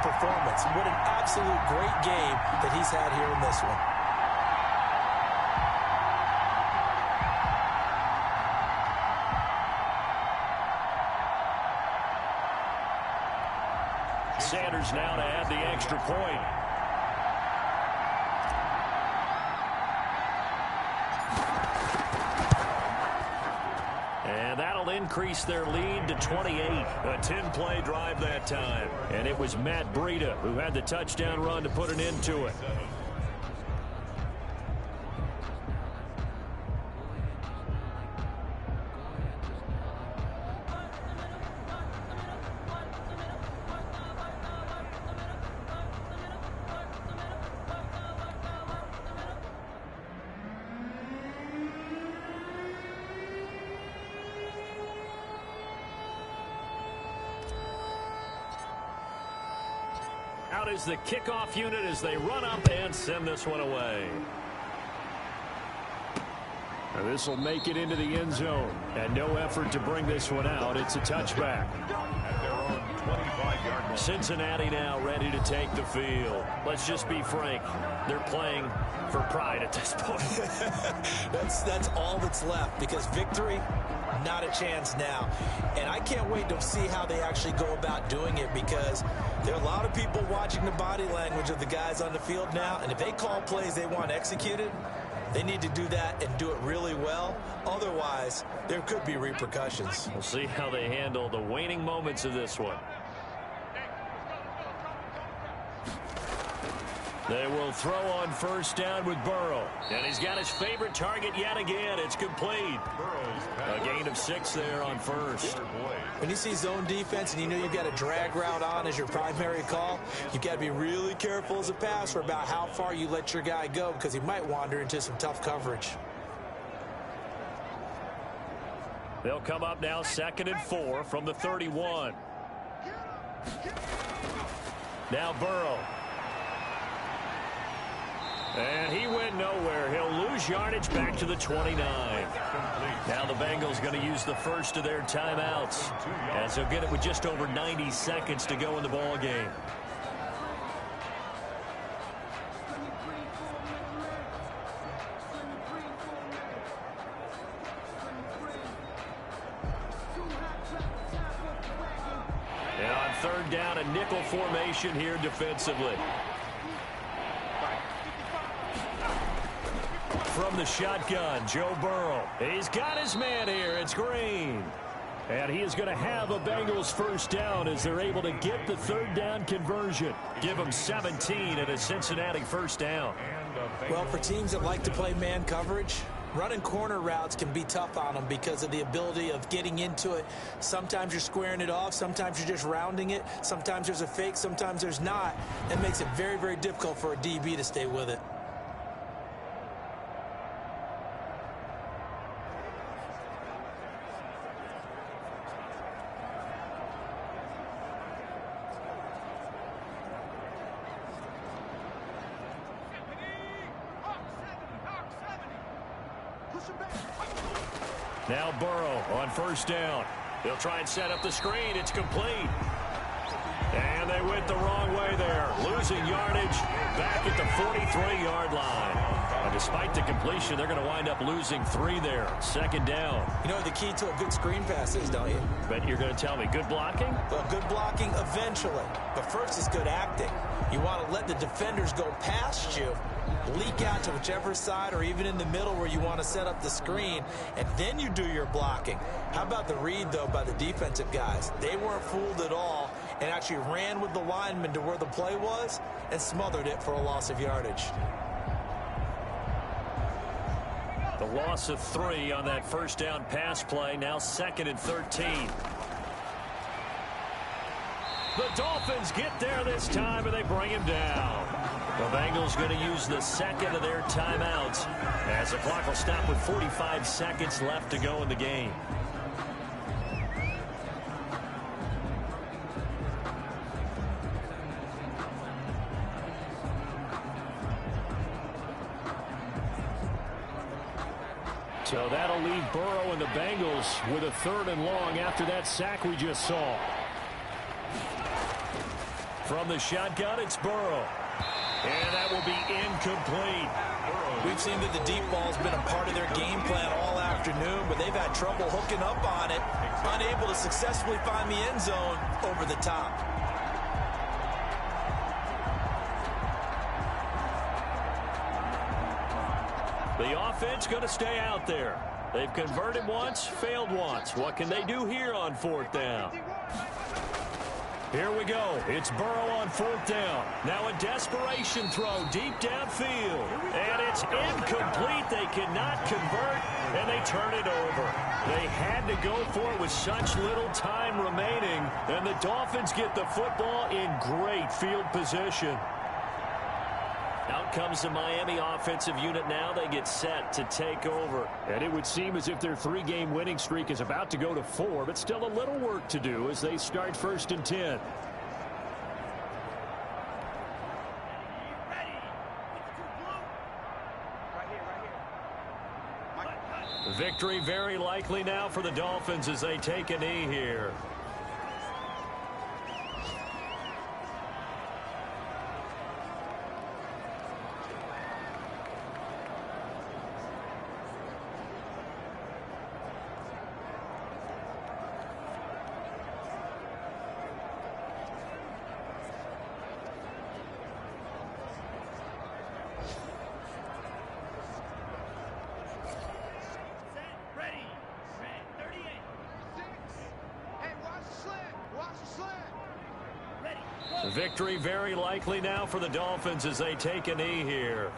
performance. What an absolute great game that he's had here in this one. Sanders now to add the extra point. And that'll increase their lead to 28. A 10-play drive that time. And it was Matt Breida who had the touchdown run to put an end to it. Out is the kickoff unit as they run up and send this one away. Now this will make it into the end zone. And no effort to bring this one out. It's a touchback. At their own 25-yard line. Cincinnati now ready to take the field. Let's just be frank. They're playing for pride at this point. That's all that's left, because victory, not a chance now. And I can't wait to see how they actually go about doing it, because there are a lot of people watching the body language of the guys on the field now, and if they call plays they want executed, they need to do that and do it really well. Otherwise, there could be repercussions. We'll see how they handle the waning moments of this one. They will throw on first down with Burrow. And he's got his favorite target yet again. It's complete. A gain of 6 there on first. When you see zone defense and you know you've got a drag route on as your primary call, you've got to be really careful as a passer about how far you let your guy go, because he might wander into some tough coverage. They'll come up now 2nd and 4 from the 31. Now Burrow. And he went nowhere. He'll lose yardage back to the 29. Now the Bengals going to use the first of their timeouts, as they'll get it with just over 90 seconds to go in the ball game. And on 3rd down, a nickel formation here defensively. From the shotgun, Joe Burrow. He's got his man here. It's Green. And he is going to have a Bengals first down as they're able to get the 3rd down conversion. Give them 17 and a Cincinnati first down. Well, for teams that like to play man coverage, Running corner routes can be tough on them because of the ability of getting into it. Sometimes you're squaring it off. Sometimes you're just rounding it. Sometimes there's a fake. Sometimes there's not. It makes it very, very difficult for a DB to stay with it. Now Burrow on first down. He'll try and set up the screen. It's complete. And they went the wrong way there. Losing yardage back at the 43-yard line. And despite the completion, they're going to wind up losing 3 there. Second down. You know what the key to a good screen pass is, don't you? Bet you're going to tell me good blocking? Well, good blocking eventually. But first is good acting. You want to let the defenders go past you, leak out to whichever side or even in the middle where you want to set up the screen, and then you do your blocking. How about the read, though, by the defensive guys? They weren't fooled at all and actually ran with the lineman to where the play was and smothered it for a loss of yardage. The loss of 3 on that first down pass play. Now 2nd and 13. The Dolphins get there this time, and they bring him down. The Bengals going to use the second of their timeouts as the clock will stop with 45 seconds left to go in the game. So that'll leave Burrow and the Bengals with a 3rd and long after that sack we just saw. From the shotgun, it's Burrow. And that will be incomplete. We've seen that the deep ball's been a part of their game plan all afternoon, but they've had trouble hooking up on it, unable to successfully find the end zone over the top. The offense going to stay out there. They've converted once, failed once. What can they do here on 4th down? Here we go. It's Burrow on 4th down. Now a desperation throw deep downfield. And it's incomplete. They cannot convert, and they turn it over. They had to go for it with such little time remaining, and the Dolphins get the football in great field position. Out comes the Miami offensive unit now. They get set to take over. And it would seem as if their 3-game winning streak is about to go to 4, but still a little work to do as they start 1st and 10. Victory very likely now for the Dolphins as they take a knee here. Victory very likely now for the Dolphins as they take a knee here.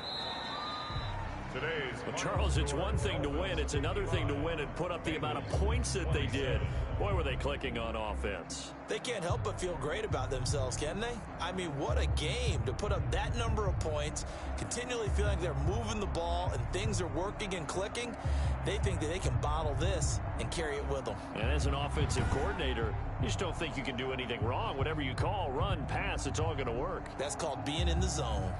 Well, Charles, it's one thing to win. It's another thing to win and put up the amount of points that they did. Boy, were they clicking on offense. They can't help but feel great about themselves, can they? I mean, what a game to put up that number of points, continually feeling like they're moving the ball and things are working and clicking. They think that they can bottle this and carry it with them. And as an offensive coordinator, you just don't think you can do anything wrong. Whatever you call, run, pass, it's all going to work. That's called being in the zone.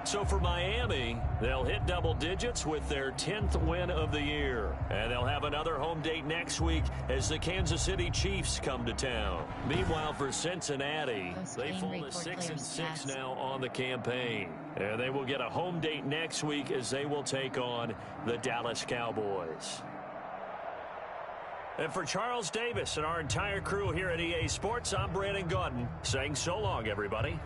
So for Miami, they'll hit double digits with their 10th win of the year. And they'll have another home date next week as the Kansas City Chiefs come to town. Meanwhile, for Cincinnati, they fall to 6-6 now on the campaign. And they will get a home date next week as they will take on the Dallas Cowboys. And for Charles Davis and our entire crew here at EA Sports, I'm Brandon Gaudin saying so long, everybody.